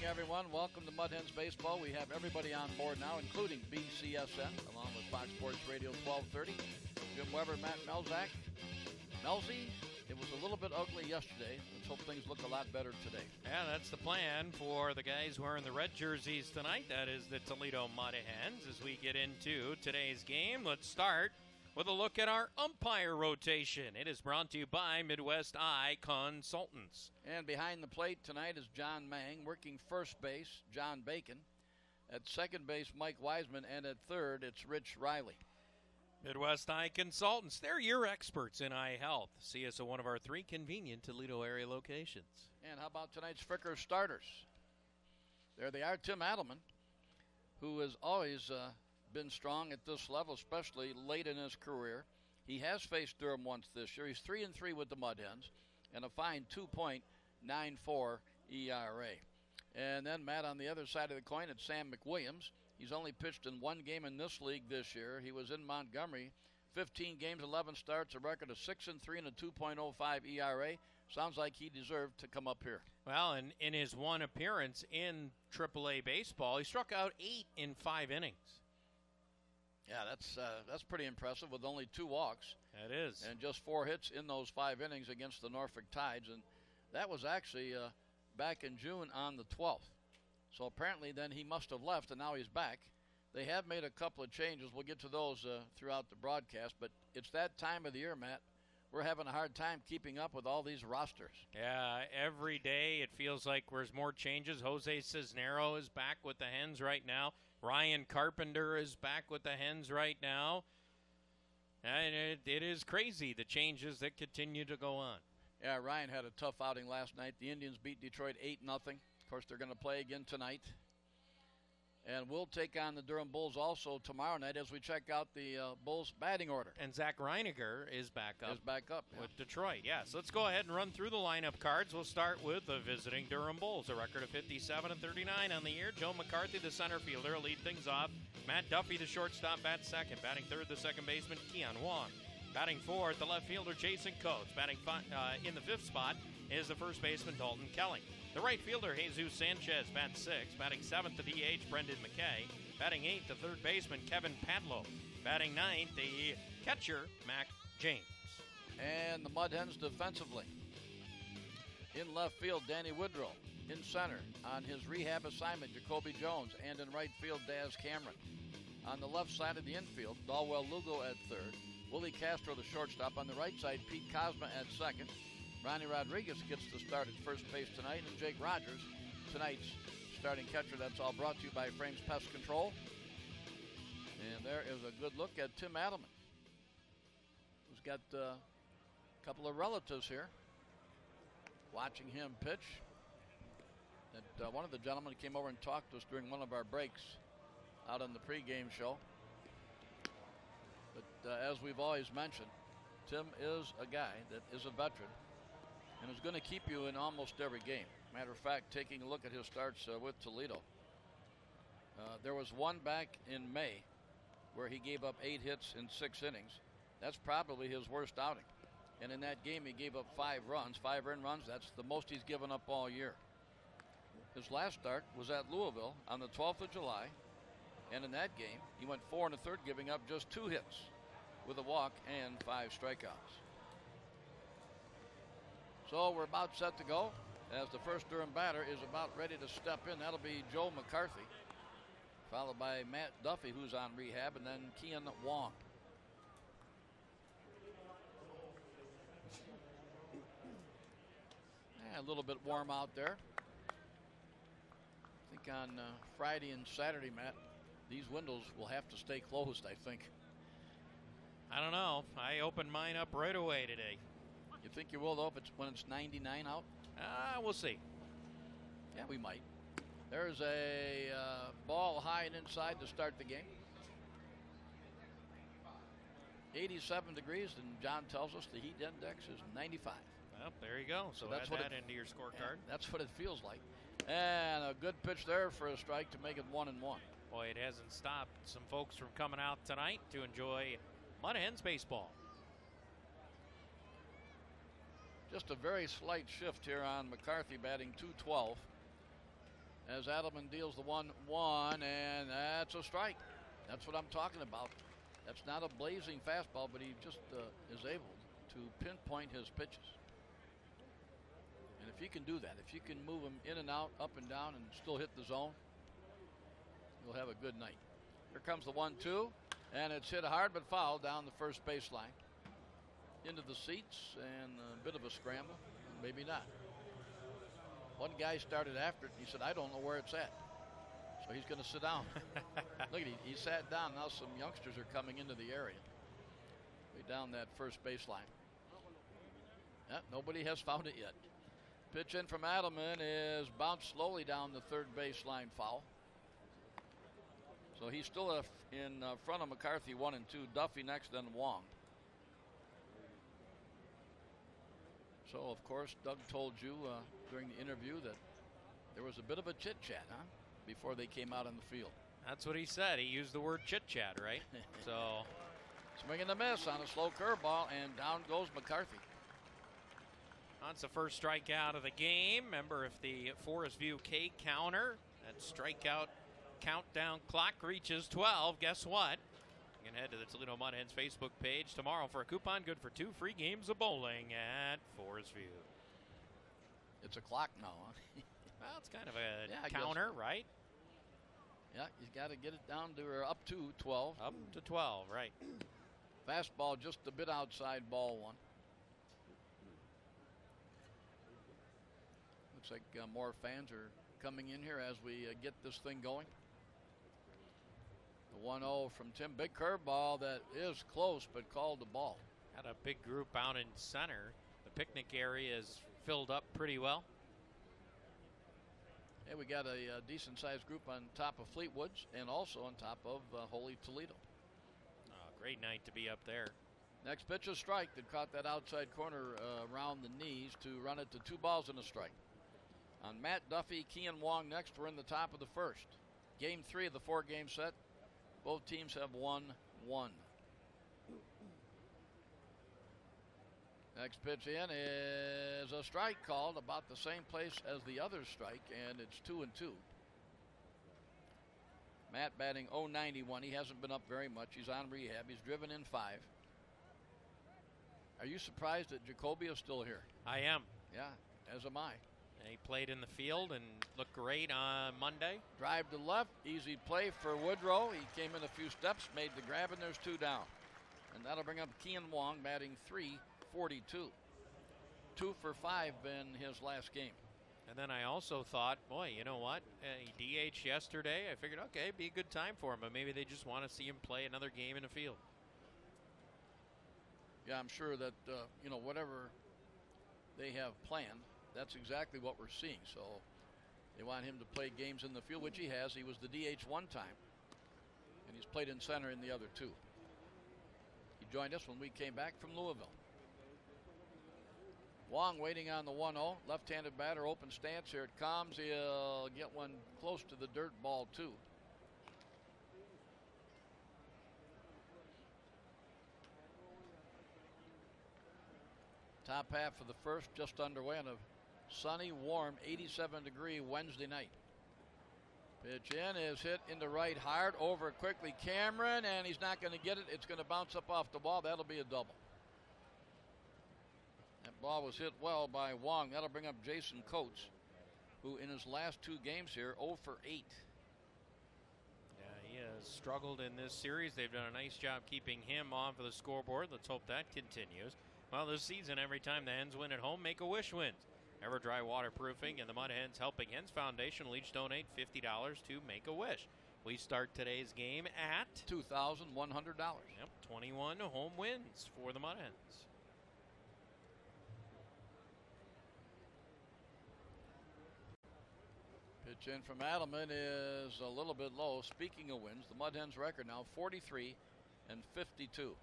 everyone. Welcome to Mud Hens Baseball. We have everybody on board now, including BCSN, along with Fox Sports Radio 1230. Jim Weber, Matt Melzak. Melzy, it was a little bit ugly yesterday. Let's hope things look a lot better today. Yeah, that's the plan for the guys wearing the red jerseys tonight. That is the Toledo Mud Hens. As we get into today's game, let's start with a look at our umpire rotation. It is brought to you by Midwest Eye Consultants. And behind the plate tonight is John Mang. Working first base, John Bacon. At second base, Mike Wiseman. And at third, it's Rich Riley. Midwest Eye Consultants, they're your experts in eye health. See us at one of our 3 convenient Toledo area locations. And how about tonight's Fricker starters? There they are. Tim Adelman, who has always been strong at this level, especially late in his career. He has faced Durham once this year. He's 3-3 with the Mud Hens and a fine 2.94 ERA. And then, Matt, on the other side of the coin, it's Sam McWilliams. He's only pitched in 1 game in this league this year. He was in Montgomery, 15 games, 11 starts, a record of 6-3 and a 2.05 ERA. Sounds like he deserved to come up here. Well, and in his one appearance in AAA baseball, he struck out 8 in 5 innings. Yeah, that's pretty impressive with only 2 walks. That is. And just 4 hits in those 5 innings against the Norfolk Tides. And that was actually back in June on the 12th. So apparently then he must have left, and now he's back. They have made a couple of changes. We'll get to those throughout the broadcast. But it's that time of the year, Matt. We're having a hard time keeping up with all these rosters. Yeah, every day it feels like there's more changes. Jose Cisnero is back with the Hens right now. Ryan Carpenter is back with the Hens right now. And it is crazy, the changes that continue to go on. Yeah, Ryan had a tough outing last night. The Indians beat Detroit 8-0. Of course, they're going to play again tonight. And we'll take on the Durham Bulls also tomorrow night as we check out the Bulls batting order. And Zach Reiniger is back up. Yeah. With Detroit, yes. Let's go ahead and run through the lineup cards. We'll start with the visiting Durham Bulls, a record of 57-39 on the year. Joe McCarthy, the center fielder, will lead things off. Matt Duffy, the shortstop, bats second. Batting third, the second baseman, Keon Wong. Batting fourth, the left fielder, Jason Coates. Batting in the 5th spot is the first baseman, Dalton Kelly. The right fielder, Jesus Sanchez, bats 6th. Batting 7th, the DH, Brendan McKay. Batting 8th, the third baseman, Kevin Padlow. Batting 9th, the catcher, Mac James. And the Mud Hens defensively. In left field, Danny Woodrow. In center, on his rehab assignment, Jacoby Jones. And in right field, Daz Cameron. On the left side of the infield, Dalwell Lugo at third. Willie Castro, the shortstop. On the right side, Pete Cosma at second. Ronnie Rodriguez gets the start at first base tonight, and Jake Rogers, tonight's starting catcher. That's all brought to you by Frames Pest Control. And there is a good look at Tim Adelman, who's got a couple of relatives here watching him pitch. And one of the gentlemen came over and talked to us during one of our breaks out on the pregame show. But as we've always mentioned, Tim is a guy that is a veteran and is going to keep you in almost every game. Matter of fact, taking a look at his starts with Toledo, there was one back in May where he gave up 8 hits in 6 innings. That's probably his worst outing. And in that game, he gave up 5 runs, 5 earned runs. That's the most he's given up all year. His last start was at Louisville on the 12th of July. And in that game, he went 4 1/3, giving up just 2 hits with a walk and 5 strikeouts. So we're about set to go as the first Durham batter is about ready to step in. That'll be Joe McCarthy, followed by Matt Duffy, who's on rehab, and then Keon Wong. A little bit warm out there. I think on Friday and Saturday, Matt, these windows will have to stay closed, I think. I don't know. I opened mine up right away today. You think you will, though, when it's 99 out? We'll see. Yeah, we might. There's a ball high and inside to start the game. 87 degrees, and John tells us the heat index is 95. Well, there you go. So that's add that into your scorecard. Yeah, that's what it feels like. And a good pitch there for a strike to make it 1-1. Boy, it hasn't stopped some folks from coming out tonight to enjoy Mud Hens baseball. Just a very slight shift here on McCarthy, batting .212. as Adelman deals the 1-1, and that's a strike. That's what I'm talking about. That's not a blazing fastball, but he just is able to pinpoint his pitches. And if you can do that, if you can move him in and out, up and down, and still hit the zone, you'll have a good night. Here comes the 1-2, and it's hit hard but foul down the first baseline. Into the seats, and a bit of a scramble, maybe not. One guy started after it, and he said, I don't know where it's at. So he's going to sit down. Look at he sat down. Now some youngsters are coming into the area. Way down that first baseline. Yeah, nobody has found it yet. Pitch in from Adelman is bounced slowly down the third baseline, foul. So he's still in front of McCarthy, 1 and 2. Duffy next, then Wong. So, of course, Doug told you during the interview that there was a bit of a chit-chat, huh, before they came out on the field. That's what he said. He used the word chit-chat, right? So, swing and a miss on a slow curveball, and down goes McCarthy. That's the first strikeout of the game. Remember, if the Forest View K counter, that strikeout countdown clock reaches 12, guess what? You can head to the Toledo Mud Hens Facebook page tomorrow for a coupon good for 2 free games of bowling at Forest View. It's a clock now, huh? Well, it's kind of a counter, right? Yeah, he's got to get it down to or up to 12. Up to 12, right. Fastball just a bit outside, ball 1. Looks like more fans are coming in here as we get this thing going. The 1-0 from Tim. Big curveball that is close, but called the ball. Had a big group out in center. The picnic area is filled up pretty well. Hey, we got a decent-sized group on top of Fleetwoods and also on top of Holy Toledo. Great night to be up there. Next pitch, a strike that caught that outside corner around the knees to run it to 2 balls and a strike. On Matt Duffy, Kean Wong next. We're in the top of the first. Game 3 of the 4-game set. Both teams have 1-1. Next pitch in is a strike called about the same place as the other strike, and it's 2-2. Matt batting .091. He hasn't been up very much. He's on rehab. He's driven in 5. Are you surprised that Jacoby is still here? I am. Yeah, as am I. He played in the field and looked great on Monday. Drive to left, easy play for Woodrow. He came in a few steps, made the grab, and there's 2 down. And that'll bring up Kean Wong batting .342. 2 for 5 in his last game. And then I also thought, boy, you know what? He DH'd yesterday. I figured, okay, it'd be a good time for him, but maybe they just want to see him play another game in the field. Yeah, I'm sure that, whatever they have planned, that's exactly what we're seeing. So they want him to play games in the field, which he has. He was the DH one time, and he's played in center in the other 2. He joined us when we came back from Louisville. Wong waiting on the 1-0. Left-handed batter, open stance. Here it comes. He'll get one close to the dirt, ball 2. Top half of the first just underway on a sunny, warm, 87-degree Wednesday night. Pitch in is hit into right hard, over quickly Cameron, and he's not going to get it. It's going to bounce up off the wall. That'll be a double. That ball was hit well by Wong. That'll bring up Jason Coates, who in his last 2 games here, 0 for 8. Yeah, he has struggled in this series. They've done a nice job keeping him off of the scoreboard. Let's hope that continues. Well, this season, every time the Hens win at home, Make-A-Wish wins. EverDry Waterproofing and the Mud Hens Helping Hens Foundation will each donate $50 to Make-A-Wish. We start today's game at $2,100. Yep, 21 home wins for the Mud Hens. Pitch in from Adelman is a little bit low. Speaking of wins, the Mud Hens record now 43 and 52.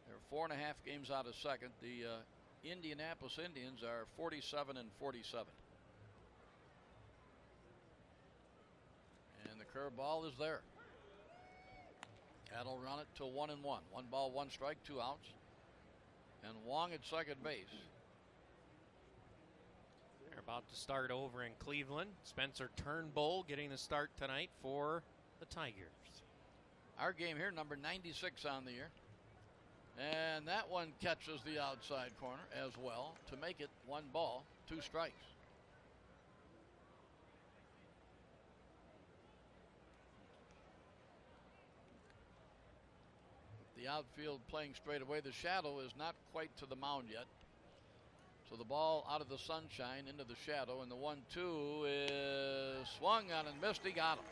They're 4.5 games out of second. The Indianapolis Indians are 47 and 47. And the curveball is there. That'll run it to 1-1. 1 ball, 1 strike, 2 outs. And Wong at second base. They're About to start over in Cleveland. Spencer Turnbull getting the start tonight for the Tigers. Our game here, number 96 on the year. And that one catches the outside corner as well to make it 1 ball, 2 strikes. The outfield playing straight away. The shadow is not quite to the mound yet. So the ball out of the sunshine into the shadow, and the 1-2 is swung on and missed. He got him.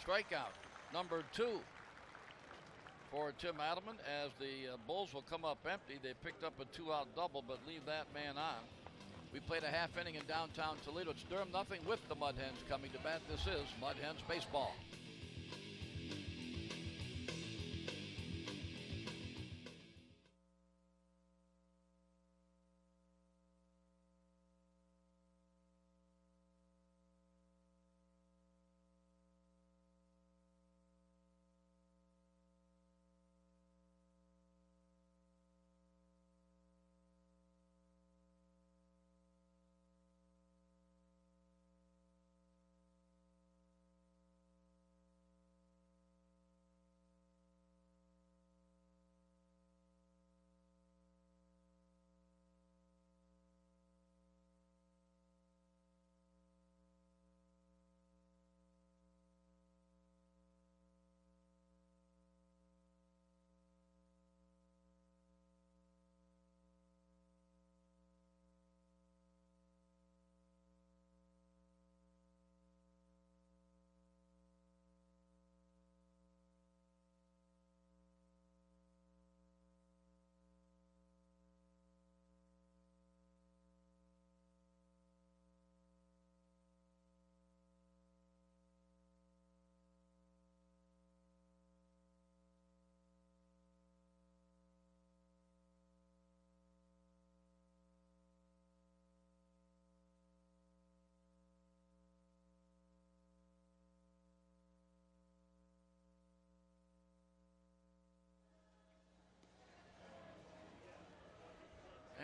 Strikeout number 2 for Tim Adelman, as the Bulls will come up empty. They picked up a 2-out double, but leave that man on. We played a half inning in downtown Toledo. It's Durham nothing with the Mud Hens coming to bat. This is Mud Hens baseball.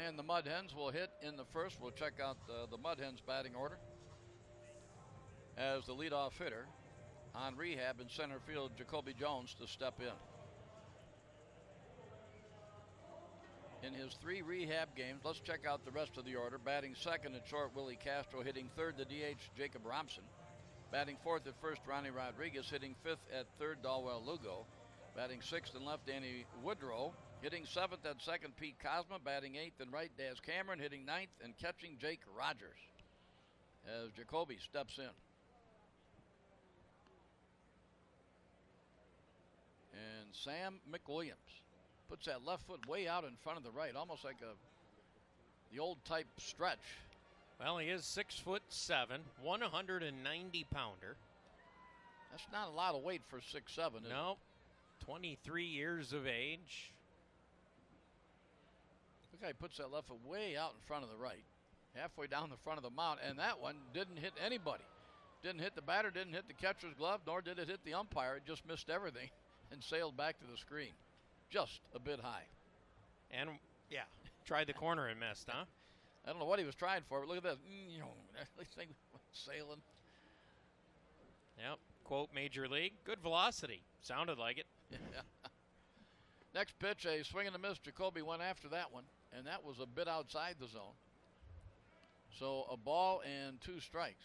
And the Mud Hens will hit in the first. We'll check out the Mud Hens batting order. As the leadoff hitter on rehab in center field, Jacoby Jones to step in. In his 3 rehab games, let's check out the rest of the order. Batting second at short, Willie Castro. Hitting third, the DH, Jacob Romson. Batting fourth at first, Ronnie Rodriguez. Hitting fifth at third, Dalwell Lugo. Batting sixth and left, Danny Woodrow. Hitting seventh at second, Pete Cosma. Batting eighth and right, Daz Cameron. Hitting ninth and catching, Jake Rogers, as Jacoby steps in. And Sam McWilliams puts that left foot way out in front of the right, almost like the old type stretch. Well, he is 6'7", 190-pounder. That's not a lot of weight for 6'7". No, 23 years of age. Look how he puts that left foot way out in front of the right, halfway down the front of the mound, and that one didn't hit anybody. Didn't hit the batter, didn't hit the catcher's glove, nor did it hit the umpire. It just missed everything and sailed back to the screen. Just a bit high. And, yeah, tried the corner and missed, huh? I don't know what he was trying for, but look at this. That thing went sailing. Yep, quote Major League. Good velocity. Sounded like it. Yeah. Next pitch, a swing and a miss. Jacoby went after that one, and that was a bit outside the zone. So a ball and 2 strikes.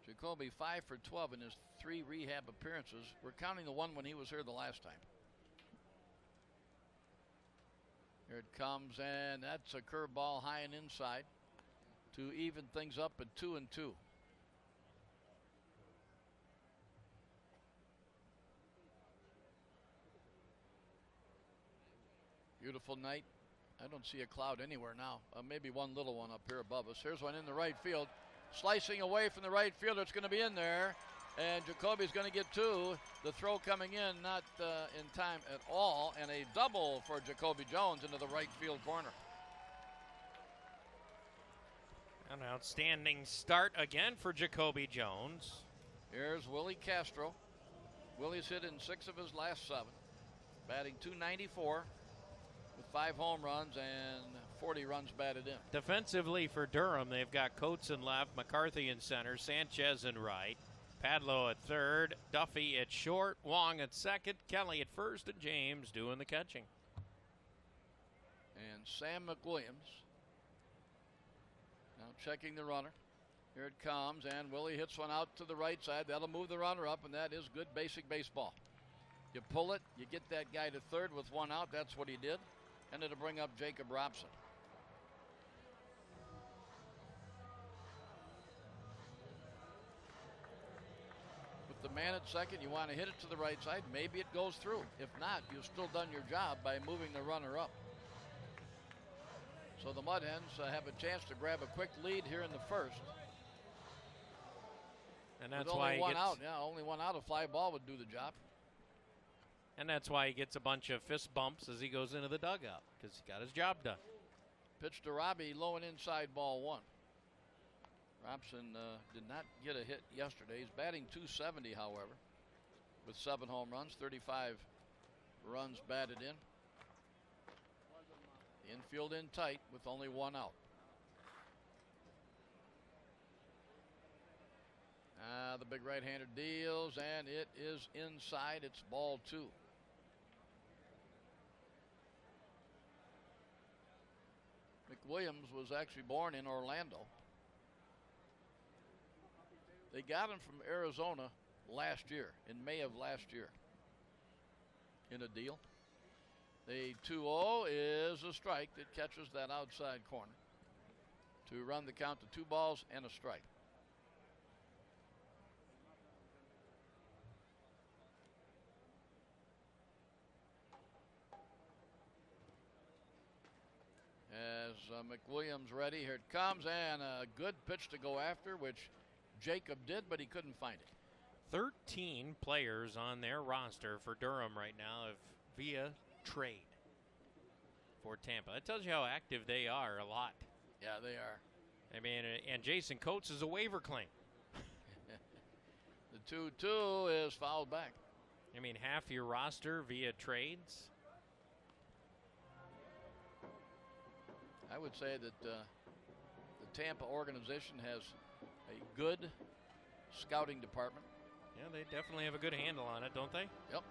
Jacoby 5 for 12 in his 3 rehab appearances. We're counting the one when he was here the last time. Here it comes, and that's a curveball high and inside to even things up at 2-2. Beautiful night. I don't see a cloud anywhere now. Maybe one little one up here above us. Here's one in the right field. Slicing away from the right fielder. It's going to be in there. And Jacoby's going to get 2. The throw coming in, not in time at all. And a double for Jacoby Jones into the right field corner. An outstanding start again for Jacoby Jones. Here's Willie Castro. Willie's hit in 6 of his last 7. Batting .294 with 5 home runs and 40 runs batted in. Defensively for Durham, they've got Coates in left, McCarthy in center, Sanchez in right, Padlow at third, Duffy at short, Wong at second, Kelly at first, and James doing the catching. And Sam McWilliams now checking the runner. Here it comes, and Willie hits one out to the right side. That'll move the runner up, and that is good basic baseball. You pull it, you get that guy to third with one out. That's what he did. And it'll bring up Jacob Robson. With the man at second, you want to hit it to the right side. Maybe it goes through. If not, you've still done your job by moving the runner up. So the Mud Hens have a chance to grab a quick lead here in the first. And that's with why only one out. Yeah, only one out. A fly ball would do the job. And that's why he gets a bunch of fist bumps as he goes into the dugout, because he got his job done. Pitch to Robbie, low and inside, ball one. Robson did not get a hit yesterday. He's batting .270, however, with 7 home runs, 35 runs batted in. The infield in tight with only one out. The big right-hander deals, and it is inside. It's ball 2. McWilliams was actually born in Orlando. They got him from Arizona last year, in May of last year, in a deal. The 2-0 is a strike that catches that outside corner to run the count to 2 balls and a strike. As McWilliams ready, here it comes, and a good pitch to go after, which Jacob did, but he couldn't find it. 13 players on their roster for Durham right now via trade for Tampa. That tells you how active they are a lot. Yeah, they are. I mean, and Jason Coates is a waiver claim. The 2-2 is fouled back. I mean, half your roster via trades. I would say that the Tampa organization has a good scouting department. Yeah, they definitely have a good handle on it, don't they? Yep.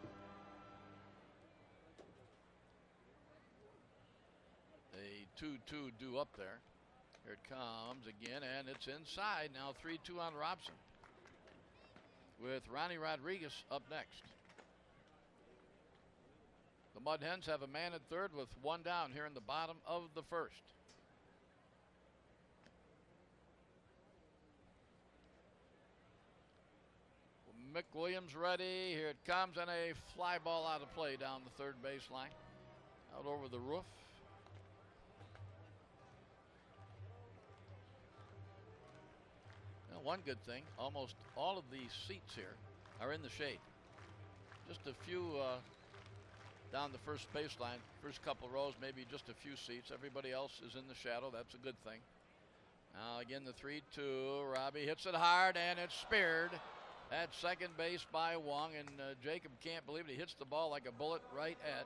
A 2-2 due up there. Here it comes again, and it's inside. Now 3-2 on Robson, with Ronnie Rodriguez up next. The Mud Hens have a man at third with one down here in the bottom of the first. McWilliams ready. Here it comes, and a fly ball out of play down the third baseline, out over the roof. Now, one good thing, almost all of these seats here are in the shade. Just a few down the first baseline, first couple rows, maybe just a few seats. Everybody else is in the shadow. That's a good thing. Now again, the 3-2. Robbie hits it hard, and it's speared at second base by Wong, and Jacob can't believe it. He hits the ball like a bullet right at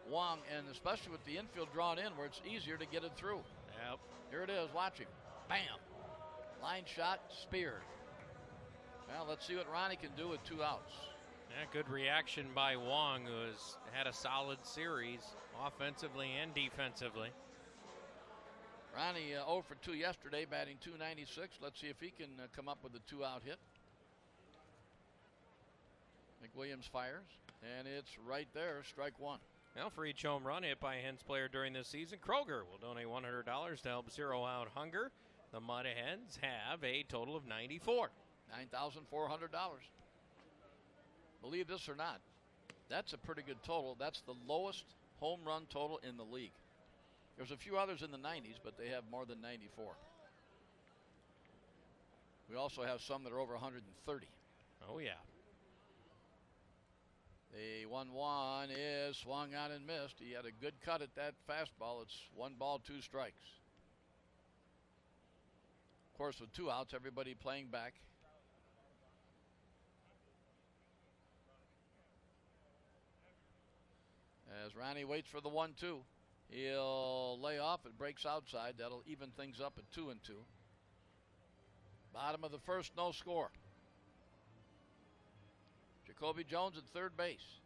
Wong, and especially with the infield drawn in where it's easier to get it through. Yep. Here it is. Watch him. Bam. Line shot, speared. Well, let's see what Ronnie can do with 2 outs. Yeah, good reaction by Wong, who has had a solid series offensively and defensively. Ronnie 0 for 2 yesterday, batting .296. Let's see if he can come up with a 2-out hit. McWilliams fires, and it's right there, strike 1. Now, for each home run hit by a Hens player during this season, Kroger will donate $100 to help zero out hunger. The Mud Hens have a total of 94. $9,400. Believe this or not, that's a pretty good total. That's the lowest home run total in the league. There's a few others in the 90s, but they have more than 94. We also have some that are over 130. Oh, yeah. The 1-1 is swung on and missed. He had a good cut at that fastball. It's 1 ball, 2 strikes. Of course, with 2 outs, everybody playing back. As Ronnie waits for the 1-2. He'll lay off. It breaks outside. That'll even things up at 2-2. Bottom of the first, no score. Jacoby Jones at third base.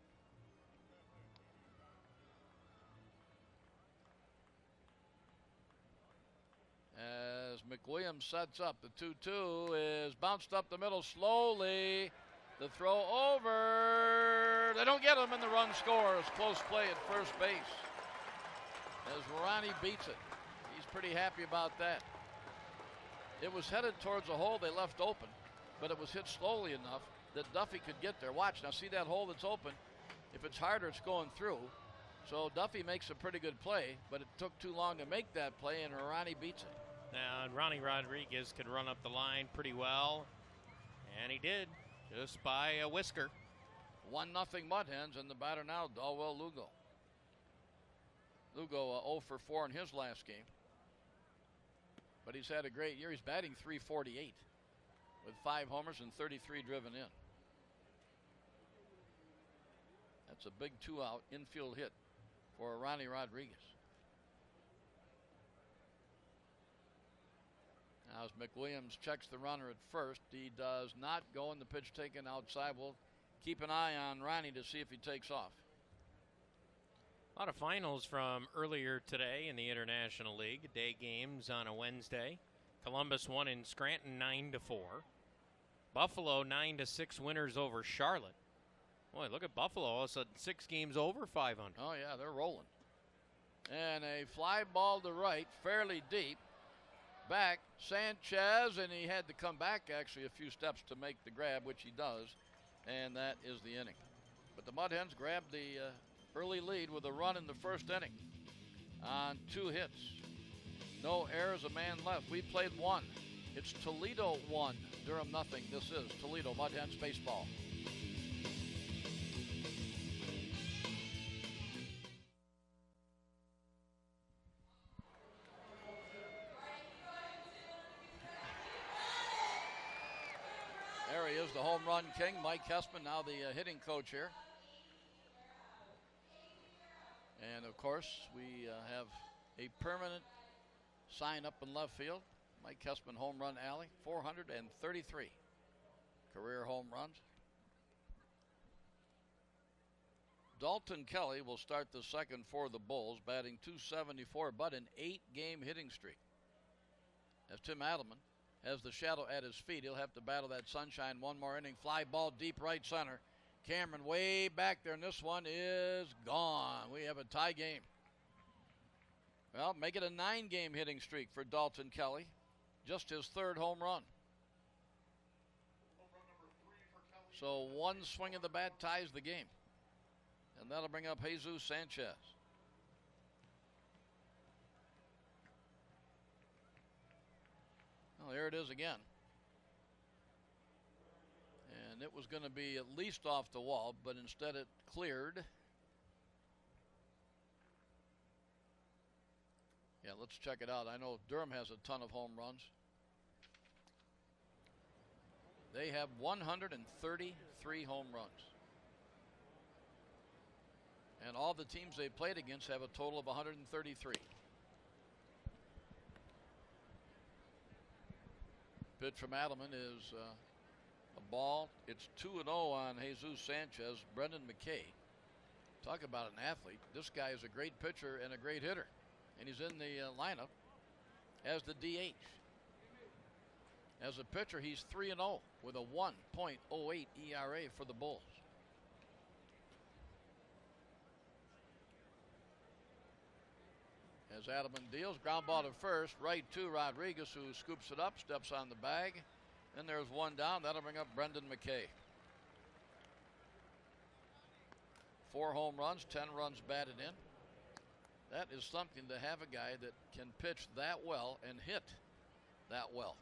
As McWilliams sets up, the 2-2 is bounced up the middle slowly. The throw over. They don't get him, and the run scores. Close play at first base. As Ronnie beats it. He's pretty happy about that. It was headed towards a hole they left open, but it was hit slowly enough that Duffy could get there. Watch, now see that hole that's open? If it's harder, it's going through. So Duffy makes a pretty good play, but it took too long to make that play, and Ronnie beats it. Now, Ronnie Rodriguez could run up the line pretty well, and he did, just by a whisker. 1-0 Mud Hens, and the batter now, Dalwell Lugo. Lugo 0 for 4 in his last game. But he's had a great year. He's batting .348 with 5 homers and 33 driven in. That's a big 2-out infield hit for Ronnie Rodriguez. Now as McWilliams checks the runner at first, he does not go, and the pitch taken outside. We'll keep an eye on Ronnie to see if he takes off. A lot of finals from earlier today in the International League. Day games on a Wednesday. Columbus won in Scranton 9-4. Buffalo 9-6 winners over Charlotte. Boy, look at Buffalo. All of a sudden 6 games over 500. Oh yeah, they're rolling. And a fly ball to right, fairly deep. Back, Sanchez, and he had to come back actually a few steps to make the grab, which he does. And that is the inning. But the Mud Hens grabbed the early lead with a run in the first inning on 2 hits. No errors, a man left. We played 1. It's Toledo 1, Durham nothing. This is Toledo Mud Hens baseball. There he is, the home run king, Mike Hessman, now the hitting coach here. And of course, we have a permanent sign up in left field. Mike Hessman Home Run Alley, 433 career home runs. Dalton Kelly will start the second for the Bulls, batting .274, but an 8-game hitting streak. As Tim Adelman has the shadow at his feet, he'll have to battle that sunshine one more inning. Fly ball deep right center. Cameron way back there, and this one is gone. We have a tie game. Well, make it a 9-game hitting streak for Dalton Kelly. Just his 3rd home run. So one swing of the bat ties the game. And that'll bring up Jesus Sanchez. Well, there it is again. And it was going to be at least off the wall, but instead it cleared. Yeah, let's check it out. I know Durham has a ton of home runs. They have 133 home runs. And all the teams they played against have a total of 133. Pitch from Adelman is a ball. It's 2-0 on Jesus Sanchez. Brendan McKay. Talk about an athlete. This guy is a great pitcher and a great hitter. And he's in the lineup as the DH. As a pitcher, he's 3-0 with a 1.08 ERA for the Bulls. As Adelman deals, ground ball to first, right to Rodriguez, who scoops it up, steps on the bag. Then there's one down. That'll bring up Brendan McKay. 4 home runs, 10 runs batted in. That is something to have a guy that can pitch that well and hit that well.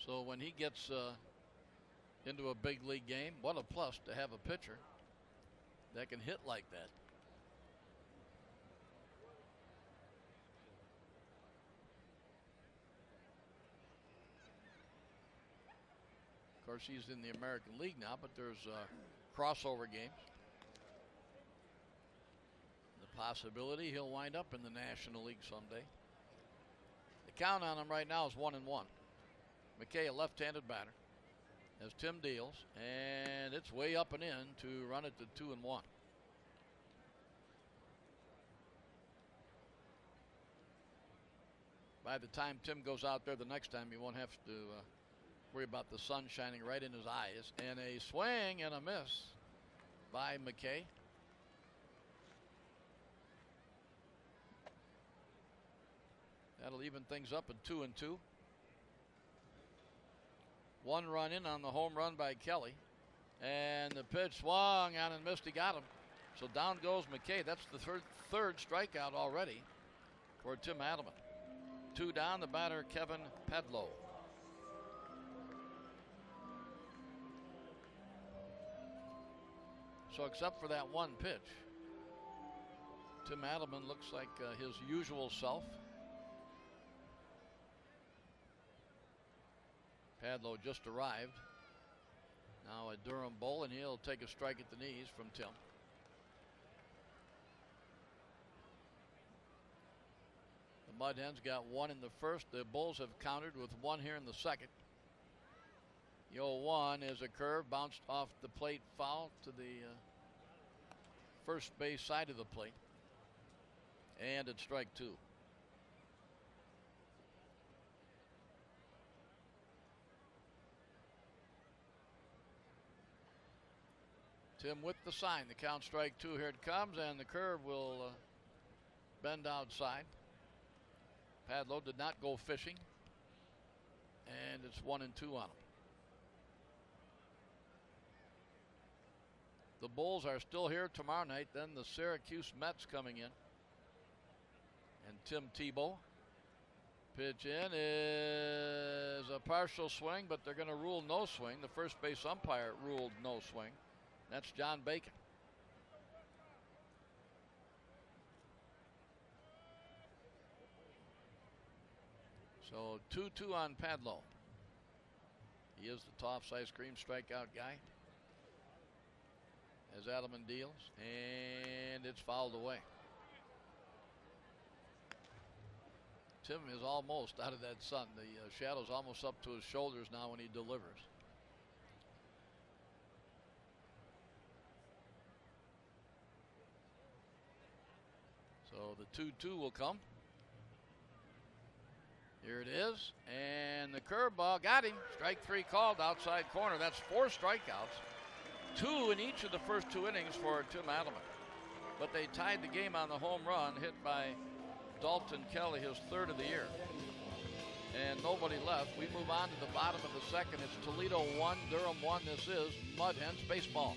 So when he gets into a big league game, what a plus to have a pitcher that can hit like that. Of course, he's in the American League now, but there's crossover games. The possibility he'll wind up in the National League someday. The count on him right now is 1-1. McKay, a left-handed batter, as Tim deals, and it's way up and in to run it to 2-1. By the time Tim goes out there the next time, he won't have to worry about the sun shining right in his eyes. And a swing and a miss by McKay. That'll even things up at 2-2. 1 run in on the home run by Kelly. And the pitch swung on and missed. He got him. So down goes McKay. That's the third strikeout already for Tim Adelman. 2 down, the batter Kevin Pedlow. So except for that one pitch, Tim Adelman looks like his usual self. Padlow just arrived. Now a Durham Bowl, and he'll take a strike at the knees from Tim. The Mud Hens got 1 in the first. The Bulls have countered with 1 here in the second. The 0-1 is a curve, bounced off the plate, foul to the first base side of the plate. And it's strike 2. Tim with the sign. The count, strike 2. Here it comes, and the curve will bend outside. Padlow did not go fishing, and it's 1-2 on him. The Bulls are still here tomorrow night. Then the Syracuse Mets coming in, and Tim Tebow. Pitch in is a partial swing, but they're going to rule no swing. The first base umpire ruled no swing. That's John Bacon. So 2-2 on Padlow. He is the Toff's ice cream strikeout guy. As Adelman deals, and it's fouled away. Tim is almost out of that sun. The shadow's almost up to his shoulders now when he delivers. So the 2-2 will come. Here it is, and the curveball got him. Strike 3 called, outside corner. That's 4 strikeouts, 2 in each of the first 2 innings for Tim Adelman. But they tied the game on the home run hit by Dalton Kelly, his 3rd of the year. And nobody left. We move on to the bottom of the second. It's Toledo 1, Durham 1. This is Mud Hens baseball.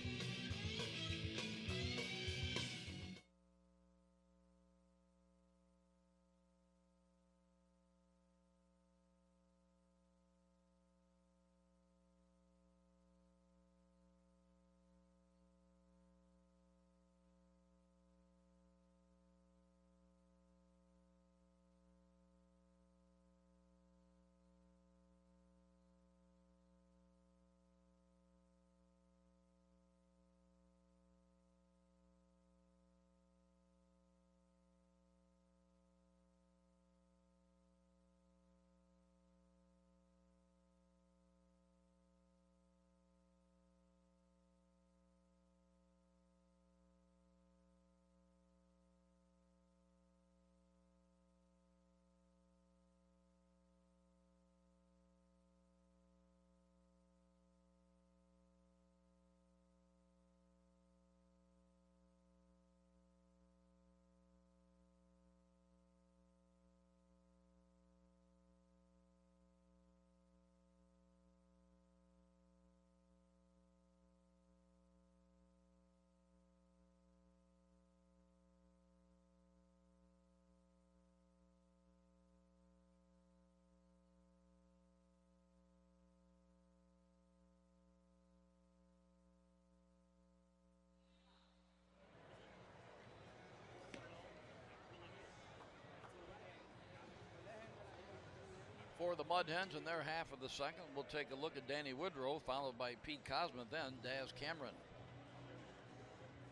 for the Mud Hens in their half of the second. We'll take a look at Danny Woodrow, followed by Pete Cosma, then Daz Cameron.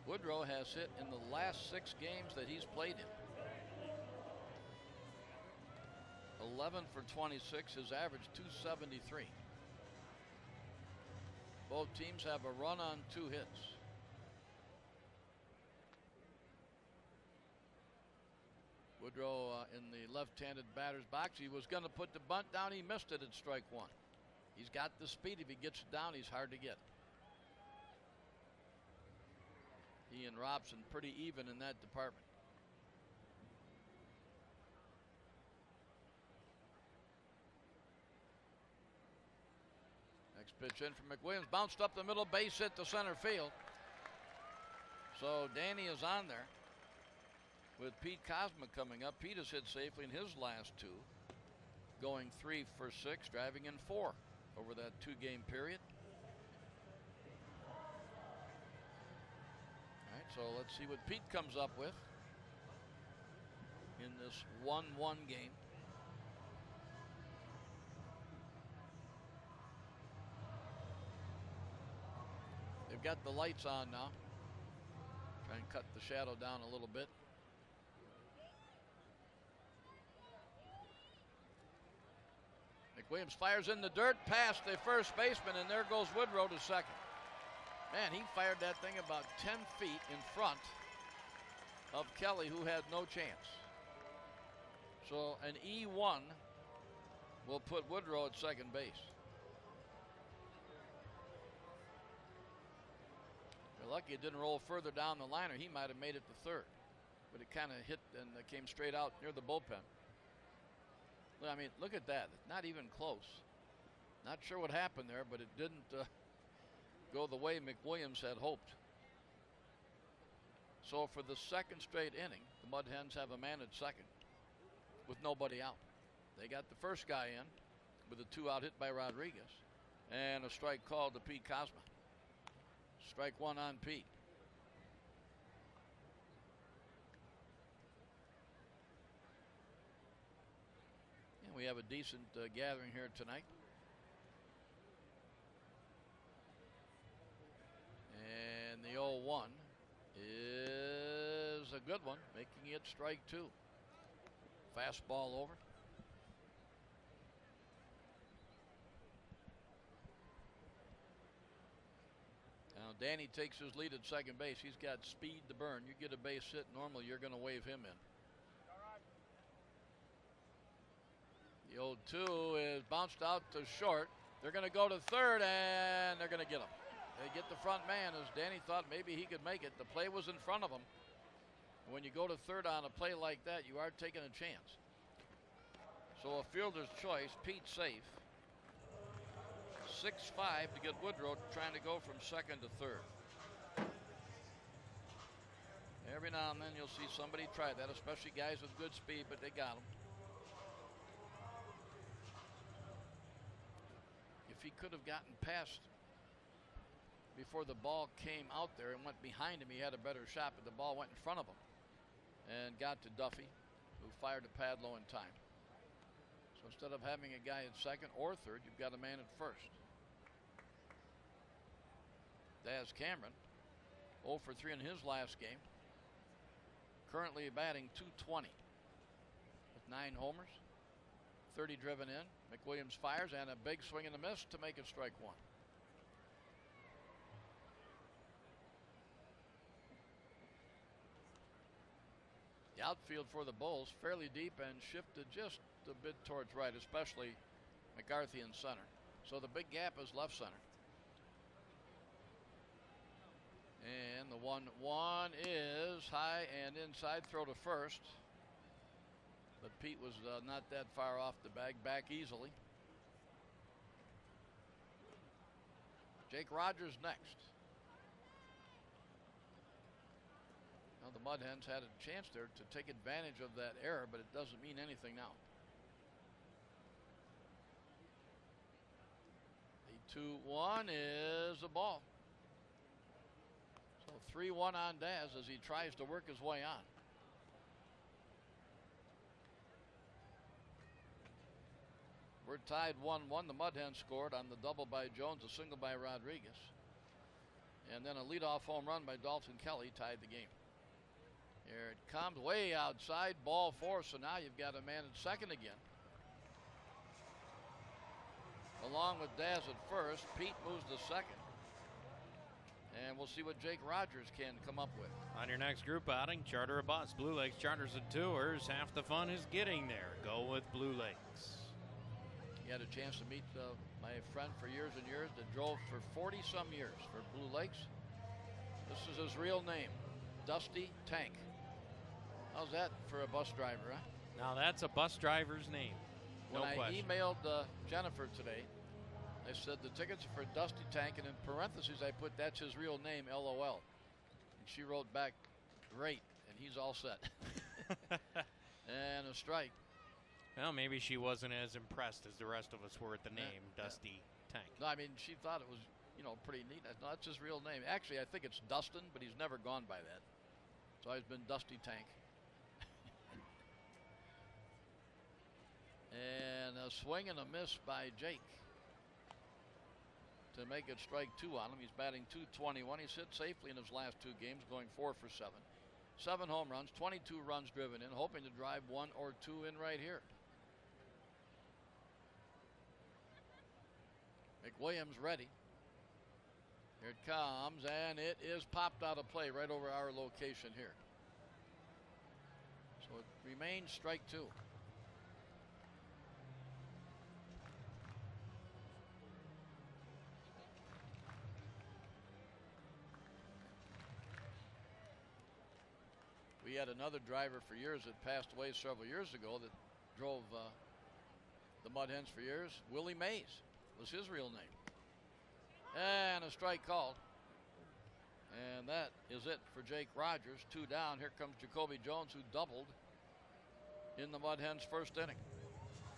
Woodrow has hit in the last 6 games that he's played in. 11 for 26, his average 273. Both teams have a run on 2 hits. Woodrow in the left-handed batter's box. He was going to put the bunt down. He missed it at strike 1. He's got the speed. If he gets it down, he's hard to get. He and Robson pretty even in that department. Next pitch in from McWilliams. Bounced up the middle, base hit to center field. So Danny is on there with Pete Cosma coming up. Pete has hit safely in his last 2, going 3 for 6, driving in 4 over that 2-game period. All right, so let's see what Pete comes up with in this 1-1 game. They've got the lights on now. Try and cut the shadow down a little bit. McWilliams fires in the dirt past the first baseman, and there goes Woodrow to second. Man, he fired that thing about 10 feet in front of Kelly, who had no chance. So an E1 will put Woodrow at second base. You're lucky it didn't roll further down the line, or he might have made it to third. But it kind of hit and came straight out near the bullpen. I mean, look at that. Not even close. Not sure what happened there, but it didn't go the way McWilliams had hoped. So for the second straight inning, the Mud Hens have a man at second with nobody out. They got the first guy in with a 2-out hit by Rodriguez and a strike called to Pete Cosma. Strike 1 on Pete. We have a decent gathering here tonight. And the 0-1 is a good one, making it strike 2. Fastball over. Now Danny takes his lead at second base. He's got speed to burn. You get a base hit, normally you're going to wave him in. The 0-2 is bounced out to short. They're going to go to third, and they're going to get him. They get the front man, as Danny thought maybe he could make it. The play was in front of him. When you go to third on a play like that, you are taking a chance. So a fielder's choice, Pete safe. 6-5 to get Woodrow trying to go from second to third. Every now and then you'll see somebody try that, especially guys with good speed, but they got him. If he could have gotten past before the ball came out there and went behind him, he had a better shot, but the ball went in front of him and got to Duffy, who fired to Padlow in time. So instead of having a guy at second or third, you've got a man at first. Daz Cameron, 0 for 3 in his last game. Currently batting .220 with 9 homers, 30 driven in. McWilliams fires, and a big swing and a miss to make it strike 1. The outfield for the Bulls fairly deep and shifted just a bit towards right, especially McCarthy in center. So the big gap is left center. And the 1-1 is high and inside, throw to first. But Pete was not that far off the bag, back easily. Jake Rogers next. Now the Mud Hens had a chance there to take advantage of that error, but it doesn't mean anything now. The 2-1 is a ball. So 3-1 on Daz as he tries to work his way on. We're tied 1-1. The Mud Hens scored on the double by Jones, a single by Rodriguez. And then a leadoff home run by Dalton Kelly tied the game. Here it comes, way outside, ball 4, so now you've got a man at second again. Along with Daz at first, Pete moves to second. And we'll see what Jake Rogers can come up with. On your next group outing, charter a bus. Blue Lakes Charters and Tours. Half the fun is getting there. Go with Blue Lakes. You had a chance to meet my friend for years and years that drove for 40-some years for Blue Lakes. This is his real name, Dusty Tank. How's that for a bus driver, huh? Now that's a bus driver's name. No when question. I emailed Jennifer today, I said the tickets are for Dusty Tank, and in parentheses I put that's his real name, LOL. And she wrote back, great, and he's all set. And a strike. Well, maybe she wasn't as impressed as the rest of us were at the name, Dusty Tank. No, I mean, she thought it was, pretty neat. No, that's his real name. Actually, I think it's Dustin, but he's never gone by that. It's always been Dusty Tank. And a swing and a miss by Jake to make it strike 2 on him. He's batting .221. He's hit safely in his last 2 games, going 4 for 7. 7 home runs, 22 runs driven in, hoping to drive 1 or 2 in right here. McWilliams ready. Here it comes, and it is popped out of play right over our location here. So it remains strike 2. We had another driver for years that passed away several years ago that drove the Mud Hens for years. Willie Mays was his real name. And a strike called. And that is it for Jake Rogers. 2 down. Here comes Jacoby Jones, who doubled in the Mud Hens' first inning.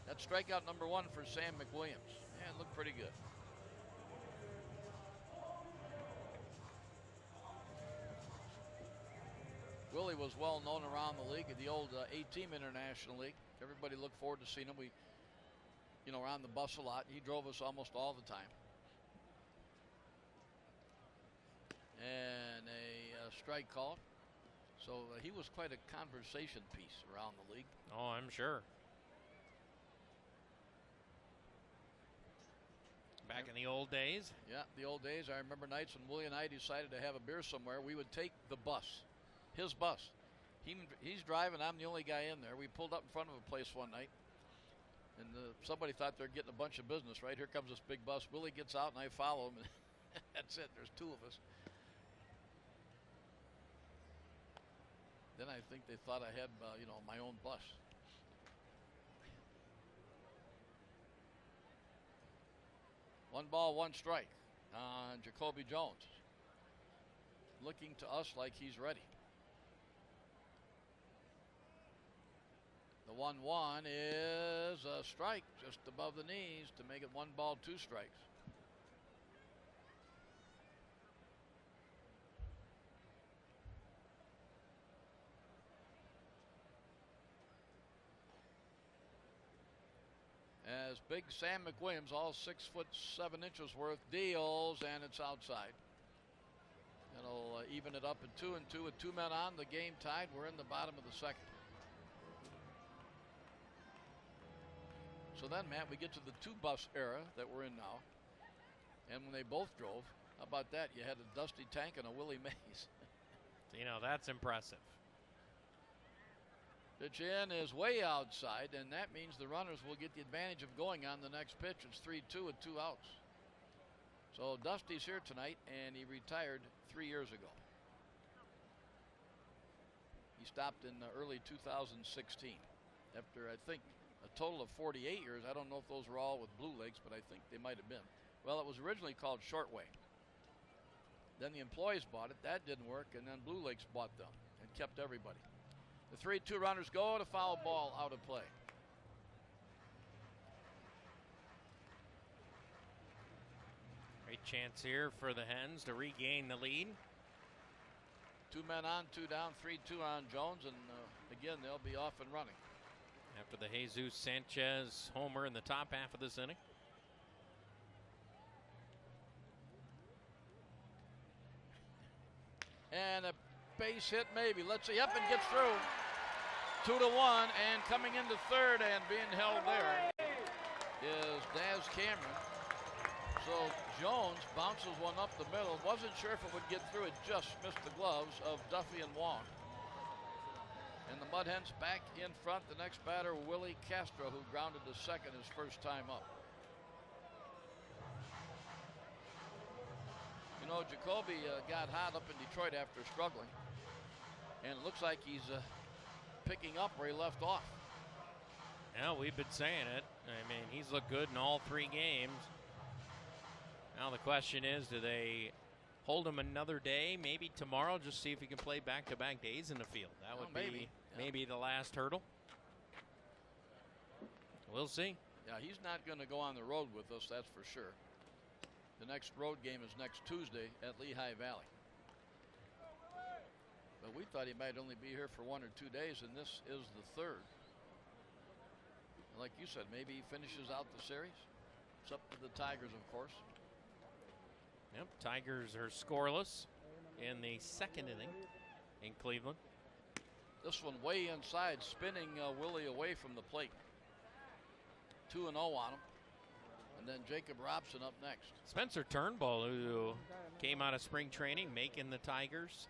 That's strikeout number 1 for Sam McWilliams. And looked pretty good. Willie was well known around the league at the old A-Team International League. Everybody looked forward to seeing him. We, were on the bus a lot. He drove us almost all the time. And a strike called. So he was quite a conversation piece around the league. Oh, I'm sure. Back in the old days? Yeah, the old days. I remember nights when Willie and I decided to have a beer somewhere. We would take the bus. His bus. He's driving. I'm the only guy in there. We pulled up in front of a place one night, and somebody thought they're getting a bunch of business. Right here comes this big bus. Willie gets out, and I follow him. And that's it. There's 2 of us. Then I think they thought I had, my own bus. One ball, 1 strike on Jacoby Jones. Looking to us like he's ready. The 1-1 is a strike just above the knees to make it 1 ball, 2 strikes. As big Sam McWilliams, all 6'7" worth, deals, and it's outside. It'll even it up at 2-2 with 2 men on. The game tied. We're in the bottom of the second. So then, Matt, we get to the 2-bus era that we're in now. And when they both drove, how about that? You had a Dusty Tank and a Willie Mays. That's impressive. Pitch in is way outside, and that means the runners will get the advantage of going on the next pitch. It's 3-2 with 2 outs. So Dusty's here tonight, and he retired 3 years ago. He stopped in early 2016 after, I think, a total of 48 years. I don't know if those were all with Blue Lakes, but I think they might have been. Well, it was originally called Shortway. Then the employees bought it. That didn't work, and then Blue Lakes bought them and kept everybody. The 3-2 runners go to foul ball out of play. Great chance here for the Hens to regain the lead. 2 men on, 2 down, 3-2 on Jones, and again, they'll be off and running. after the Jesus Sanchez homer in the top half of this inning. And a base hit maybe. Let's see. Yep, and gets through. 2-1, and coming into third and being held there is Daz Cameron. So Jones bounces one up the middle. Wasn't sure if it would get through. It just missed the gloves of Duffy and Wong. And the Mud Hens back in front. The next batter, Willie Castro, who grounded to second his first time up. You know, Jacoby got hot up in Detroit after struggling. And it looks like he's picking up where he left off. Yeah, we've been saying it. I mean, he's looked good in all 3 games. Now the question is, do they hold him another day, maybe tomorrow, just see if he can play back-to-back days in the field? That would be maybe the last hurdle. We'll see. Yeah, he's not going to go on the road with us, that's for sure. The next road game is next Tuesday at Lehigh Valley. But we thought he might only be here for 1 or 2 days, and this is the third. Like you said, maybe he finishes out the series. It's up to the Tigers, of course. Yep, Tigers are scoreless in the second inning in Cleveland. This one way inside, spinning Willie away from the plate. 2-0 on him. And then Jacob Robson up next. Spencer Turnbull, who came out of spring training, making the Tigers.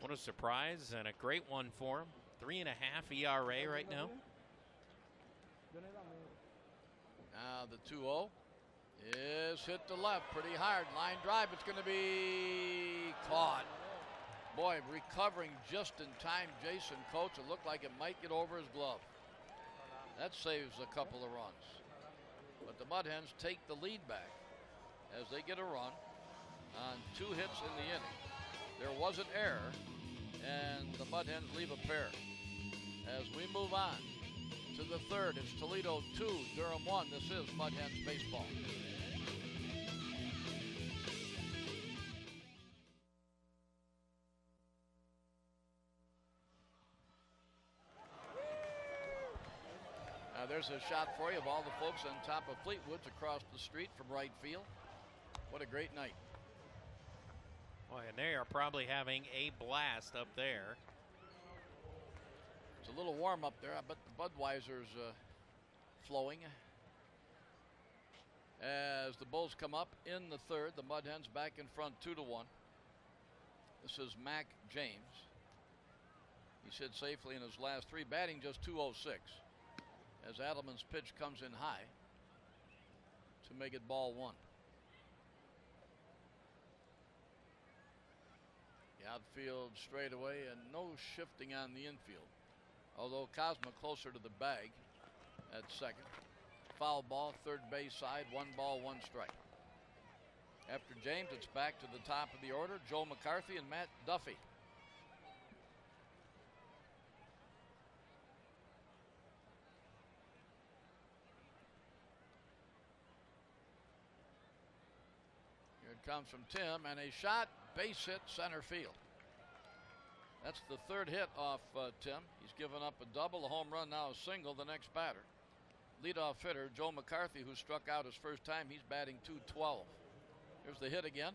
What a surprise and a great one for him. 3.5 ERA right now. Now the 2-0 is hit to left pretty hard. Line drive. It's going to be caught. Boy, recovering just in time, Jason Coates. It looked like it might get over his glove. That saves a couple of runs. But the Mud Hens take the lead back as they get a run on 2 hits in the inning. There was an error, and the Mud Hens leave a pair. As we move on to the third, it's Toledo 2, Durham 1. This is Mud Hens baseball. Now there's a shot for you of all the folks on top of Fleetwoods across the street from right field. What a great night. Boy, and they are probably having a blast up there. It's a little warm up there. I bet the Budweiser's flowing. As the Bulls come up in the third, the Mud Hens back in front 2-1. This is Mac James. He's hit safely in his last 3, batting just .206. As Adelman's pitch comes in high to make it ball 1. The outfield straightaway and no shifting on the infield. Although Cosma closer to the bag at second. Foul ball, third base side, 1 ball, 1 strike. After James, it's back to the top of the order. Joe McCarthy and Matt Duffy. Here it comes from Tim, and a shot, base hit, center field. That's the third hit off Tim. He's given up a double, a home run, now a single, the next batter. Leadoff hitter, Joe McCarthy, who struck out his first time. He's batting .212. Here's the hit again.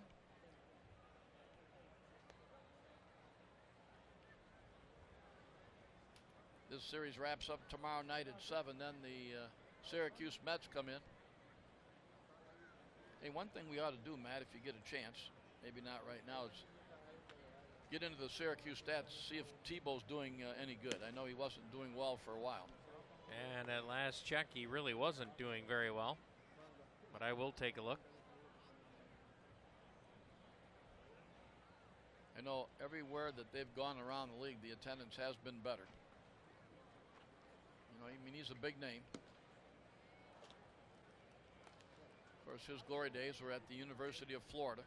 This series wraps up tomorrow night at 7. Then the Syracuse Mets come in. Hey, one thing we ought to do, Matt, if you get a chance, maybe not right now, is get into the Syracuse stats, see if Tebow's doing any good. I know he wasn't doing well for a while. And at last check, he really wasn't doing very well. But I will take a look. I know everywhere that they've gone around the league, the attendance has been better. You know, I mean, he's a big name. Of course, his glory days were at the University of Florida.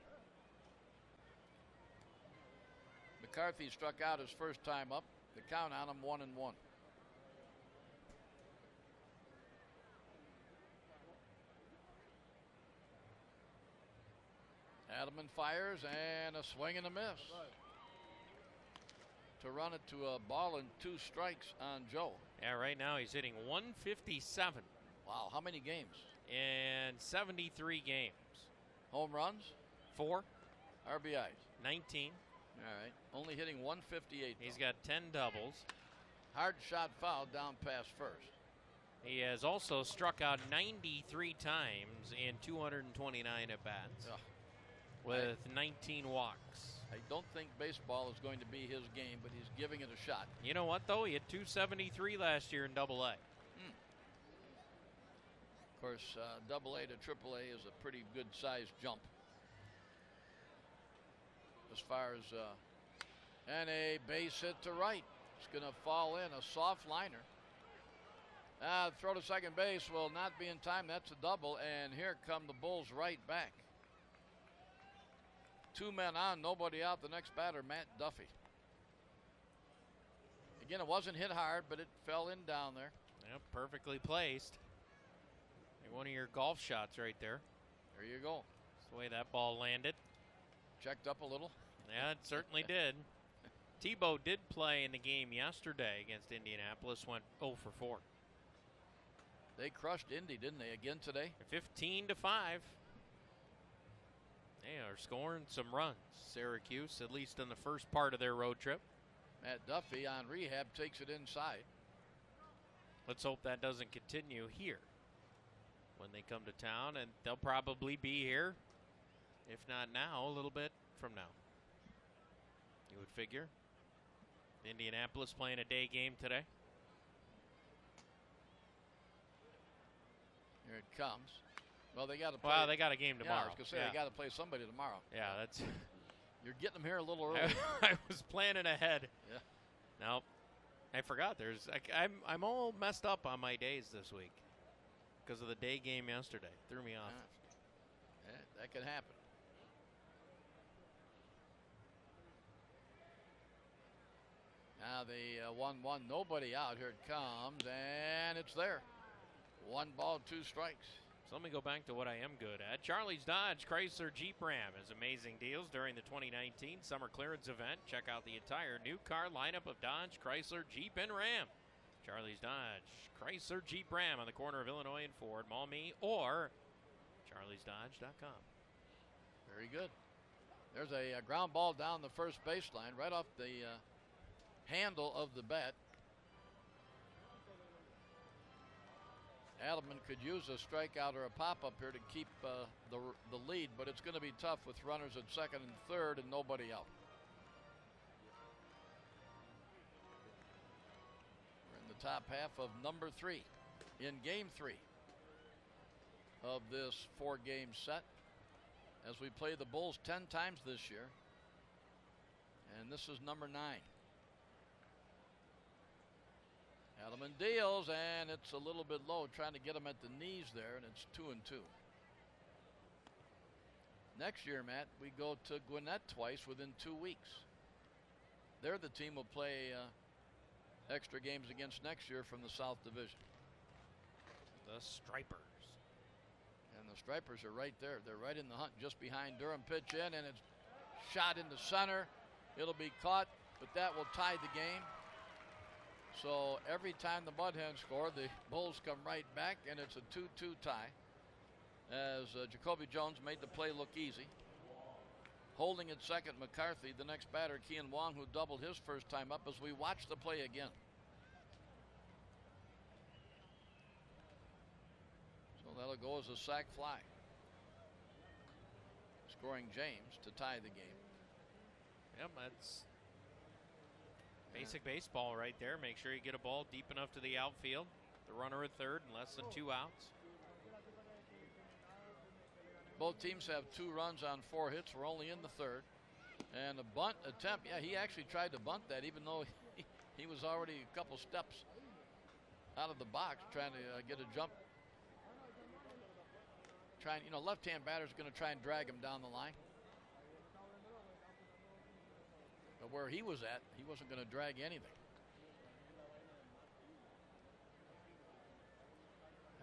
McCarthy struck out his first time up. The count on him 1-1. Adelman fires and a swing and a miss to run it to a ball and 2 strikes on Joe. Yeah, right now he's hitting 157 Wow, how many games? in 73 games. Home runs? 4, RBIs? 19. All right, only hitting 158. He's got 10 doubles. Hard shot foul down past first. He has also struck out 93 times in 229 at-bats with 19 walks. I don't think baseball is going to be his game, but he's giving it a shot. You know what, though? He had 273 last year in Double-A. Of course, Double-A to Triple-A is a pretty good-sized jump. As far as and a base hit to right. It's going to fall in, a soft liner. Throw to second base will not be in time. That's a double, and here come the Bulls right back. 2 men on, nobody out. The next batter, Matt Duffy. Again, it wasn't hit hard, but it fell in down there. Yep, perfectly placed. One of your golf shots right there. There you go. That's the way that ball landed. Checked up a little. Yeah, it certainly did. Tebow did play in the game yesterday against Indianapolis, went 0 for 4. They crushed Indy, didn't they, again today? 15-5. They are scoring some runs, Syracuse, at least in the first part of their road trip. Matt Duffy on rehab takes it inside. Let's hope that doesn't continue here when they come to town, and they'll probably be here, if not now, a little bit from now. You would figure. Indianapolis playing a day game today. Here it comes. Well, they got to play. Well, they got a game tomorrow. Yeah, I was going to say they got to play somebody tomorrow. Yeah, that's. You're getting them here a little early. I was planning ahead. Yeah. Nope. I forgot. I'm all messed up on my days this week because of the day game yesterday. Threw me off. Yeah, that could happen. Now the 1-1, nobody out. Here it comes, and it's there. 1 ball, 2 strikes. So let me go back to what I am good at. Charlie's Dodge Chrysler Jeep Ram has amazing deals during the 2019 summer clearance event. Check out the entire new car lineup of Dodge, Chrysler, Jeep, and Ram. Charlie's Dodge Chrysler Jeep Ram on the corner of Illinois and Ford, Maumee, or charliesdodge.com. Very good. There's a ground ball down the first baseline, right off the handle of the bat. Adelman could use a strikeout or a pop-up here to keep the lead, but it's going to be tough with runners at second and third and nobody out. We're in the top half of number 3 in game 3 of this 4-game set as we play the Bulls 10 times this year, and this is number 9. Adelman deals, and it's a little bit low, trying to get him at the knees there, and it's 2-2. Next year, Matt, we go to Gwinnett twice within 2 weeks. They're the team we'll play extra games against next year from the South Division. The Stripers. And the Stripers are right there. They're right in the hunt, just behind Durham. Pitch in, and it's shot into center. It'll be caught, but that will tie the game. So every time the Mud Hens score, the Bulls come right back, and it's a 2-2 tie as Jacoby Jones made the play look easy. Holding at second, McCarthy, the next batter, Kian Wong, who doubled his first time up, as we watch the play again. So that'll go as a sac fly. Scoring James to tie the game. Yep, that's basic baseball right there. Make sure you get a ball deep enough to the outfield. The runner at third and less than 2 outs. Both teams have 2 runs on 4 hits. We're only in the third. And a bunt attempt. Yeah, he actually tried to bunt that, even though he was already a couple steps out of the box trying to get a jump. Left-hand batter's going to try and drag him down the line. But where he was at, he wasn't going to drag anything.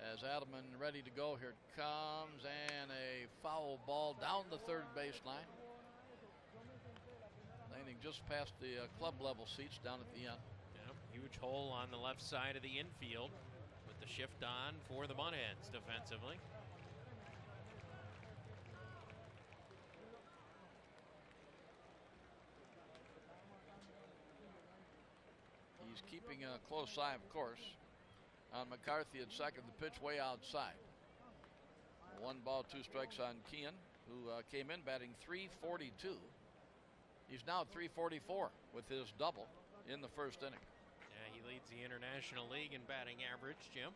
As Adelman ready to go, here it comes, and a foul ball down the third baseline. Landing just past the club level seats down at the end. Yep. Huge hole on the left side of the infield with the shift on for the Mudhens defensively. He's keeping a close eye, of course, on McCarthy at second. The pitch way outside. 1 ball, 2 strikes on Kean, who came in batting .342. He's now at .344 with his double in the first inning. Yeah, he leads the International League in batting average, Jim.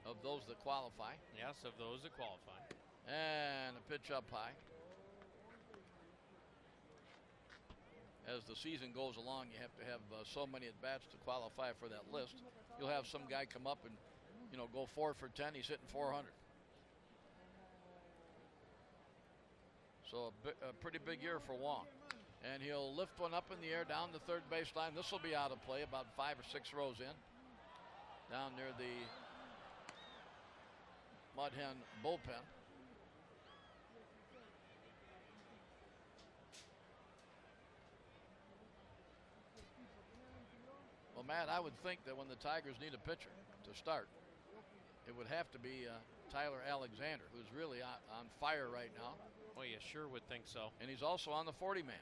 Of those that qualify. Yes, of those that qualify. And a pitch up high. As the season goes along, you have to have so many at-bats to qualify for that list. You'll have some guy come up and, go 4 for 10. He's hitting 400. So a pretty big year for Wong. And he'll lift one up in the air down the third baseline. This will be out of play about 5 or 6 rows in. Down near the Mudhen bullpen. Well, Matt, I would think that when the Tigers need a pitcher to start, it would have to be Tyler Alexander, who's really on fire right now. Well, you sure would think so. And he's also on the 40-man.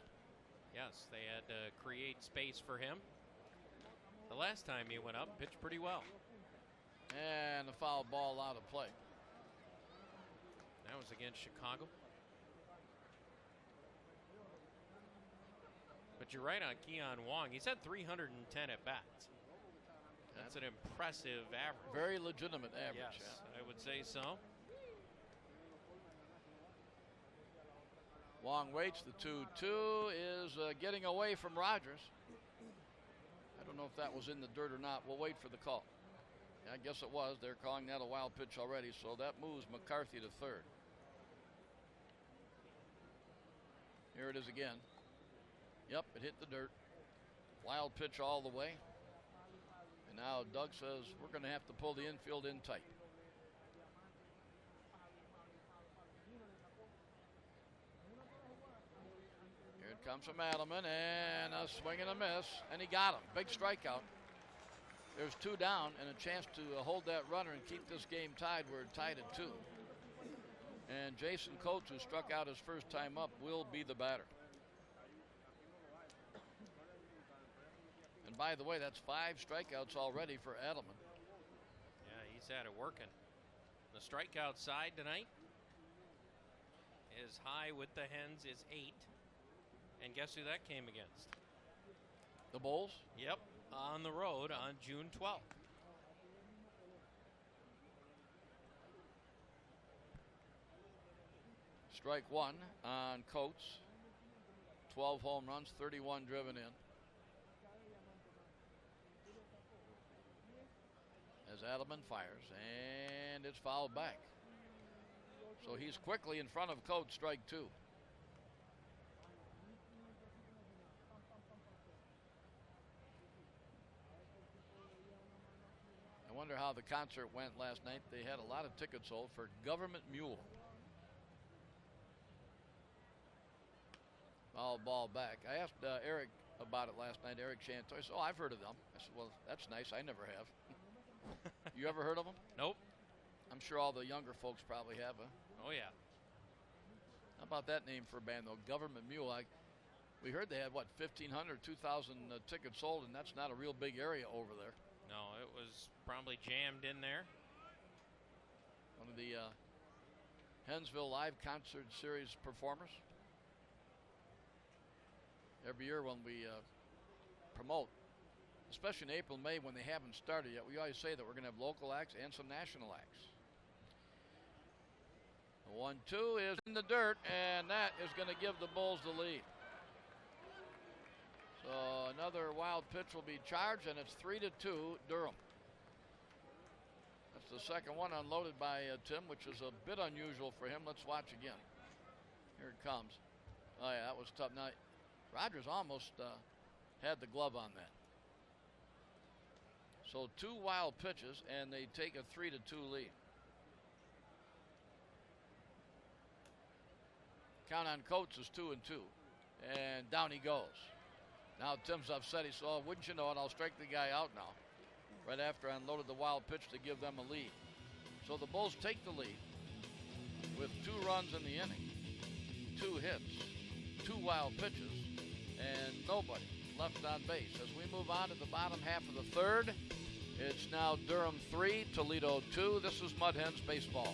Yes, they had to create space for him. The last time he went up, pitched pretty well. And a foul ball out of play. That was against Chicago. But you're right on Keon Wong. He's had 310 at-bats. That's an impressive average. Very legitimate average. Yes, yeah. I would say so. Wong waits. The 2-2 is getting away from Rogers. I don't know if that was in the dirt or not. We'll wait for the call. I guess it was. They're calling that a wild pitch already, so that moves McCarthy to third. Here it is again. Yep, it hit the dirt. Wild pitch all the way. And now Doug says we're going to have to pull the infield in tight. Here it comes from Adelman, and a swing and a miss, and he got him. Big strikeout. There's 2 down and a chance to hold that runner and keep this game tied. We're tied at 2. And Jason Coates, who struck out his first time up, will be the batter. And by the way, that's 5 strikeouts already for Adelman. Yeah, he's had it working. The strikeout side tonight is high with the Hens is 8. And guess who that came against? The Bulls? Yep, on the road on June 12th. Strike 1 on Coates. 12 home runs, 31 driven in. As Adelman fires, and it's fouled back. So he's quickly in front of Coates, strike 2. I wonder how the concert went last night. They had a lot of tickets sold for Government Mule. Foul ball back. I asked Eric about it last night, Eric Shantoy. So I've heard of them. I said, well, that's nice. I never have. You ever heard of them? Nope. I'm sure all the younger folks probably have. Oh, yeah. How about that name for a band, though? Government Mule. We heard they had, 1,500, 2,000 tickets sold, and that's not a real big area over there. No, it was probably jammed in there. One of the Hensville Live Concert Series performers. Every year when we promote, especially in April, May, when they haven't started yet, we always say that we're going to have local acts and some national acts. The 1-2 is in the dirt, and that is going to give the Bulls the lead. So another wild pitch will be charged, and it's 3-2 Durham. That's the second one unloaded by Tim, which is a bit unusual for him. Let's watch again. Here it comes. Oh, yeah, that was tough. Now, Rogers almost had the glove on that. So 2 wild pitches, and they take a 3-2 lead. Count on Coates is 2-2, and down he goes. Now Tim's upset. He said, oh, wouldn't you know it, I'll strike the guy out now. Right after I unloaded the wild pitch to give them a lead. So the Bulls take the lead with 2 runs in the inning, 2 hits, 2 wild pitches, and nobody left on base. As we move on to the bottom half of the third, it's now Durham 3, Toledo 2. This is Mud Hens baseball.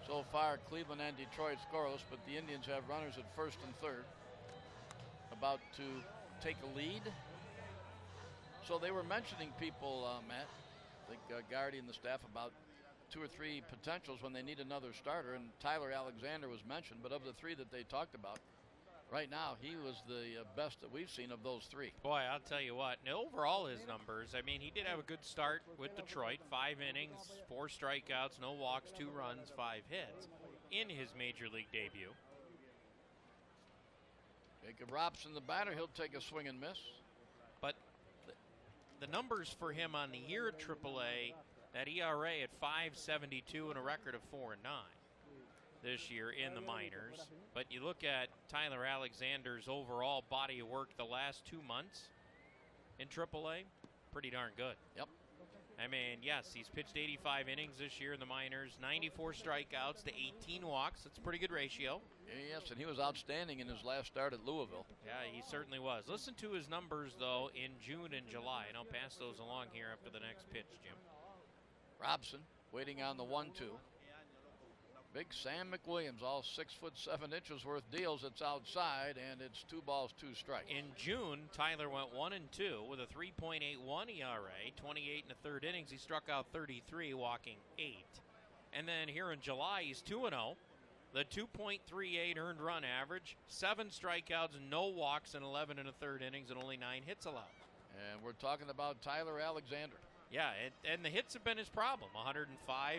So far, Cleveland and Detroit scoreless, but the Indians have runners at first and third, about to take a lead. So they were mentioning people, Matt, I think Gardy and the staff, about 2 or 3 potentials when they need another starter, and Tyler Alexander was mentioned, but of the 3 that they talked about, right now, he was the best that we've seen of those 3. Boy, I'll tell you what, overall his numbers, I mean, he did have a good start with Detroit. 5 innings, 4 strikeouts, no walks, 2 runs, 5 hits in his major league debut. Jacob Robson, the batter, he'll take a swing and miss. But the numbers for him on the year at AAA, that ERA at 5.72 and a record of 4-9. This year in the minors. But you look at Tyler Alexander's overall body of work the last 2 months in AAA, pretty darn good. Yep. I mean, yes, he's pitched 85 innings this year in the minors, 94 strikeouts to 18 walks. That's a pretty good ratio. Yes, and he was outstanding in his last start at Louisville. Yeah, he certainly was. Listen to his numbers, though, in June and July, and I'll pass those along here after the next pitch, Jim. Robson waiting on the 1-2. Big Sam McWilliams, all 6'7" worth deals. It's outside, and it's 2 balls, 2 strikes. In June, Tyler went 1-2 with a 3.81 ERA, 28 and a third innings. He struck out 33, walking 8. And then here in July, he's 2-0, the 2.38 earned run average, 7 strikeouts, no walks in 11 and a third innings, and only 9 hits allowed. And we're talking about Tyler Alexander. Yeah, and the hits have been his problem. 105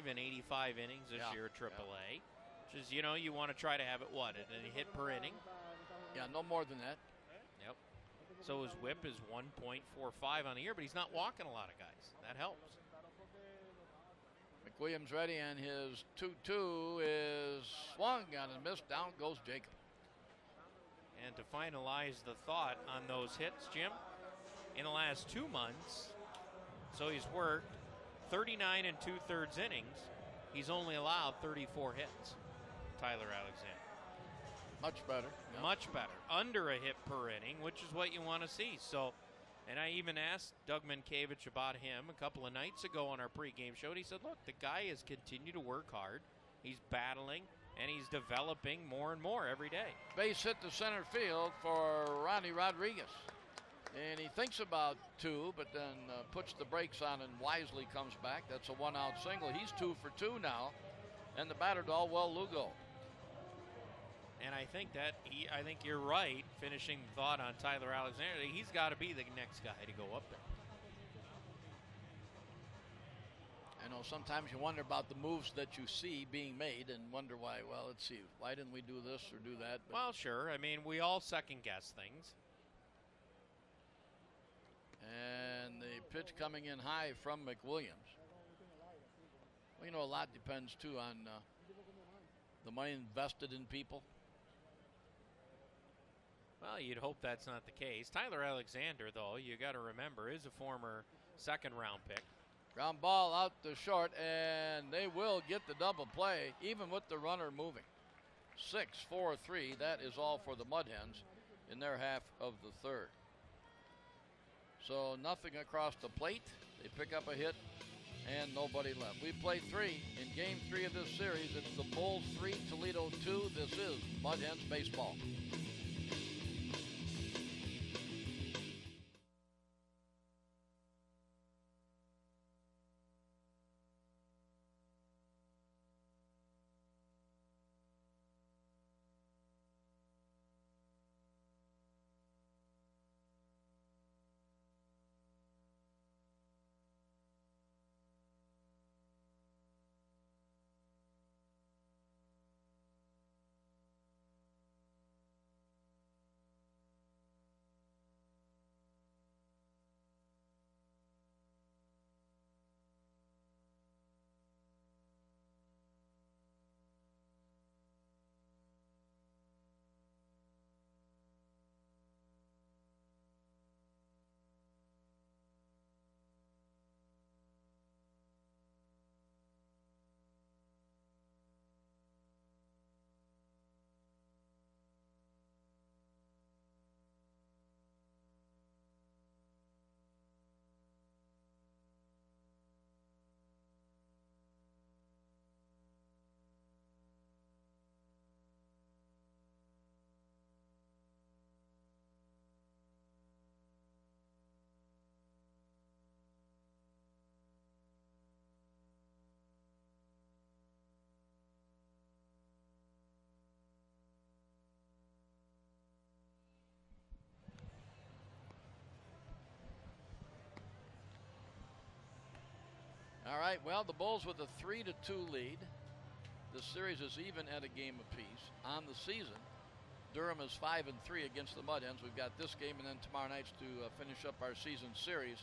and 85 innings this year at AAA. Which is, you want to try to have it, a hit per inning? Yeah, no more than that. Yep. So his whip is 1.45 on the year, but he's not walking a lot of guys. That helps. McWilliams ready, and his 2-2 is swung on and missed. Down goes Jacob. And to finalize the thought on those hits, Jim, in the last 2 months, so he's worked 39 and 2/3 innings. He's only allowed 34 hits. Tyler Alexander. Much better. Yep. Much better. Under a hit per inning, which is what you want to see. So, and I even asked Doug Minkiewicz about him a couple of nights ago on our pregame show. And he said, look, the guy has continued to work hard. He's battling, and he's developing more and more every day. Base hit to center field for Ronnie Rodriguez. And he thinks about 2, but then puts the brakes on and wisely comes back. That's a 1-out single. He's 2 for 2 now. And the batter, Dalwell Lugo. And I think I think you're right, finishing the thought on Tyler Alexander. He's got to be the next guy to go up there. I know sometimes you wonder about the moves that you see being made and wonder why. Well, let's see. Why didn't we do this or do that? But well, sure. I mean, we all second guess things. and the pitch coming in high from McWilliams. Well, a lot depends, too, on the money invested in people. Well, you'd hope that's not the case. Tyler Alexander, though, you got to remember, is a former second-round pick. Ground ball out to short, and they will get the double play, even with the runner moving. 6-4-3, that is all for the Mud Hens in their half of the third. So nothing across the plate. They pick up a hit, and nobody left. We play 3 in Game 3 of this series. It's the Bulls 3, Toledo 2. This is Mud Hens baseball. All right, well, the Bulls with a 3-2 lead. The series is even at a game apiece. On the season, Durham is 5-3 against the Mud Hens. We've got this game and then tomorrow night to finish up our season series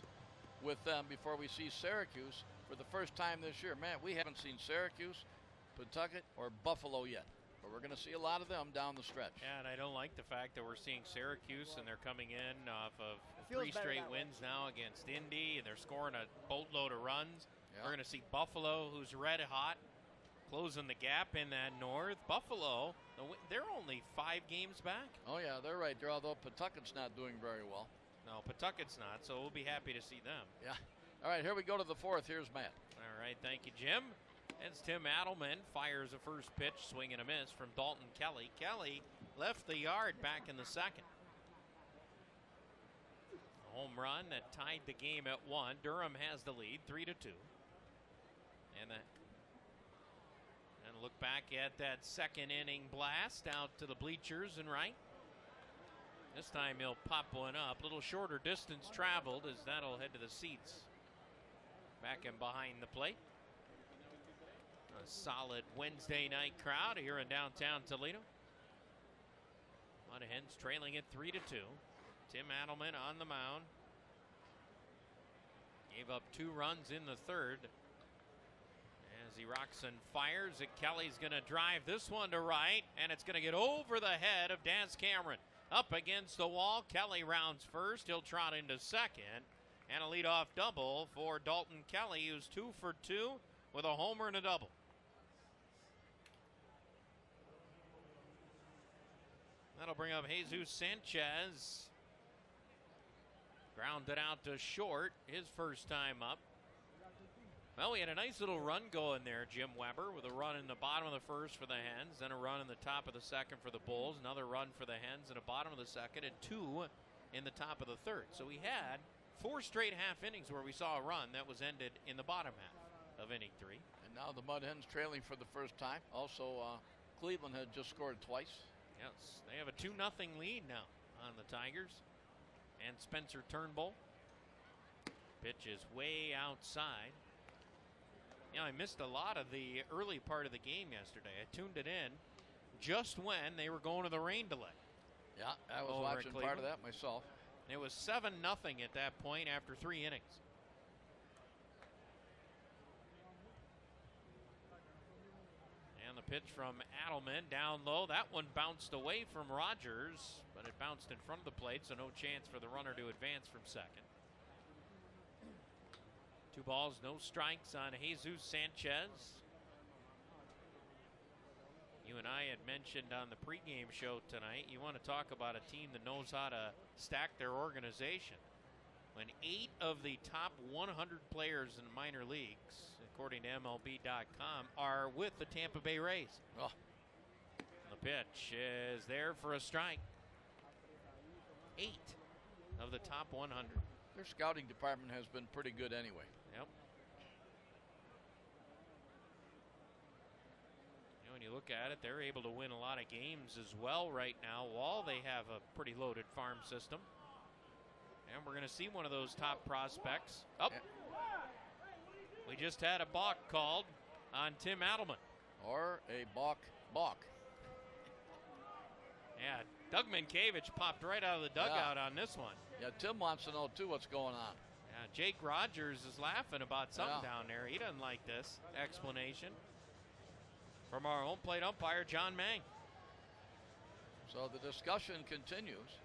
with them before we see Syracuse for the first time this year. Man, we haven't seen Syracuse, Pawtucket, or Buffalo yet. But we're going to see a lot of them down the stretch. Yeah, and I don't like the fact that we're seeing Syracuse and they're coming in off of 3 straight wins now against Indy, and they're scoring a boatload of runs. Yeah. We're going to see Buffalo, who's red hot, closing the gap in that north. Buffalo, they're only 5 games back. Oh, yeah, they're right there, although Pawtucket's not doing very well. No, Pawtucket's not, so we'll be happy to see them. Yeah. All right, here we go to the fourth. Here's Matt. All right, thank you, Jim. As Tim Adelman fires a first pitch, swing and a miss from Dalton Kelly. Kelly left the yard back in the second. A home run that tied the game at 1. Durham has the lead, 3-2. And look back at that second inning blast out to the bleachers and right. This time he'll pop one up. A little shorter distance traveled as that'll head to the seats. Back and behind the plate. A solid Wednesday night crowd here in downtown Toledo. Mud Hens trailing at 3-2. Tim Adelman on the mound. Gave up 2 runs in the third. As he rocks and fires it, Kelly's going to drive this one to right, and it's going to get over the head of Daz Cameron. Up against the wall, Kelly rounds first. He'll trot into second, and a leadoff double for Dalton Kelly, who's 2 for 2 with a homer and a double. That'll bring up Jesus Sanchez. Grounded out to short, his first time up. Well, we had a nice little run going there, Jim Weber, with a run in the bottom of the first for the Hens, then a run in the top of the second for the Bulls, another run for the Hens in the bottom of the second, and 2 in the top of the third. So we had 4 straight half innings where we saw a run that was ended in the bottom half of inning 3. And now the Mud Hens trailing for the first time. Also, Cleveland had just scored twice. Yes, they have a 2-0 lead now on the Tigers. And Spencer Turnbull. Pitch is way outside. You know, I missed a lot of the early part of the game yesterday. I tuned it in just when they were going to the rain delay. Yeah, I was watching part of that myself. It was 7-0 at that point after 3 innings. And the pitch from Adelman down low. That one bounced away from Rogers, but it bounced in front of the plate, so no chance for the runner to advance from second. 2 balls, no strikes on Jesus Sanchez. You and I had mentioned on the pregame show tonight, you want to talk about a team that knows how to stack their organization. When 8 of the top 100 players in minor leagues, according to MLB.com, are with the Tampa Bay Rays. Oh. The pitch is there for a strike. 8 of the top 100. Their scouting department has been pretty good anyway. Yep. When you look at it, they're able to win a lot of games as well right now while they have a pretty loaded farm system. And we're going to see one of those top prospects. Up. Yeah. We just had a balk called on Tim Adelman. Or a balk. Yeah, Doug Minkiewicz popped right out of the dugout on this one. Yeah, Tim wants to know, too, what's going on. Yeah, Jake Rogers is laughing about something down there. He doesn't like this explanation from our home plate umpire, John Mang. So the discussion continues.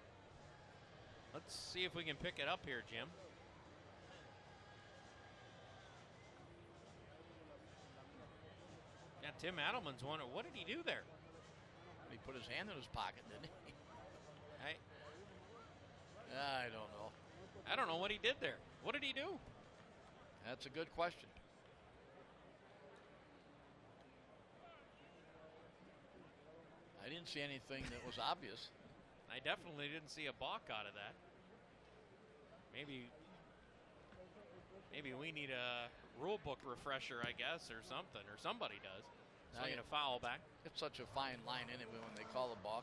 Let's see if we can pick it up here, Jim. Yeah, Tim Adelman's wondering, what did he do there? He put his hand in his pocket, didn't he? I don't know. I don't know what he did there. What did he do? That's a good question. I didn't see anything that was obvious. I definitely didn't see a balk out of that. Maybe we need a rule book refresher, I guess, or something, or somebody does. Swinging a foul back. It's such a fine line anyway when they call a balk.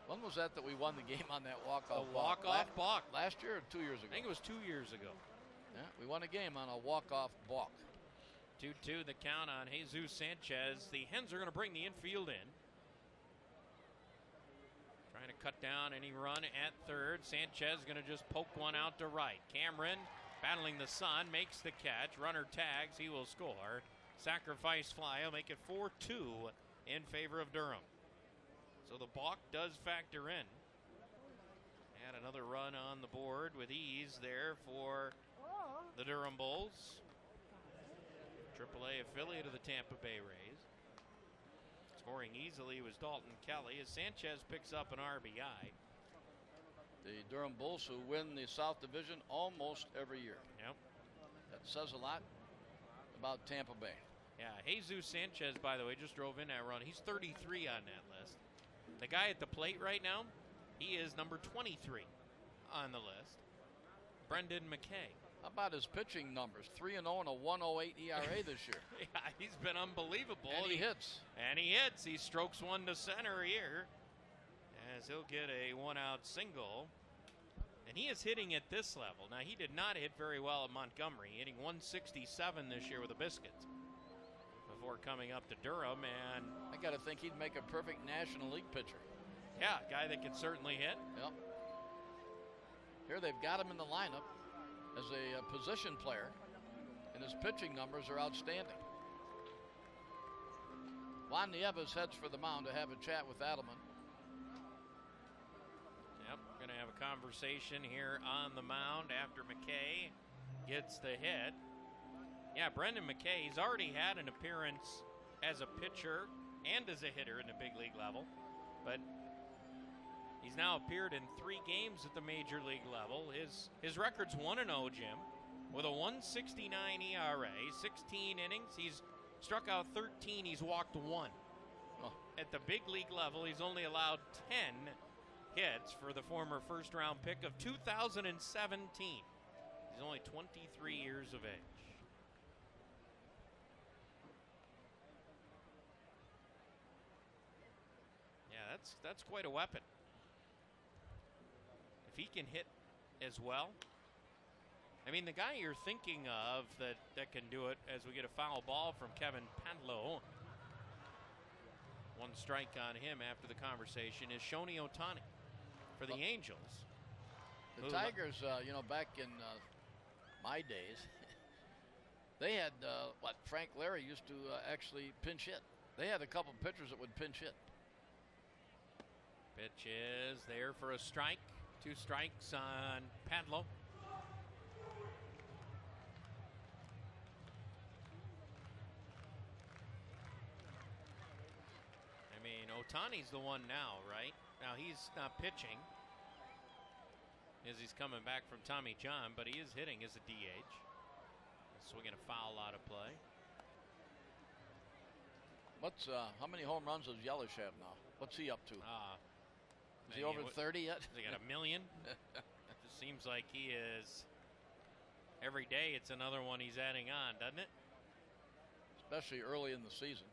When was that we won the game on that walk-off balk? Walk-off balk. Last year or 2 years ago? I think it was 2 years ago. Yeah, we won a game on a walk-off balk. 2-2 the count on Jesus Sanchez. The Hens are going to bring the infield in. Trying to cut down any run at third. Sanchez going to just poke one out to right. Cameron battling the sun, makes the catch. Runner tags, he will score. Sacrifice fly will make it 4-2 in favor of Durham. So the balk does factor in. And another run on the board with ease there for the Durham Bulls. AAA affiliate of the Tampa Bay Rays. Scoring easily was Dalton Kelly as Sanchez picks up an RBI. The Durham Bulls, who win the South Division almost every year. Yep. That says a lot about Tampa Bay. Yeah, Jesus Sanchez, by the way, just drove in that run. He's 33 on that list. The guy at the plate right now, he is number 23 on the list. Brendan McKay. How about his pitching numbers? 3-0 and a 1.08 ERA this year. Yeah, he's been unbelievable. And he hits. And he hits. He strokes one to center here as he'll get a one-out single. And he is hitting at this level. Now, he did not hit very well at Montgomery, hitting 167 this year with the Biscuits before coming up to Durham. And I got to think he'd make a perfect National League pitcher. Yeah, a guy that can certainly hit. Yep. Here they've got him in the lineup as a position player, and his pitching numbers are outstanding. Juan Nieves heads for the mound to have a chat with Adelman. Yep, we're going to have a conversation here on the mound after McKay gets the hit. Yeah, Brendan McKay, he's already had an appearance as a pitcher and as a hitter in the big league level, but he's now appeared in 3 games at the major league level. His record's 1-0, Jim, with a 1.69 ERA, 16 innings. He's struck out 13. He's walked 1. Oh. At the big league level, he's only allowed 10 hits for the former first-round pick of 2017. He's only 23 years of age. Yeah, that's quite a weapon. If he can hit as well I mean, the guy you're thinking of that can do it as we get a foul ball from Kevin Padlo. One strike on him after the conversation is Shoni Ohtani for the Angels. The Tigers, back in my days, they had Frank Larry used to actually pinch hit. They had a couple pitchers that would pinch hit. Pitch is there for a strike. 2 strikes on Padlo. I mean, Ohtani's the one now, right? Now he's not pitching as he's coming back from Tommy John, but he is hitting as a DH. Swinging a foul out of play. How many home runs does Yelich have now? What's he up to? Is he over 30 yet? Has he got 1 million? It just seems like he is. Every day it's another one he's adding on, doesn't it? Especially early in the season.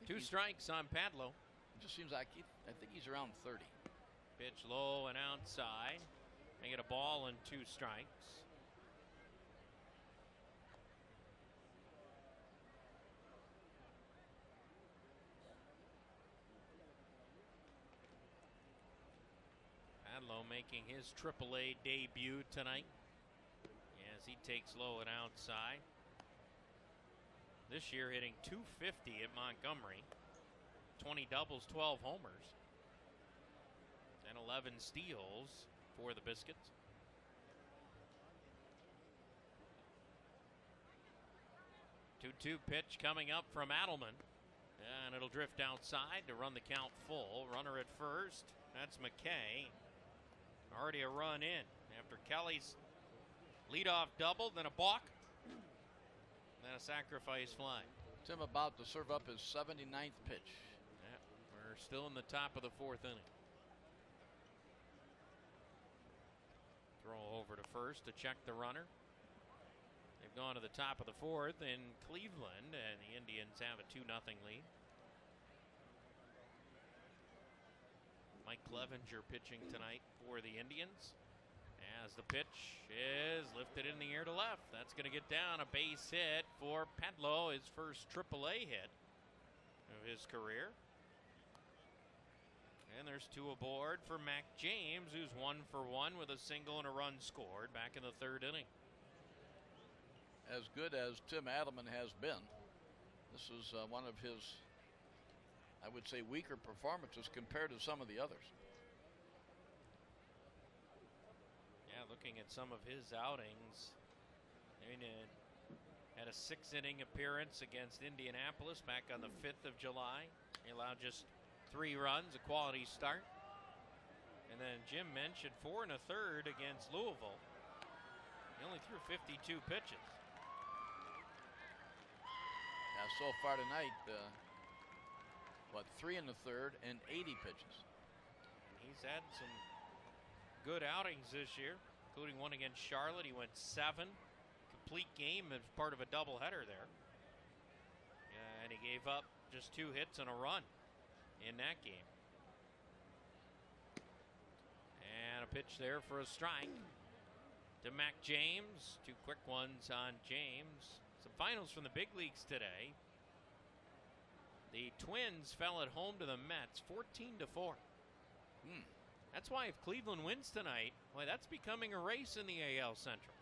2 strikes on Padlo. It just seems like I think he's around 30. Pitch low and outside. They get a ball and 2 strikes. Padlo making his AAA debut tonight as he takes low and outside. This year hitting .250 at Montgomery. 20 doubles, 12 homers, and 11 steals for the Biscuits. Two-two pitch coming up from Adelman. And it'll drift outside to run the count full. Runner at first. That's McKay. Already a run in after Kelly's leadoff double, then a balk, then a sacrifice fly. Tim about to serve up his 79th pitch. Yeah, we're still in the top of the 4th inning. Throw over to first to check the runner. They've gone to the top of the 4th in Cleveland, and the Indians have a 2-0 lead. Mike Clevenger pitching tonight for the Indians as the pitch is lifted in the air to left. That's going to get down. A base hit for Padlo, his first AAA hit of his career. And there's 2 aboard for Mac James, who's 1 for 1 with a single and a run scored back in the 3rd inning. As good as Tim Adelman has been, this is one of his, I would say, weaker performances compared to some of the others. Yeah, looking at some of his outings, I mean, had a 6-inning appearance against Indianapolis back on the 5th of July. He allowed just 3 runs, a quality start. And then Jim mentioned 4 1/3 against Louisville. He only threw 52 pitches. Yeah, so far tonight, 3 1/3 and 80 pitches. He's had some good outings this year, including one against Charlotte. He went 7, complete game as part of a doubleheader there. And he gave up just 2 hits and a run in that game. And a pitch there for a strike to Mac James. 2 quick ones on James. Some finals from the big leagues today. The Twins fell at home to the Mets 14-4. That's why if Cleveland wins tonight, boy, that's becoming a race in the AL Central.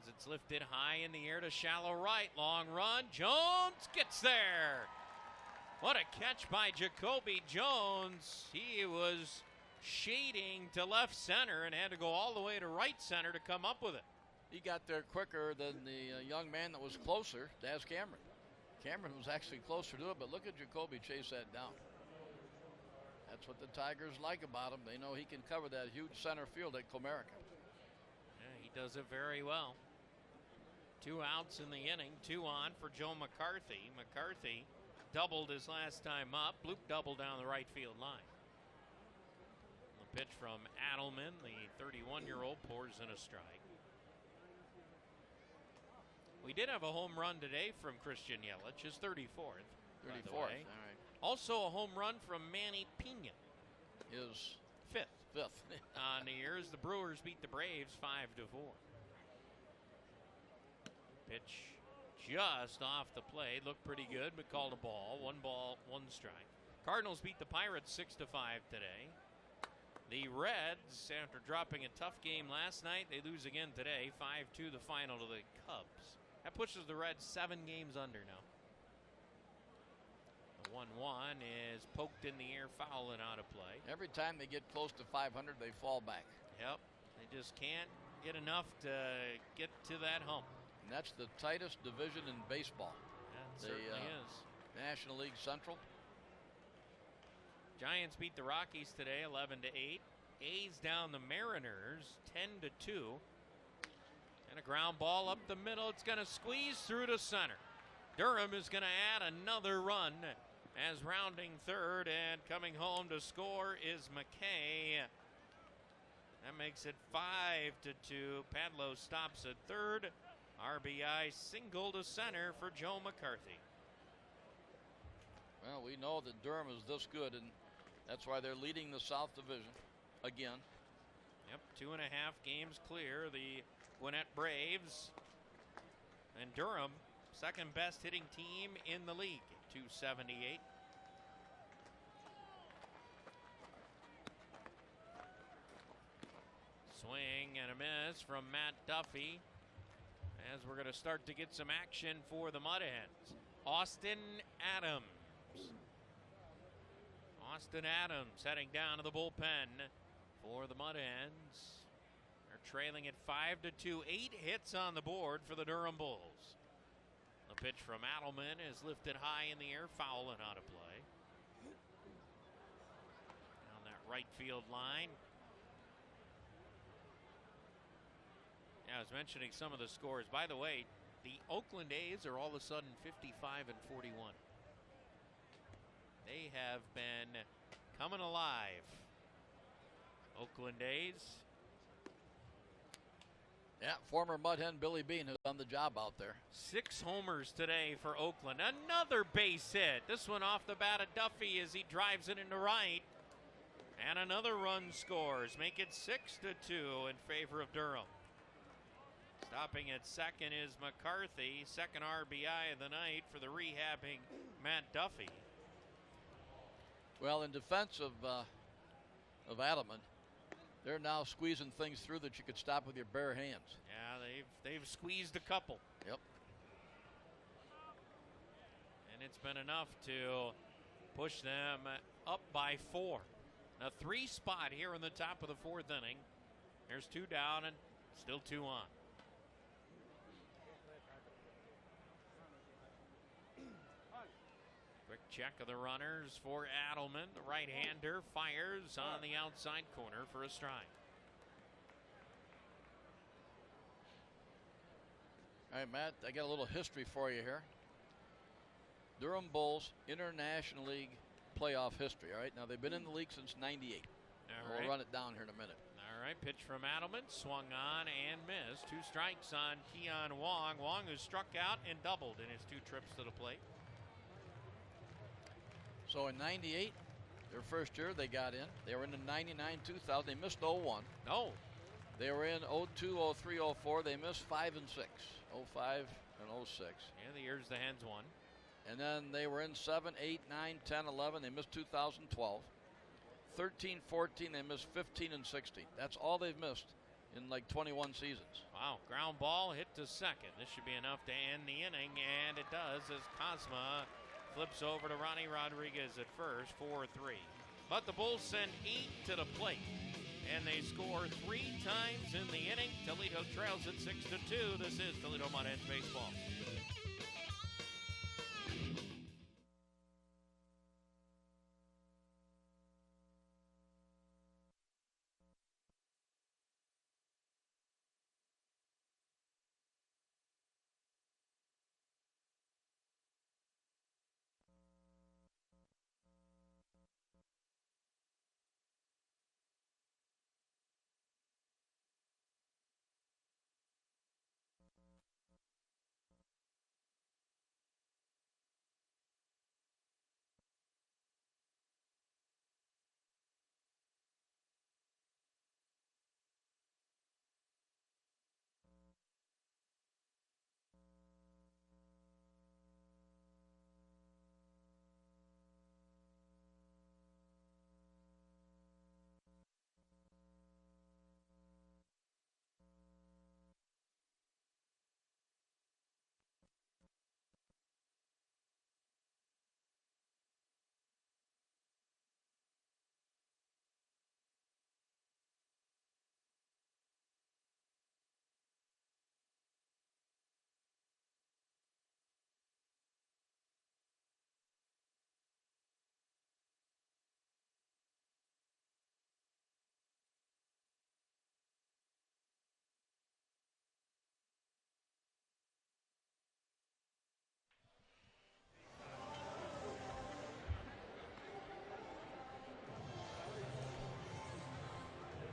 As it's lifted high in the air to shallow right. Long run. Jones gets there. What a catch by Jacoby Jones. He was shading to left center and had to go all the way to right center to come up with it. He got there quicker than the young man that was closer, Daz Cameron. Cameron was actually closer to it, but look at Jacoby chase that down. That's what the Tigers like about him. They know he can cover that huge center field at Comerica. Yeah, he does it very well. 2 outs in the inning, 2 on for Joe McCarthy. McCarthy doubled his last time up. Bloop double down the right field line. The pitch from Adelman, the 31-year-old, pours in a strike. We did have a home run today from Christian Yelich, his 34th. 34th, all right. Also a home run from Manny Pena. His 5th. fifth. On the years, the Brewers beat the Braves 5-4. Pitch just off the plate, looked pretty good, but called a ball. 1 ball, 1 strike. Cardinals beat the Pirates 6-5 today. The Reds, after dropping a tough game last night, they lose again today, 5-2 the final to the Cubs. That pushes the Reds 7 games under now. The 1-1 is poked in the air, foul and out of play. Every time they get close to 500, they fall back. Yep, they just can't get enough to get to that hump. And that's the tightest division in baseball. That certainly is. National League Central. Giants beat the Rockies today 11-8. A's down the Mariners 10-2. And a ground ball up the middle. It's going to squeeze through to center. Durham is going to add another run as rounding third, and coming home to score is McKay. That makes it 5-2. Padlo stops at third. RBI single to center for Joe McCarthy. Well, we know that Durham is this good, and that's why they're leading the South Division again. Yep, 2.5 games clear. The Gwinnett Braves. And Durham, second best hitting team in the league, 278. Swing and a miss from Matt Duffy, as we're going to start to get some action for the Mud Hens. Austin Adams. Austin Adams heading down to the bullpen for the Mud Hens. They're trailing at 5-2. 8 hits on the board for the Durham Bulls. The pitch from Adelman is lifted high in the air, foul and out of play. Down that right field line. Yeah, I was mentioning some of the scores. By the way, the Oakland A's are all of a sudden 55-41. They have been coming alive. Oakland A's. Yeah, former Mud Hen Billy Bean has done the job out there. 6 homers today for Oakland. Another base hit. This one off the bat of Duffy as he drives it into right. And another run scores. Make it 6-2 in favor of Durham. Stopping at second is McCarthy. Second RBI of the night for the rehabbing Matt Duffy. Well, in defense of Adelman, they're now squeezing things through that you could stop with your bare hands. Yeah, they've squeezed a couple. Yep. And it's been enough to push them up by 4. A 3 spot here in the top of the 4th inning. There's 2 down and still 2 on. Quick check of the runners for Adelman. The right-hander fires on the outside corner for a strike. All right, Matt, I got a little history for you here. Durham Bulls International League playoff history, all right? Now, they've been in the league since 98. We'll run it down here in a minute. All right, pitch from Adelman, swung on and missed. 2 strikes on Keon Wong. Wong, who struck out and doubled in his 2 trips to the plate. So in 98, their first year, they got in. They were in the 99, 2000. They missed 01. No. They were in 02, 03, 04. They missed 5 and 6. 05 and 06. Yeah, the years the Hens won. And then they were in 7, 8, 9, 10, 11. They missed 2012. 13, 14, they missed 15 and 16. That's all they've missed in like 21 seasons. Wow, ground ball hit to second. This should be enough to end the inning, and it does as Cosma flips over to Ronnie Rodriguez at first, 4-3. But the Bulls send 8 to the plate, and they score 3 times in the inning. Toledo trails at 6-2. This is Toledo Mud Hens baseball.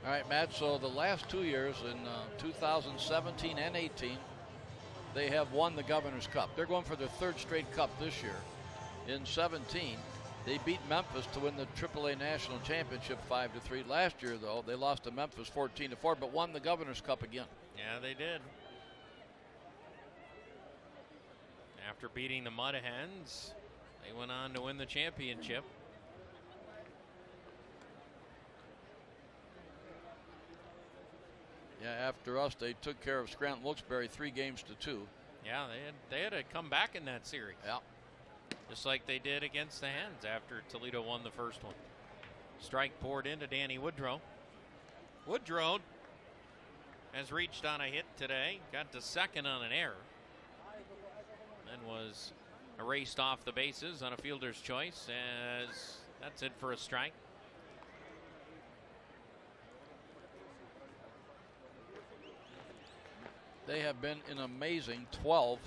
All right, Matt, so the last 2 years, in 2017 and 18, they have won the Governor's Cup. They're going for their third straight cup this year. In 17, they beat Memphis to win the AAA National Championship 5-3. Last year, though, they lost to Memphis 14-4, but won the Governor's Cup again. Yeah, they did. After beating the Mud Hens, they went on to win the championship. Yeah, after us, they took care of Scranton Wilkes-Barre 3-2. Yeah, they had to come back in that series. Yeah. Just like they did against the Hens after Toledo won the first one. Strike poured into Danny Woodrow. Woodrow has reached on a hit today, got to second on an error, then was erased off the bases on a fielder's choice, as that's it for a strike. They have been in amazing 12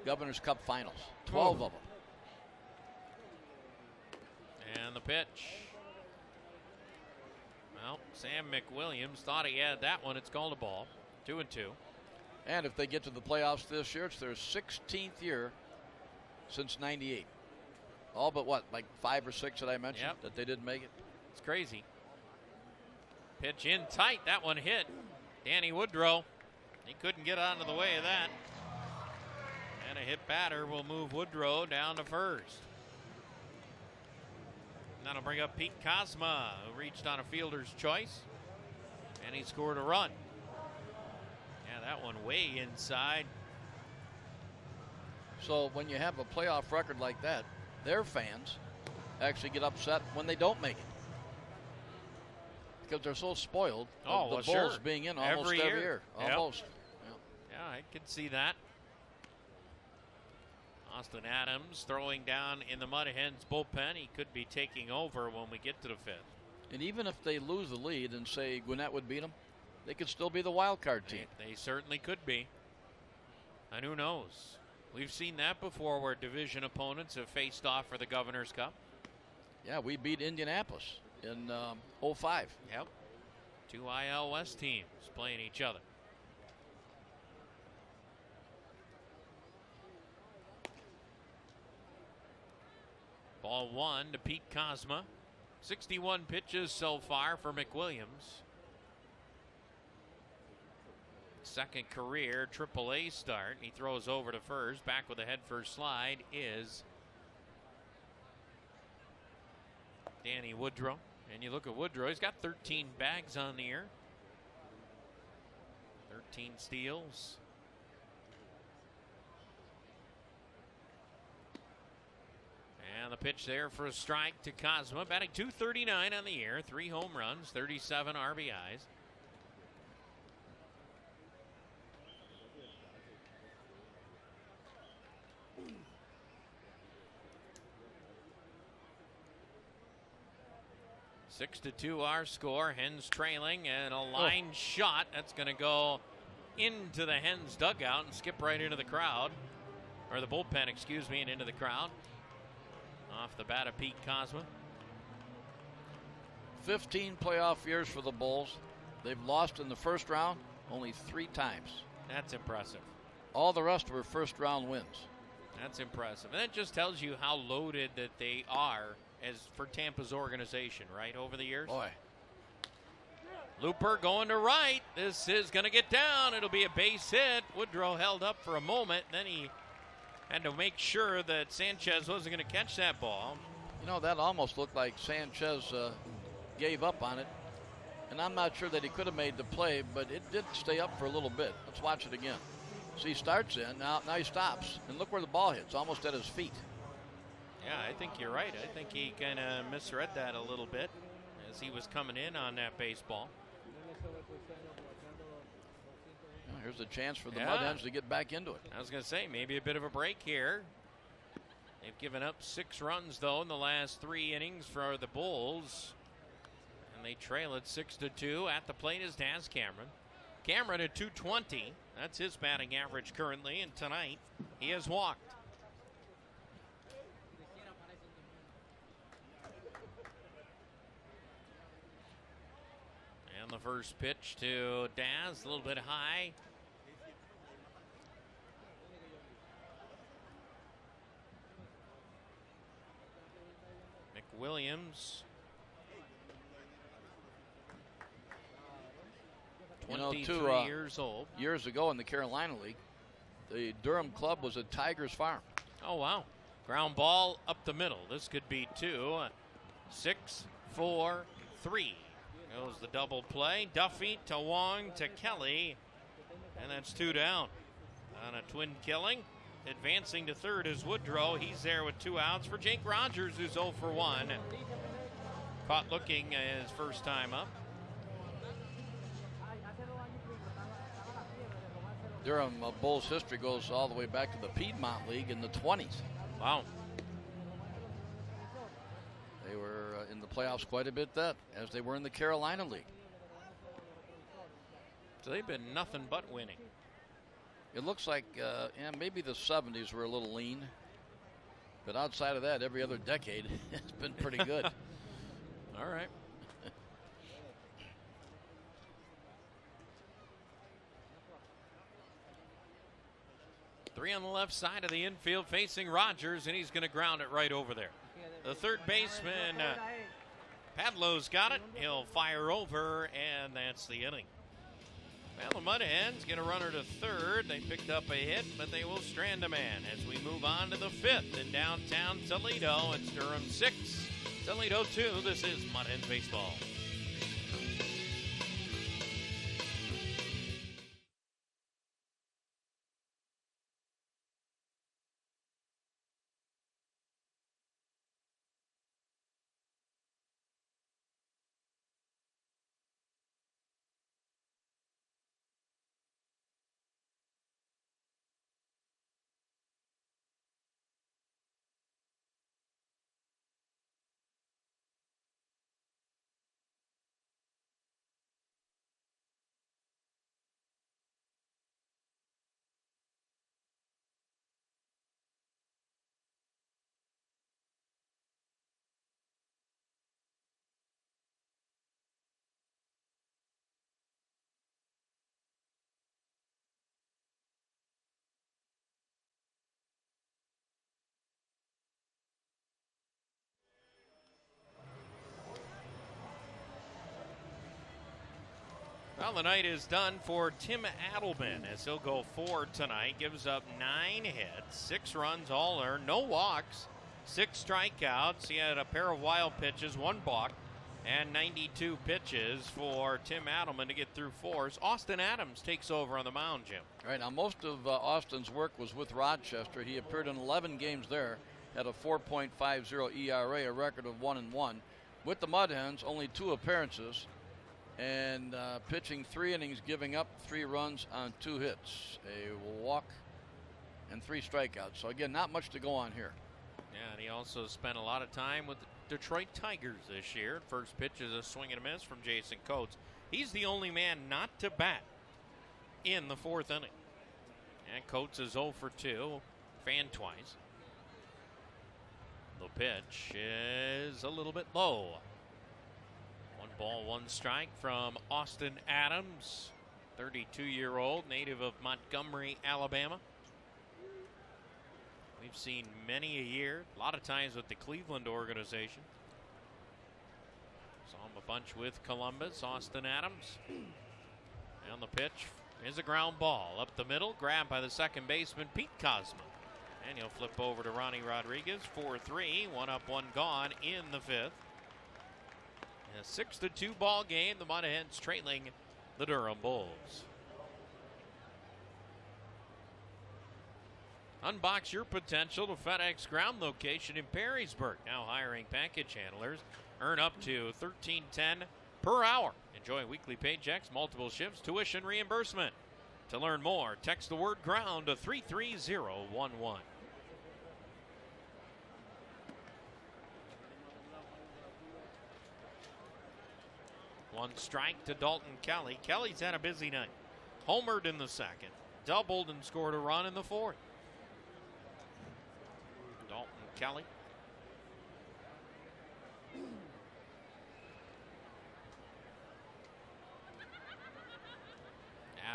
Governor's Cup finals. 12 of them. And the pitch. Well, Sam McWilliams thought he had that one. It's called a ball. 2-2. And if they get to the playoffs this year, it's their 16th year since 98. All but what, like 5 or 6 that I mentioned that they didn't make it? It's crazy. Pitch in tight. That one hit. Danny Woodrow. He couldn't get out of the way of that. And a hit batter will move Woodrow down to first. That'll bring up Pete Cosma, who reached on a fielder's choice. And he scored a run. Yeah, that one way inside. So when you have a playoff record like that, their fans actually get upset when they don't make it. Because they're so spoiled of the Bulls being in almost every year. Almost. Yeah, I can see that. Austin Adams throwing down in the Mud Hens bullpen. He could be taking over when we get to the 5th. And even if they lose the lead and say Gwinnett would beat them, they could still be the wild card team. They certainly could be. And who knows? We've seen that before where division opponents have faced off for the Governor's Cup. Yeah, we beat Indianapolis in 05. Yep. 2 IL West teams playing each other. Ball 1 to Pete Cosma. 61 pitches so far for McWilliams. Second career AAA start. He throws over to first. Back with a head first slide is Danny Woodrow. And you look at Woodrow, he's got 13 bags on the year. 13 steals. And the pitch there for a strike to Cosma, batting .239 on the year, 3 home runs, 37 RBIs. Six to 2 our score. Hens trailing, and a line shot that's going to go into the Hens dugout and skip right into the crowd, or the bullpen, excuse me, and into the crowd. Off the bat of Pete Cosma. 15 playoff years for the Bulls. They've lost in the first round only 3 times. That's impressive. All the rest were first round wins. That's impressive. And that just tells you how loaded that they are as for Tampa's organization, right, over the years. Boy. Looper going to right. This is going to get down. It'll be a base hit. Woodrow held up for a moment. Then he had to make sure that Sanchez wasn't going to catch that ball. You know, that almost looked like Sanchez gave up on it. And I'm not sure that he could have made the play, but it did stay up for a little bit. Let's watch it again. See, he starts in. Now he stops. And look where the ball hits, almost at his feet. Yeah, I think you're right. I think he kind of misread that a little bit as he was coming in on that baseball. Well, here's a chance for the Mud Hens to get back into it. I was going to say, maybe a bit of a break here. They've given up 6 runs, though, in the last 3 innings for the Bulls. And they trail it 6-2. At the plate is Daz Cameron. Cameron at .220. That's his batting average currently. And tonight, he has walked. And the first pitch to Daz, a little bit high. McWilliams, 23 years old. Years ago in the Carolina League, the Durham club was at Tigers Farm. Oh, wow. Ground ball up the middle. This could be 2. 6, 4, 3. Goes the double play. Duffy to Wong to Kelly. And that's 2 down. On a twin killing. Advancing to third is Woodrow. He's there with 2 outs for Jake Rogers, who's 0 for 1. Caught looking his first time up. Durham Bulls history goes all the way back to the Piedmont League in the 20s. Wow. They were in the playoffs quite a bit then, as they were in the Carolina League. So they've been nothing but winning. It looks like maybe the 70s were a little lean. But outside of that, every other decade, it's been pretty good. All right. Three on the left side of the infield facing Rogers, and he's going to ground it right over there. The third baseman, Padlow's got it. He'll fire over, and that's the inning. Well, the Mud Hens get a runner to third. They picked up a hit, but they will strand a man as we move on to the 5th in downtown Toledo. It's Durham 6, Toledo 2. This is Mud Hens baseball. Well, the night is done for Tim Adelman as he'll go 4 tonight. Gives up 9 hits, 6 runs all earned, no walks, 6 strikeouts. He had a pair of wild pitches, 1 balk, and 92 pitches for Tim Adelman to get through 4. Austin Adams takes over on the mound, Jim. All right, now most of Austin's work was with Rochester. He appeared in 11 games there, had a 4.50 ERA, a record of 1-1. With the Mud Hens, only 2 appearances. And pitching 3 innings, giving up 3 runs on 2 hits, a walk, and 3 strikeouts. So again, not much to go on here. Yeah, and he also spent a lot of time with the Detroit Tigers this year. First pitch is a swing and a miss from Jason Coates. He's the only man not to bat in the 4th inning. And Coates is 0 for 2, fanned twice. The pitch is a little bit low. 1 ball, 1 strike from Austin Adams, 32-year-old, native of Montgomery, Alabama. We've seen many a year, a lot of times with the Cleveland organization. Saw him a bunch with Columbus, Austin Adams. And the pitch is a ground ball up the middle, grabbed by the second baseman, Pete Cosma. And he'll flip over to Ronnie Rodriguez, 4-3, 1 up, 1 gone in the 5th. A 6-2 ball game. The Mud Hens trailing the Durham Bulls. Unbox your potential to FedEx ground location in Perrysburg. Now hiring package handlers. Earn up to $13.10 per hour. Enjoy weekly paychecks, multiple shifts, tuition reimbursement. To learn more, text the word ground to 33011. One strike to Dalton Kelly. Kelly's had a busy night. Homered in the 2nd, doubled and scored a run in the 4th. Dalton Kelly.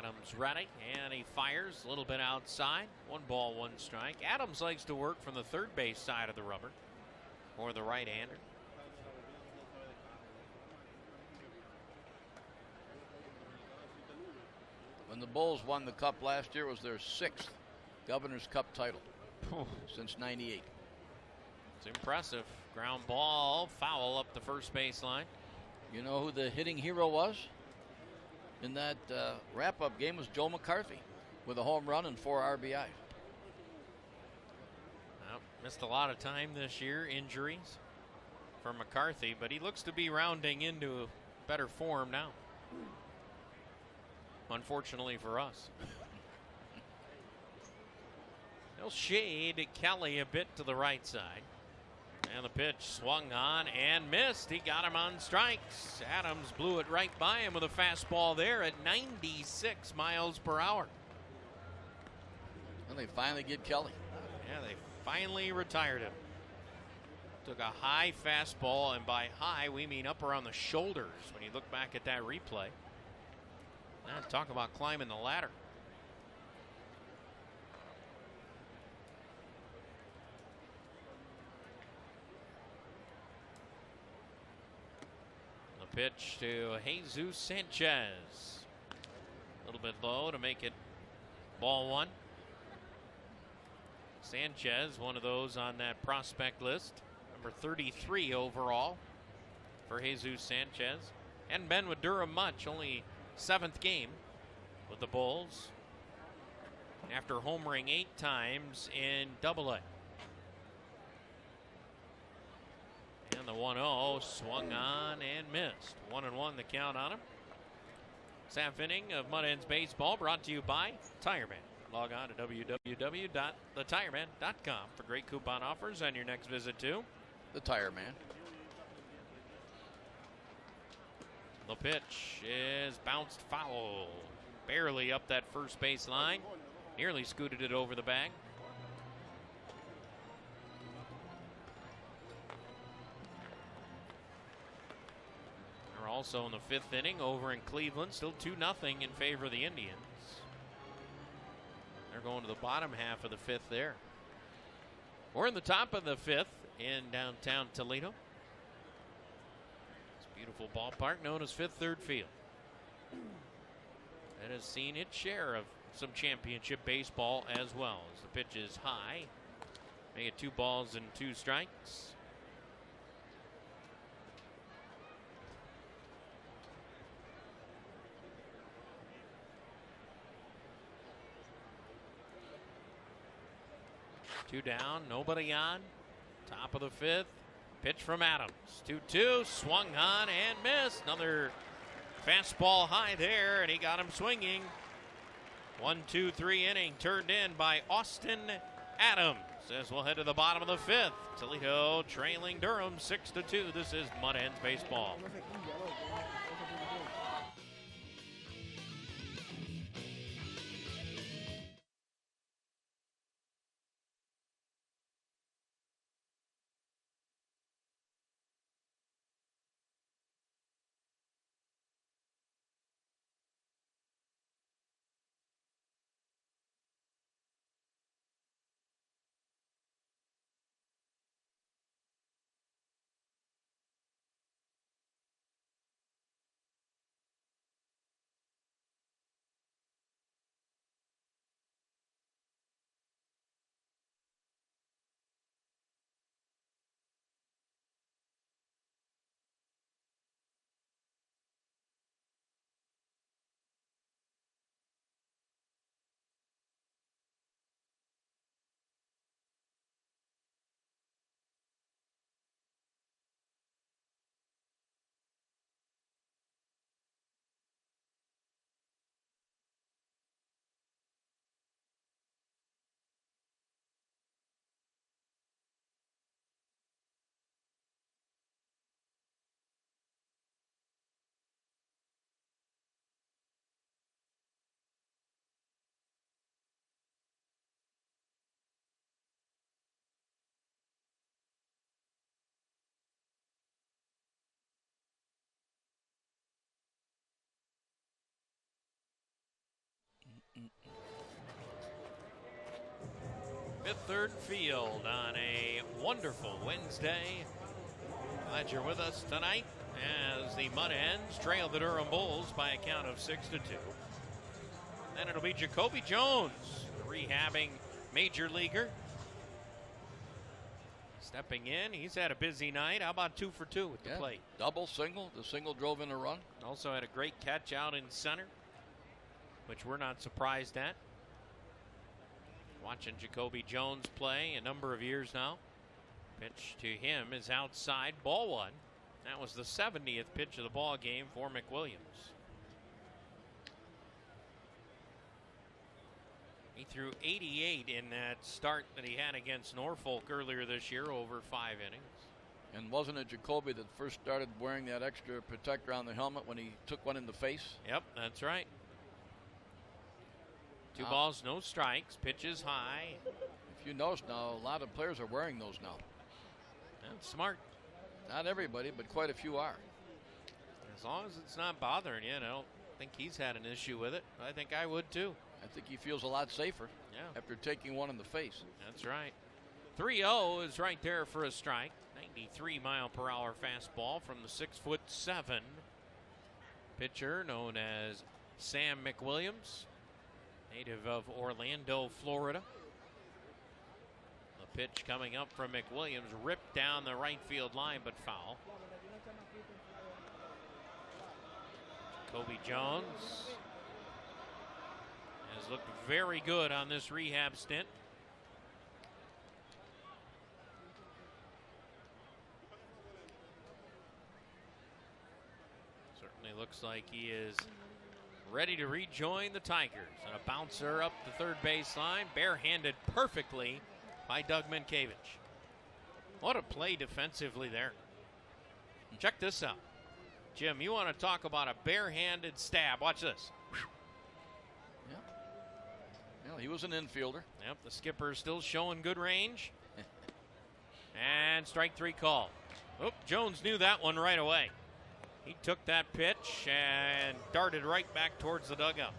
Adams ready, and he fires a little bit outside. 1 ball, 1 strike. Adams likes to work from the third base side of the rubber for the right-hander. When the Bulls won the Cup last year, it was their 6th Governor's Cup title since '98. It's impressive. Ground ball, foul up the first baseline. You know who the hitting hero was in that wrap-up game? Was Joe McCarthy with a home run and 4 RBIs. Well, missed a lot of time this year, injuries for McCarthy, but he looks to be rounding into better form now. Unfortunately for us. They'll shade Kelly a bit to the right side. And the pitch swung on and missed. He got him on strikes. Adams blew it right by him with a fastball there at 96 miles per hour. And they finally get Kelly. Yeah, they finally retired him. Took a high fastball, and by high we mean up around the shoulders when you look back at that replay. Talk about climbing the ladder. The pitch to Jesus Sanchez. A little bit low to make it ball 1. Sanchez, one of those on that prospect list. Number 33 overall for Jesus Sanchez. Hadn't been with Durham much, only 7th game with the Bulls after homering 8 times in Double-A. And the 1-0 swung on and missed. 1-1 the count on him. This half inning of Mud Hens Baseball brought to you by Tire Man. Log on to www.thetireman.com for great coupon offers on your next visit to The Tire Man. The pitch is bounced foul. Barely up that first base line. Nearly scooted it over the bag. They're also in the 5th inning over in Cleveland. Still 2-0 in favor of the Indians. They're going to the bottom half of the 5th there. We're in the top of the 5th in downtown Toledo. Beautiful ballpark known as Fifth Third Field. It has seen its share of some championship baseball as well. As the pitch is high, make it 2 balls and 2 strikes. Two down, nobody on. Top of the 5th. Pitch from Adams. 2-2, swung on and missed. Another fastball high there, and he got him swinging. 1-2-3 inning turned in by Austin Adams. As we'll head to the bottom of the 5th. Toledo trailing Durham 6-2. This is Mud Hens Baseball. Fifth Third Field on a wonderful Wednesday. Glad you're with us tonight as the Mud Hens trail the Durham Bulls by a count of 6-2. Then it'll be Jacoby Jones, the rehabbing major leaguer. Stepping in, he's had a busy night. How about 2 for 2 at the plate? Double, single. The single drove in a run. Also had a great catch out in center, which we're not surprised at. Watching Jacoby Jones play a number of years now. Pitch to him is outside, ball one. That was the 70th pitch of the ball game for McWilliams. He threw 88 in that start that he had against Norfolk earlier this year over 5 innings. And wasn't it Jacoby that first started wearing that extra protector on the helmet when he took one in the face? Yep, that's right. 2 balls, no strikes. Pitches high. If you notice now, a lot of players are wearing those now. That's smart. Not everybody, but quite a few are. As long as it's not bothering you, I don't think he's had an issue with it. I think I would too. I think he feels a lot safer after taking one in the face. That's right. 3-0 is right there for a strike. 93-mile-per-hour fastball from the 6'7" pitcher known as Sam McWilliams, native of Orlando, Florida. The pitch coming up from McWilliams, ripped down the right field line, but foul. Jacoby Jones has looked very good on this rehab stint. Certainly looks like he is ready to rejoin the Tigers. And a bouncer up the third baseline, barehanded perfectly by Doug Minkiewicz. What a play defensively there. Check this out. Jim, you want to talk about a barehanded stab. Watch this. Yeah. Well, he was an infielder. Yep, the skipper still showing good range. And strike 3 call. Oop, Jones knew that one right away. He took that pitch and darted right back towards the dugout.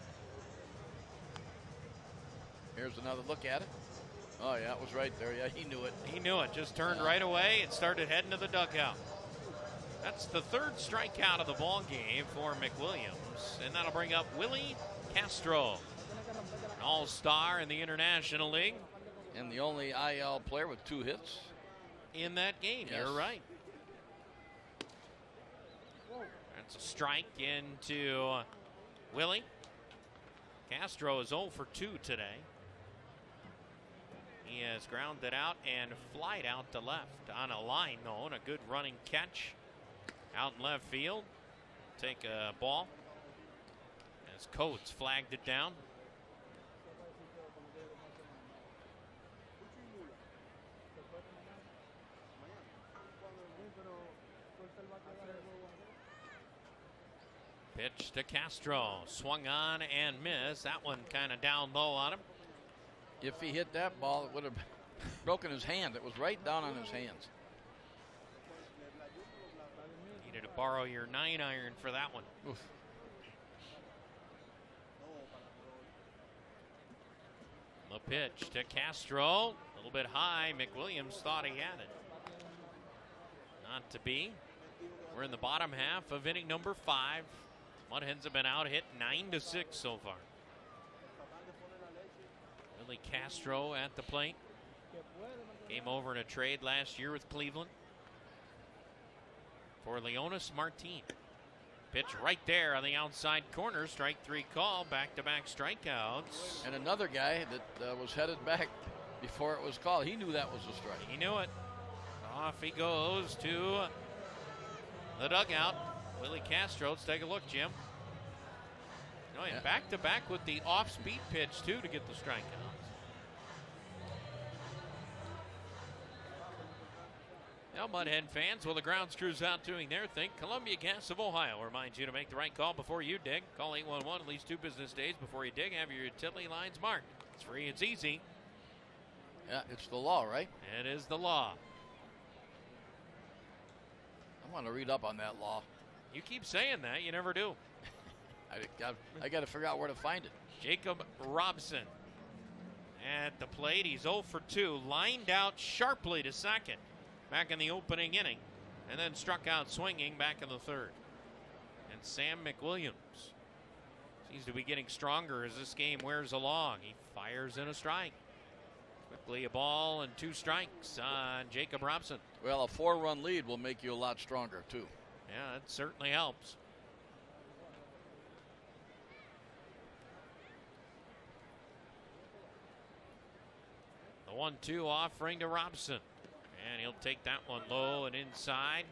Here's another look at it. Oh, yeah, it was right there. Yeah, he knew it. He knew it. Just turned right away and started heading to the dugout. That's the 3rd strikeout of the ball game for McWilliams. And that'll bring up Willie Castro, an all-star in the International League. And the only IL player with 2 hits. In that game, yes. You're right. That's a strike into Willie. Castro is 0 for 2 today. He has grounded out and flied out to left on a line, though, and a good running catch out in left field. Take a ball as Coates flagged it down. Pitch to Castro, swung on and missed. That one kind of down low on him. If he hit that ball, it would have broken his hand. It was right down on his hands. Needed to borrow your 9-iron for that one. Oof. The pitch to Castro, a little bit high. McWilliams thought he had it. Not to be. We're in the bottom half of inning number 5. Mud Hens have been out hit 9-6 so far. Willie Castro at the plate. Came over in a trade last year with Cleveland for Leonis Martin. Pitch right there on the outside corner. Strike 3 call. Back-to-back strikeouts. And another guy that was headed back before it was called. He knew that was a strike. He knew it. Off he goes to the dugout. Willie Castro. Let's take a look, Jim. Oh, yeah, back-to-back with the off-speed pitch, too, to get the strikeout. Now, Mudhead fans, while the grounds crew's out doing their thing, Columbia Gas of Ohio reminds you to make the right call before you dig. Call 811 at least 2 business days before you dig. Have your utility lines marked. It's free, it's easy. Yeah, it's the law, right? It is the law. I want to read up on that law. You keep saying that, you never do. I got to figure out where to find it. Jacob Robson at the plate. He's 0 for 2. Lined out sharply to second back in the opening inning, and then struck out swinging back in the third. And Sam McWilliams seems to be getting stronger as this game wears along. He fires in a strike. Quickly a ball and 2 strikes on Jacob Robson. Well, a 4-run lead will make you a lot stronger, too. Yeah, it certainly helps. The 1-2 offering to Robson. And he'll take that one low and inside.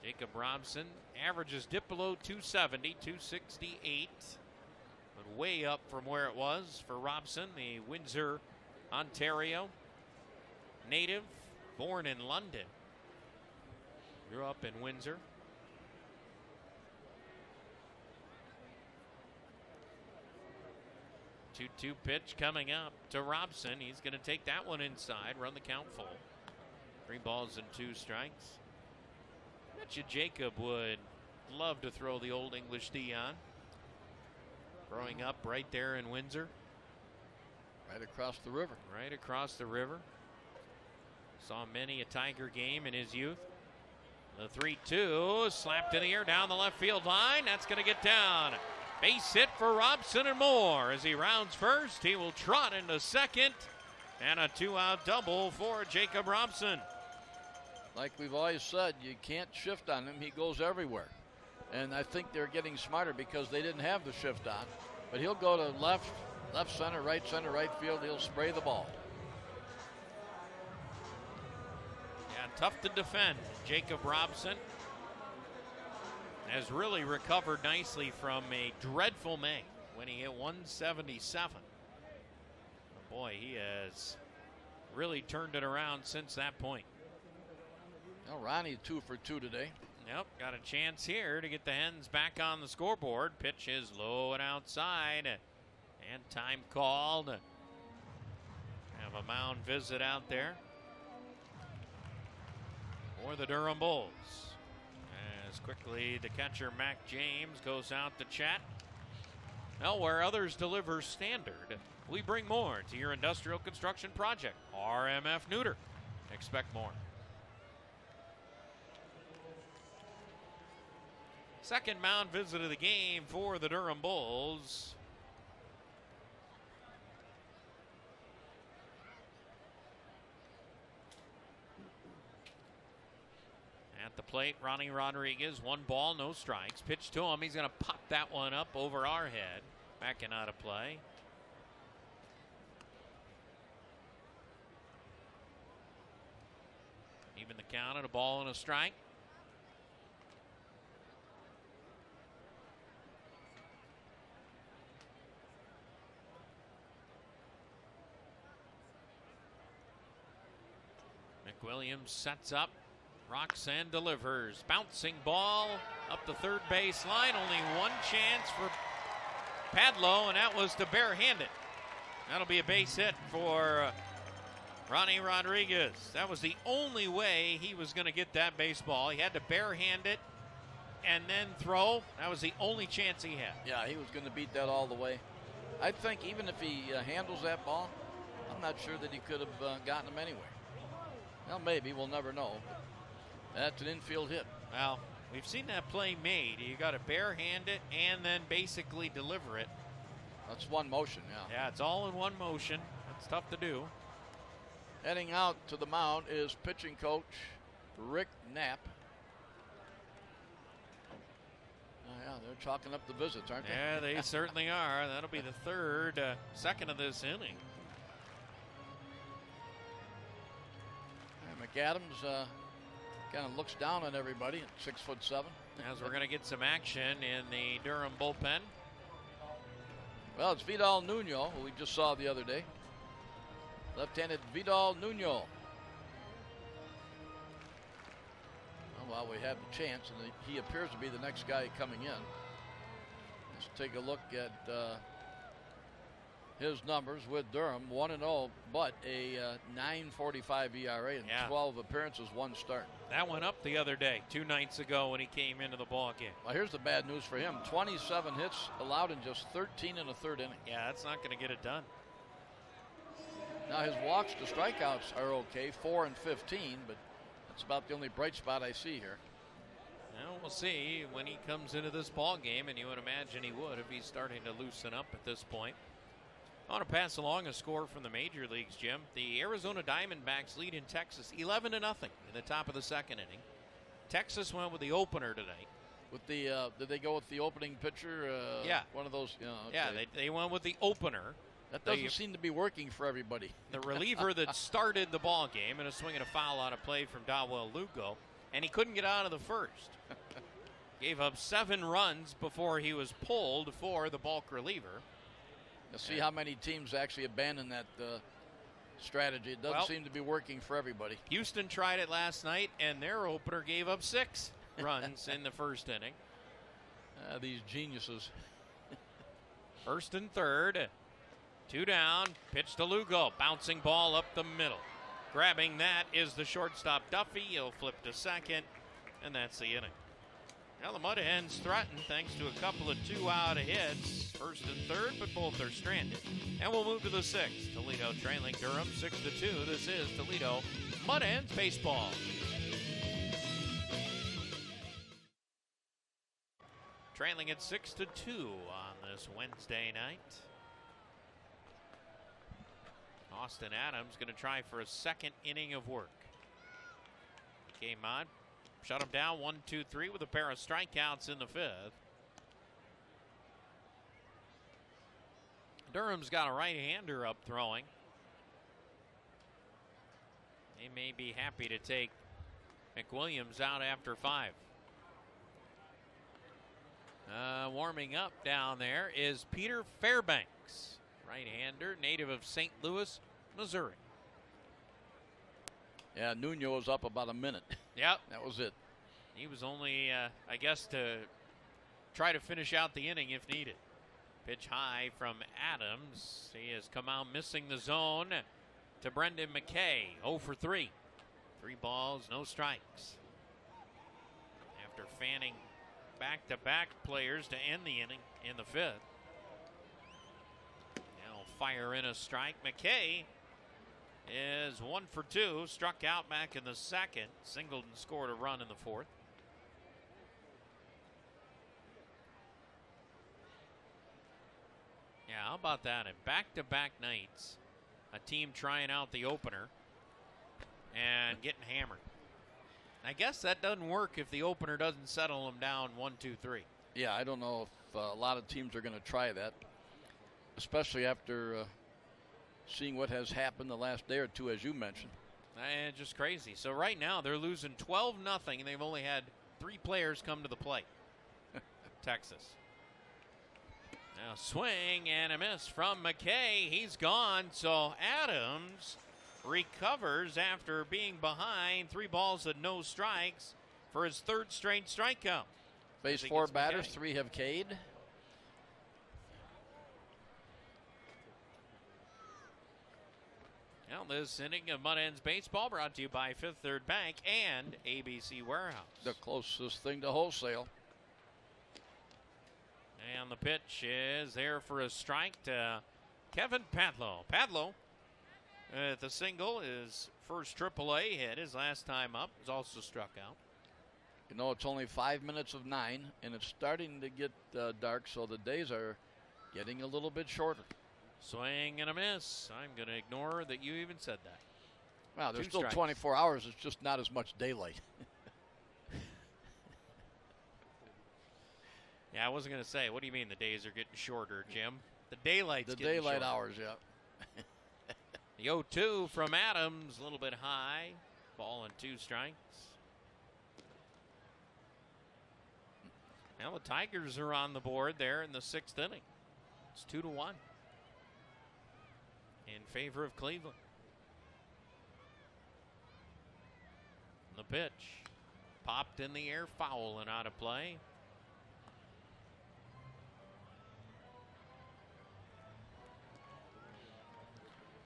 Jacob Robson averages dip below 270, 268. But way up from where it was for Robson, the Windsor, Ontario native, born in London. Grew up in Windsor. Two-2 pitch coming up to Robson. He's going to take that one inside, run the count full. 3 balls and 2 strikes. Bet you Jacob would love to throw the Old English Dion. Growing up right there in Windsor. Right across the river. Right across the river. Saw many a Tiger game in his youth. The 3-2 slapped in the air down the left field line. That's going to get down. Base hit for Robson and more. As he rounds first, he will trot into second. And a 2-out double for Jacob Robson. Like we've always said, you can't shift on him. He goes everywhere. And I think they're getting smarter because they didn't have the shift on. But he'll go to left center, right field. He'll spray the ball. Yeah, tough to defend. Jacob Robson has really recovered nicely from a dreadful May when he hit 177. Boy, he has really turned it around since that point. Well, Ronnie 2 for 2 today. Yep, got a chance here to get the Hens back on the scoreboard. Pitch is low and outside. And time called. Have a mound visit out there for the Durham Bulls. As quickly the catcher, Mac James, goes out to chat. Now, where others deliver standard, we bring more to your industrial construction project. RMF Neuter. Expect more. Second mound visit of the game for the Durham Bulls. At the plate, Ronnie Rodriguez, 1 ball, no strikes. Pitch to him. He's going to pop that one up over our head. Backing out of play. Even the count at a ball and a strike. McWilliams sets up, rocks and delivers. Bouncing ball up the third base line. Only one chance for Padlow, and that was to barehand it. That'll be a base hit for Ronnie Rodriguez. That was the only way he was going to get that baseball. He had to barehand it and then throw. That was the only chance he had. Yeah, he was going to beat that all the way. I think even if he handles that ball, I'm not sure that he could have gotten him anyway. Well, maybe. We'll never know. That's an infield hit. Well, we've seen that play made. You got to barehand it and then basically deliver it. That's one motion, yeah. Yeah, it's all in one motion. That's tough to do. Heading out to the mound is pitching coach Rick Knapp. Oh, yeah, they're chalking up the visits, aren't they? Yeah, they certainly are. That'll be the second of this inning. McAdams kind of looks down on everybody at 6'7". As we're going to get some action in the Durham bullpen. Well, it's Vidal Nuno, who we just saw the other day. Left-handed Vidal Nuno. Well, we have the chance, and he appears to be the next guy coming in. Let's take a look at his numbers with Durham. 1-0, but a 9.45 ERA and 12 appearances, 1 start. That went up the other day, 2 nights ago when he came into the ball game. Well, here's the bad news for him. 27 hits allowed in just 13 and a third inning. Yeah, that's not going to get it done. Now his walks to strikeouts are okay, 4 and 15, but that's about the only bright spot I see here. Well, we'll see when he comes into this ball game, and you would imagine he would if he's starting to loosen up at this point. I want to pass along a score from the major leagues, Jim. The Arizona Diamondbacks lead in Texas 11-0 in the top of the second inning. Texas went with the opener tonight. With the did they go with the opening pitcher? Yeah, one of those. Okay. Yeah, they went with the opener. That doesn't seem to be working for everybody. The reliever that started the ball game and a swing and a foul out of play from Dawel Lugo, and he couldn't get out of the first. Gave up 7 runs before he was pulled for the bulk reliever. You'll see how many teams actually abandon that strategy. It doesn't seem to be working for everybody. Houston tried it last night, and their opener gave up 6 runs in the first inning. These geniuses. First and third. 2 down. Pitch to Lugo. Bouncing ball up the middle. Grabbing that is the shortstop Duffy. He'll flip to second, and that's the inning. Now the Mud Hens threaten thanks to a couple of 2-out hits. First and third, but both are stranded. And we'll move to the 6th. Toledo trailing Durham 6-2. This is Toledo Mud Hens baseball. Trailing at 6-2 on this Wednesday night. Austin Adams going to try for a second inning of work. Came on, shut him down 1-2-3 with a pair of strikeouts in the 5th. Durham's got a right-hander up throwing. They may be happy to take McWilliams out after 5. Warming up down there is Peter Fairbanks, right-hander, native of St. Louis, Missouri. Yeah, Nuno was up about a minute. Yep. That was it. He was only, I guess, to try to finish out the inning if needed. Pitch high from Adams. He has come out missing the zone to Brendan McKay. 0 for 3. 3 balls, no strikes. After fanning back-to-back players to end the inning in the 5th. Now fire in a strike. McKay is 1 for 2. Struck out back in the 2nd. Singled and scored a run in the 4th. Yeah, how about that? In back-to-back nights, a team trying out the opener and getting hammered. I guess that doesn't work if the opener doesn't settle them down 1-2-3. Yeah, I don't know if a lot of teams are going to try that, especially after seeing what has happened the last day or two, as you mentioned. Just crazy. So right now they're losing 12-0, and they've only had 3 players come to the plate. Texas. Now swing and a miss from McKay. He's gone. So Adams recovers after being behind 3 balls and no strikes for his 3rd straight strikeout. Face 4 batters, 3 have K'd. Now this inning of Mud Hens baseball brought to you by Fifth Third Bank and ABC Warehouse. The closest thing to wholesale. And the pitch is there for a strike to Kevin Padlow. Padlow at the single, his first AAA hit, his last time up, is also struck out. You know, it's only 5 minutes of 9, and it's starting to get dark, so the days are getting a little bit shorter. Swing and a miss. I'm going to ignore that you even said that. Wow, there's 2 still strikes. 24 hours. It's just not as much daylight. Yeah, I wasn't going to say. What do you mean the days are getting shorter, Jim? The daylight's The getting daylight shorter. hours, yeah. The 0-2 from Adams, a little bit high. Ball and 2 strikes. Now the Tigers are on the board there in the 6th inning. It's 2-1 in favor of Cleveland. And the pitch popped in the air, foul and out of play.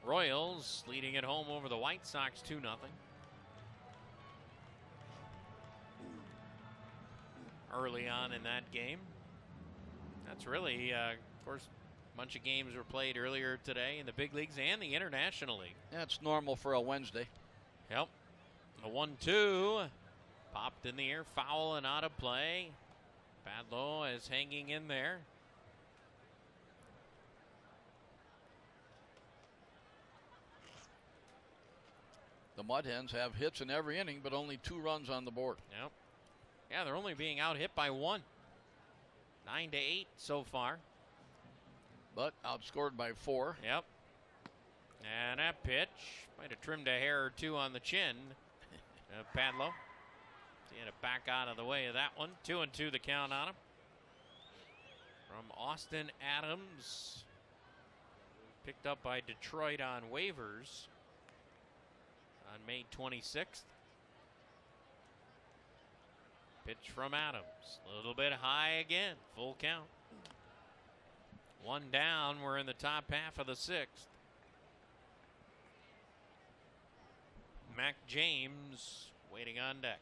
Royals leading at home over the White Sox 2-0. Early on in that game. That's really, of course, bunch of games were played earlier today in the big leagues and the International League. That's normal for a Wednesday. Yep. The 1-2 popped in the air, foul and out of play. Badlow is hanging in there. The Mud Hens have hits in every inning, but only 2 runs on the board. Yep. Yeah, they're only being out hit by 1. 9-8 so far. But outscored by 4. Yep. And that pitch might have trimmed a hair or 2 on the chin. Padlow. He had it back out of the way of that one. 2-2 the count on him. From Austin Adams. Picked up by Detroit on waivers on May 26th. Pitch from Adams. A little bit high again. Full count. 1 down. We're in the top half of the 6th. Mac James waiting on deck.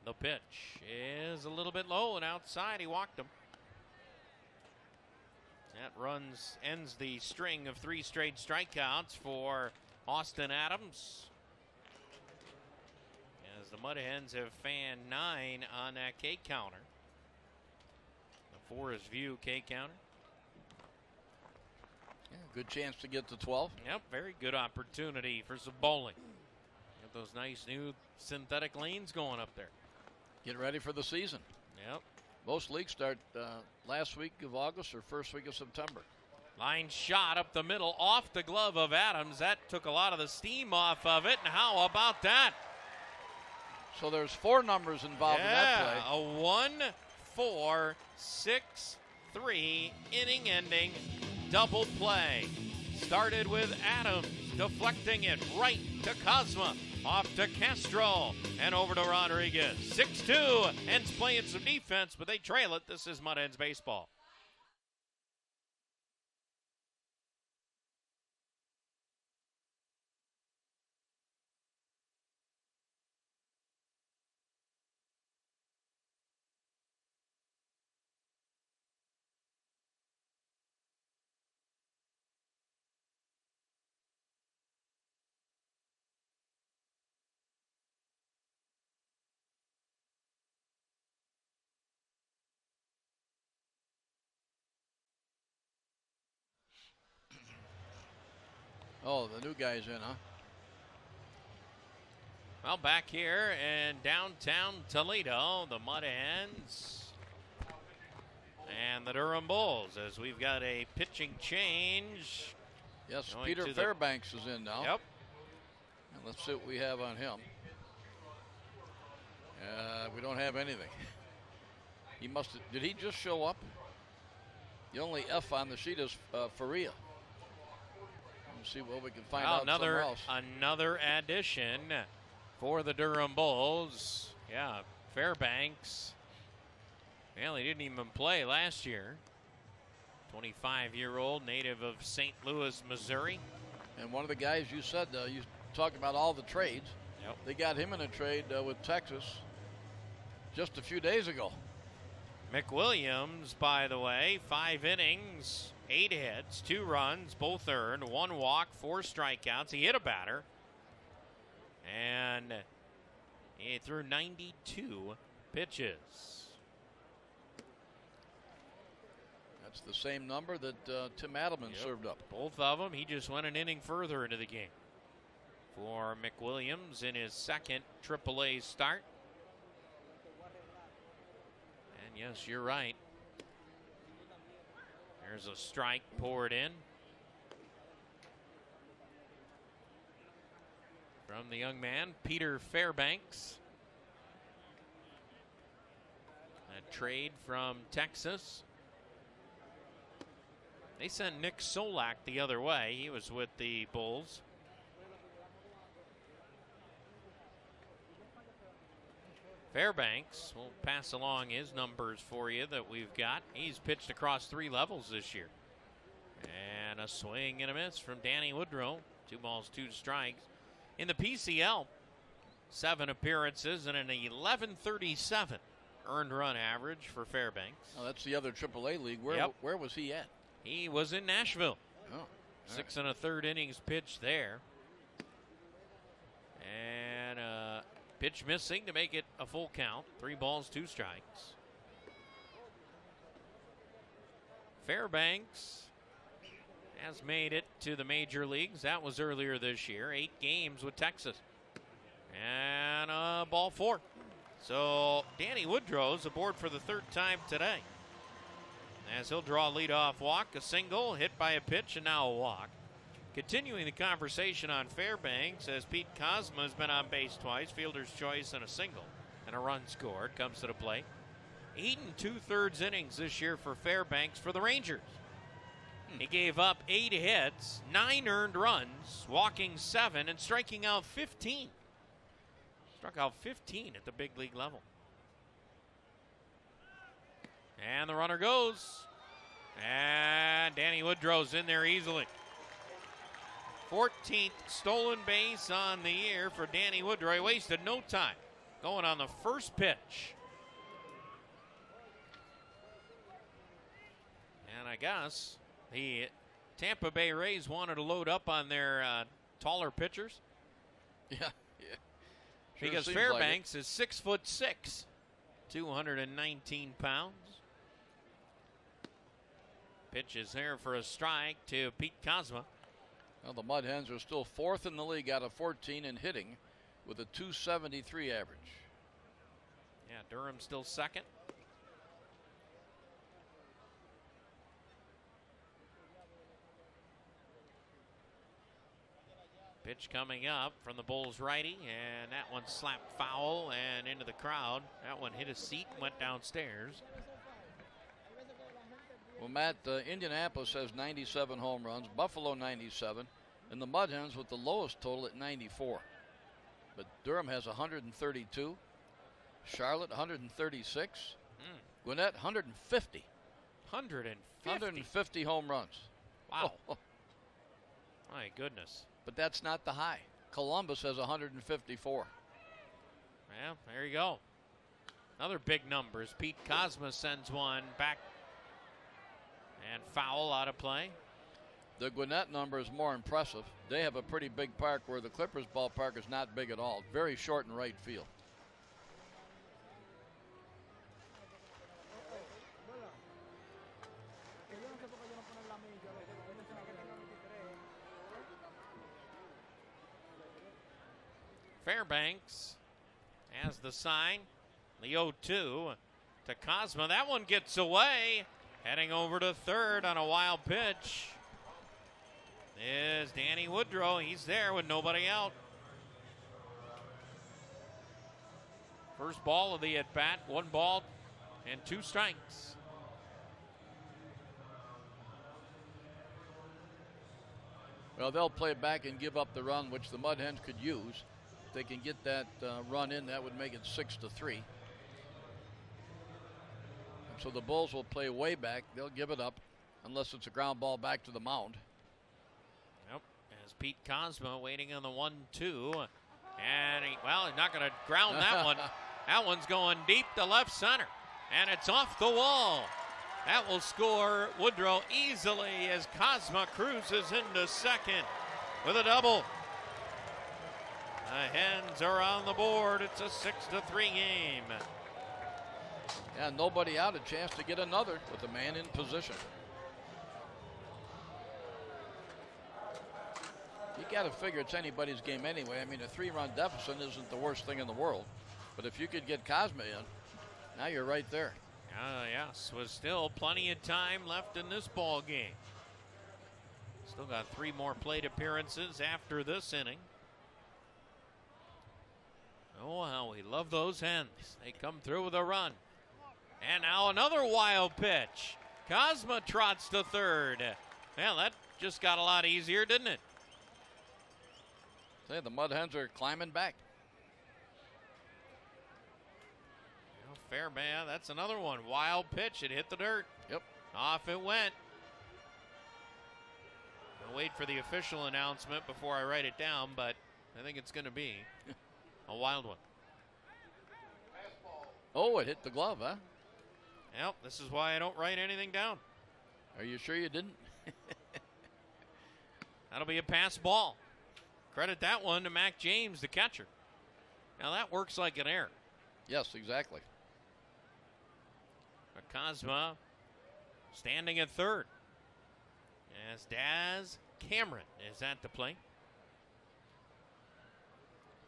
The pitch is a little bit low and outside. He walked him. That ends the string of 3 straight strikeouts for Austin Adams. As the Mud Hens have fanned 9 on that K counter. The Forest View K counter. Yeah, good chance to get to 12. Yep, very good opportunity for some bowling. Got those nice new synthetic lanes going up there. Get ready for the season. Yep. Most leagues start last week of August or first week of September. Line shot up the middle off the glove of Adams. That took a lot of the steam off of it. And how about that? So there's 4 numbers involved in that play. A 1-4-6-3 inning-ending double play. Started with Adams deflecting it right to Cosma. Off to Castro and over to Rodriguez. 6-2. Hens playing some defense, but they trail it. This is Mud Hens baseball. Oh, the new guy's in, huh? Well, back here in downtown Toledo, the Mud Hens and the Durham Bulls, as we've got a pitching change. Yes, Peter Fairbanks is in now. Yep. And let's see what we have on him. We don't have anything. He must have, did he just show up? The only F on the sheet is Faria. Let's see what we can find out somewhere else. Another addition for the Durham Bulls. Yeah, Fairbanks. Well, he didn't even play last year. 25-year-old native of St. Louis, Missouri. And one of the guys you said, you talked about all the trades. Yep. They got him in a trade with Texas just a few days ago. McWilliams, by the way, 5 innings, 8 hits, 2 runs, both earned, 1 walk, 4 strikeouts. He hit a batter. And he threw 92 pitches. That's the same number that Tim Adelman served up. Both of them. He just went an inning further into the game for McWilliams in his second AAA start. And yes, you're right. There's a strike poured in from the young man, Peter Fairbanks. A trade from Texas. They sent Nick Solak the other way. He was with the Bulls. Fairbanks will pass along his numbers for you that we've got. He's pitched across 3 levels this year. And a swing and a miss from Danny Woodrow. 2 balls, 2 strikes. In the PCL, 7 appearances and an 1137 earned run average for Fairbanks. Oh, that's the other AAA league. Where was he at? He was in Nashville. Oh, 6 1/3 innings pitched there. And pitch missing to make it a full count. 3 balls, 2 strikes. Fairbanks has made it to the major leagues. That was earlier this year. 8 games with Texas. And ball 4. So Danny Woodrow's aboard for the 3rd time today. As he'll draw a leadoff walk, a single, hit by a pitch, and now a walk. Continuing the conversation on Fairbanks, as Pete Kozma has been on base twice, fielder's choice and a single, and a run scored comes to the plate. 8 2/3 innings this year for Fairbanks for the Rangers. He gave up 8 hits, 9 earned runs, walking 7, and striking out 15. Struck out 15 at the big league level. And the runner goes. And Danny Woodrow's in there easily. 14th stolen base on the year for Danny Woodrow. He wasted no time going on the first pitch. And I guess the Tampa Bay Rays wanted to load up on their taller pitchers. Yeah. Sure, because Fairbanks is 6'6", 219 pounds. Pitch is there for a strike to Pete Kozma. Well, the Mud Hens are still 4th in the league out of 14 in hitting with a 273 average. Yeah, Durham still 2nd. Pitch coming up from the Bulls righty, and that one slapped foul and into the crowd. That one hit a seat and went downstairs. Well, Matt, Indianapolis has 97 home runs, Buffalo 97, and the Mud Hens with the lowest total at 94. But Durham has 132, Charlotte 136, Gwinnett 150. 150 home runs. Wow. Oh. My goodness. But that's not the high. Columbus has 154. Well, there you go. Another big numbers. Pete Kozma sends one back and foul out of play. The Gwinnett number is more impressive. They have a pretty big park where the Clippers ballpark is not big at all. Very short in right field. Fairbanks has the sign. The 0-2 to Kozma. That one gets away. Heading over to third on a wild pitch is Danny Woodrow. He's there with nobody out. First ball of the at-bat. 1 ball and 2 strikes. Well, they'll play back and give up the run, which the Mud Hens could use. If they can get that run in, that would make it 6-3. So the Bulls will play way back. They'll give it up unless it's a ground ball back to the mound. Yep. As Pete Kozma waiting on the 1-2. And he's not going to ground that one. That one's going deep to left center. And it's off the wall. That will score Woodrow easily as Kozma cruises into second with a double. The Hens are on the board. It's a 6-3 game. Yeah, nobody out. A chance to get another with a man in position. You got to figure it's anybody's game anyway. I mean, a 3-run deficit isn't the worst thing in the world. But if you could get Kozma in, now you're right there. Yes, was still plenty of time left in this ball game. Still got 3 more plate appearances after this inning. Oh, how we love those Hens. They come through with a run. And now another wild pitch. Kozma trots to third. Well, that just got a lot easier, didn't it? Say, the Mud Hens are climbing back. Well, Fairbanks, that's another one. Wild pitch. It hit the dirt. Yep. Off it went. I'll wait for the official announcement before I write it down, but I think it's going to be a wild one. Oh, it hit the glove, huh? Yep, this is why I don't write anything down. Are you sure you didn't? That'll be a pass ball. Credit that one to Mac James, the catcher. Now that works like an error. Yes, exactly. But Cosma standing at third. As Daz Cameron is at the plate.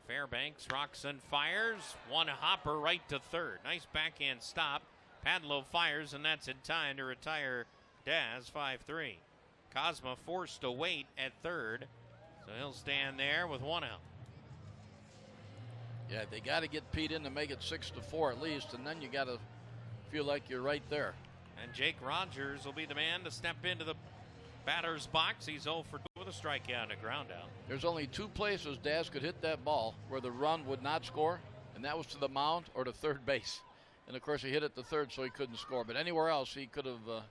Fairbanks rocks and fires. One hopper right to third. Nice backhand stop. Padlow fires, and that's in time to retire Daz 5-3. Cosma forced to wait at third, so he'll stand there with one out. Yeah, they got to get Pete in to make it 6-4 at least, and then you got to feel like you're right there. And Jake Rogers will be the man to step into the batter's box. He's 0 for 2 with a strikeout and a ground out. There's only two places Daz could hit that ball where the run would not score, and that was to the mound or to third base. And, of course, he hit it to third, so he couldn't score. But anywhere else, he could have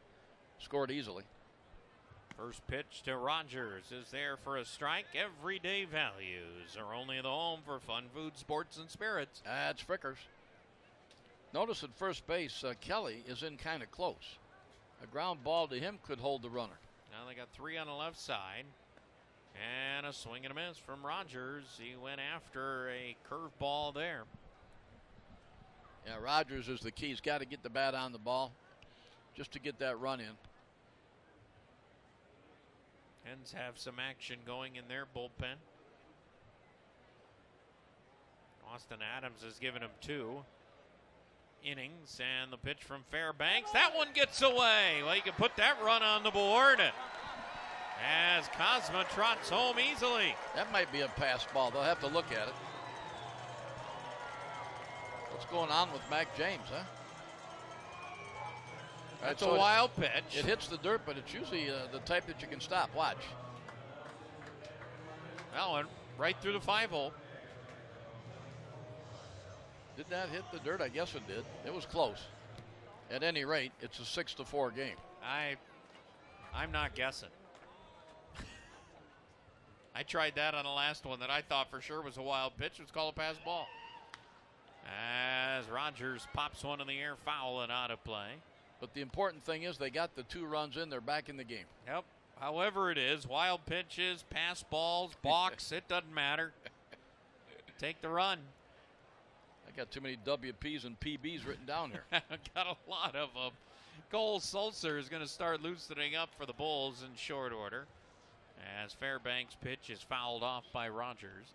scored easily. First pitch to Rogers is there for a strike. Everyday values are only the home for fun food, sports, and spirits. That's Frickers. Notice at first base, Kelly is in kind of close. A ground ball to him could hold the runner. Now they got 3 on the left side. And a swing and a miss from Rogers. He went after a curveball there. Yeah, Rogers is the key. He's got to get the bat on the ball just to get that run in. Hens have some action going in their bullpen. Austin Adams has given him 2 innings, and the pitch from Fairbanks. That one gets away. Well, you can put that run on the board as Cosma trots home easily. That might be a pass ball. They'll have to look at it. What's going on with Mac James, huh? That's a wild pitch. It hits the dirt, but it's usually the type that you can stop. Watch. That one right through the 5-hole. Did that hit the dirt? I guess it did. It was close. At any rate, it's a 6-4 game. I'm not guessing. I tried that on the last one that I thought for sure was a wild pitch. It was called a pass ball. As Rogers pops one in the air, foul and out of play. But the important thing is they got the 2 runs in. They're back in the game. Yep. However it is, wild pitches, pass balls, balks, it doesn't matter. Take the run. I got too many WPs and PBs written down here. Got a lot of them. Cole Sulzer is going to start loosening up for the Bulls in short order as Fairbanks' pitch is fouled off by Rogers.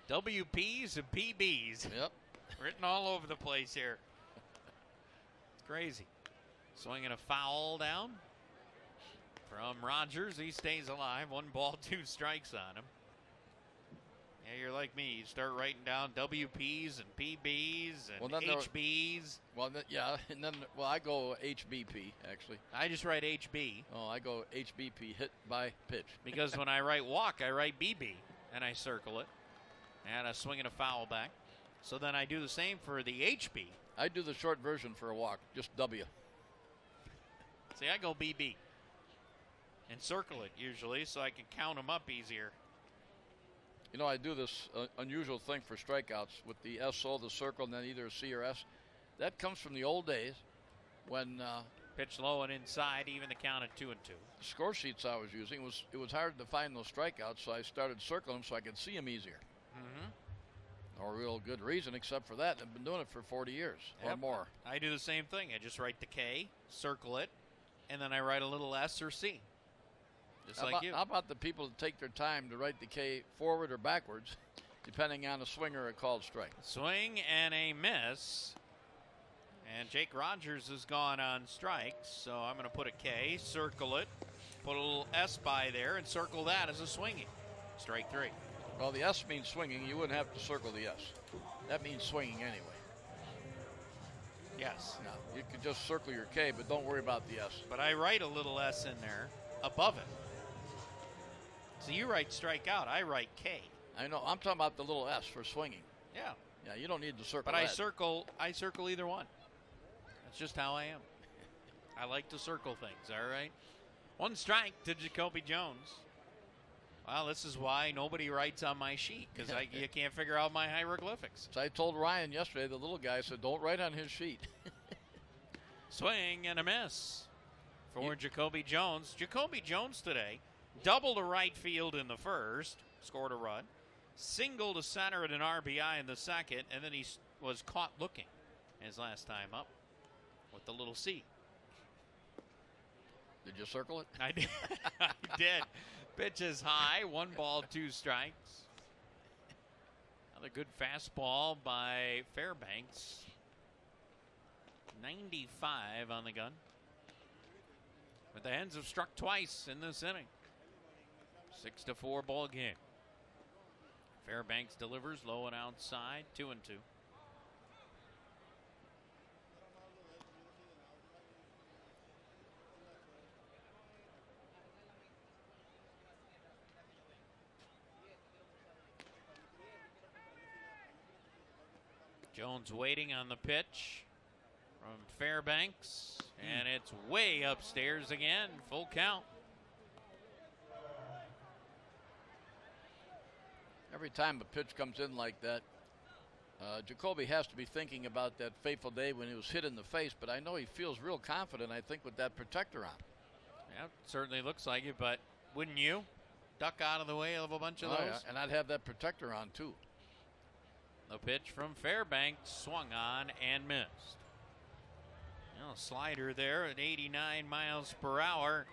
WPs and PBs. Yep. Written all over the place here. It's crazy. Swinging a foul down from Rogers. He stays alive. 1 ball, 2 strikes on him. Yeah, you're like me. You start writing down WPs and PBs and HBs. And then I go HBP, actually. I just write HB. Oh, I go HBP, hit by pitch. Because when I write walk, I write BB, and I circle it. And a swing and a foul back. So then I do the same for the HB. I do the short version for a walk, just W. See, I go BB. And circle it usually so I can count them up easier. You know, I do this unusual thing for strikeouts with the SO, the circle, and then either a C or S. That comes from the old days when pitch low and inside, even the count at 2-2. The score sheets I was using, it was hard to find those strikeouts, so I started circling them so I could see them easier. Mm-hmm. No real good reason except for that. I've been doing it for 40 years or more. I do the same thing. I just write the K, circle it, and then I write a little S or C. Just like you. How about the people that take their time to write the K forward or backwards, depending on a swing or a called strike? Swing and a miss. And Jake Rogers has gone on strikes, so I'm going to put a K, circle it, put a little S by there, and circle that as a swinging. Strike 3. Well, the S means swinging. You wouldn't have to circle the S. That means swinging anyway. Yes. Now, you could just circle your K, but don't worry about the S. But I write a little S in there above it. So you write strike out, I write K. I know. I'm talking about the little S for swinging. Yeah. Yeah, you don't need to circle but that. I circle either one. That's just how I am. I like to circle things, all right? 1 strike to Jacoby Jones. Well, this is why nobody writes on my sheet, because you can't figure out my hieroglyphics. So I told Ryan yesterday, the little guy said, don't write on his sheet. Swing and a miss for Jacoby Jones. Jacoby Jones today double to right field in the first, scored a run, single to center at an RBI in the second, and then he was caught looking his last time up with the little C. Did you circle it? I did. I did. Pitch is high. 1 ball, 2 strikes. Another good fastball by Fairbanks. 95 on the gun. But the Hens have struck twice in this inning. 6-4 ball game. Fairbanks delivers low and outside. 2-2. Jones waiting on the pitch from Fairbanks, and it's way upstairs again. Full count. Every time a pitch comes in like that, Jacoby has to be thinking about that fateful day when he was hit in the face, but I know he feels real confident, I think, with that protector on. Yeah, it certainly looks like it, but wouldn't you duck out of the way of a bunch of those? Yeah. And I'd have that protector on, too. The pitch from Fairbanks swung on and missed. Slider there at 89 miles per hour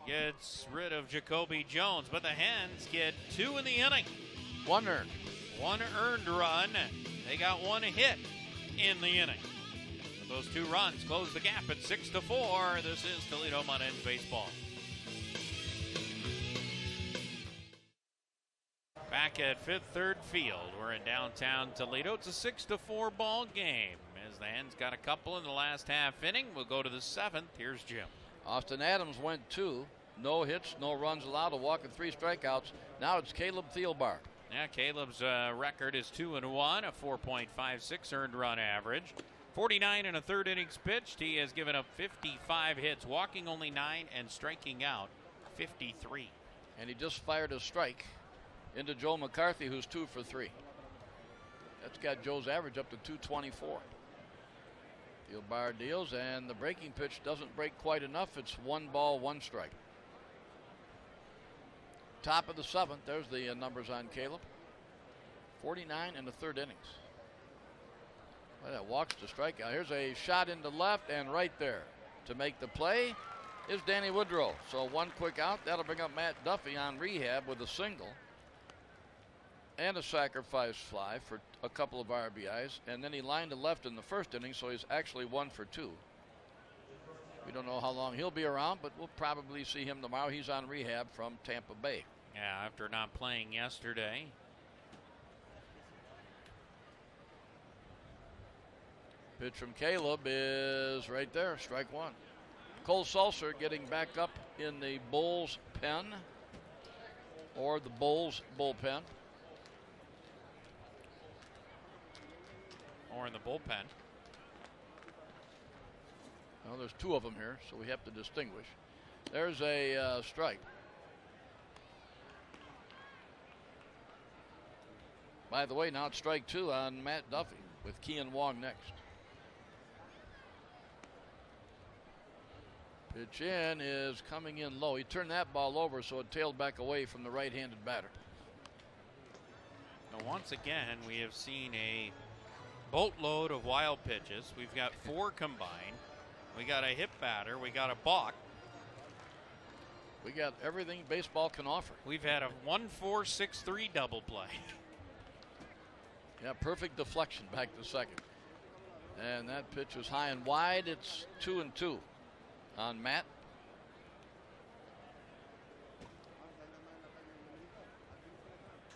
gets rid of Jacoby Jones, but the Hens get 2 in the inning. 1 earned. 1 earned run. They got 1 hit in the inning. Those 2 runs close the gap at 6-4. This is Toledo Mud Hens baseball. Back at Fifth Third Field, we're in downtown Toledo. It's a 6-4 ball game. As the Hens got a couple in the last half inning, we'll go to the 7th. Here's Jim. Austin Adams went 2. No hits, no runs allowed, a walk and 3 strikeouts. Now it's Caleb Thielbar. Yeah, Caleb's record is 2-1, a 4.56 earned run average. 49 and a third innings pitched. He has given up 55 hits, walking only 9 and striking out 53. And he just fired a strike into Joe McCarthy, who's 2 for 3. That's got Joe's average up to 224. Thielbar deals, and the breaking pitch doesn't break quite enough. It's 1 ball, 1 strike. Top of the 7th. There's the numbers on Caleb. 49 and a third innings. Well, that walks to strikeout. Here's a shot into left, and right there to make the play is Danny Woodrow. So 1 quick out. That'll bring up Matt Duffy on rehab with a single and a sacrifice fly for a couple of RBIs, and then he lined to left in the first inning, so he's actually 1 for 2. We don't know how long he'll be around, but we'll probably see him tomorrow. He's on rehab from Tampa Bay. Yeah, after not playing yesterday. Pitch from Caleb is right there, strike 1. Cole Sulser getting back up in the Bulls pen, or the Bulls bullpen. Or in the bullpen. Well, there's 2 of them here, so we have to distinguish. There's a strike. By the way, now it's strike 2 on Matt Duffy with Kean Wong next. Pitch in is coming in low. He turned that ball over, so it tailed back away from the right-handed batter. Now, once again, we have seen a boatload of wild pitches. We've got 4 combined. We got a hit batter. We got a balk. We got everything baseball can offer. We've had a 1-4-6-3 double play. Yeah, perfect deflection back to second. And that pitch was high and wide. It's 2-2 on Matt.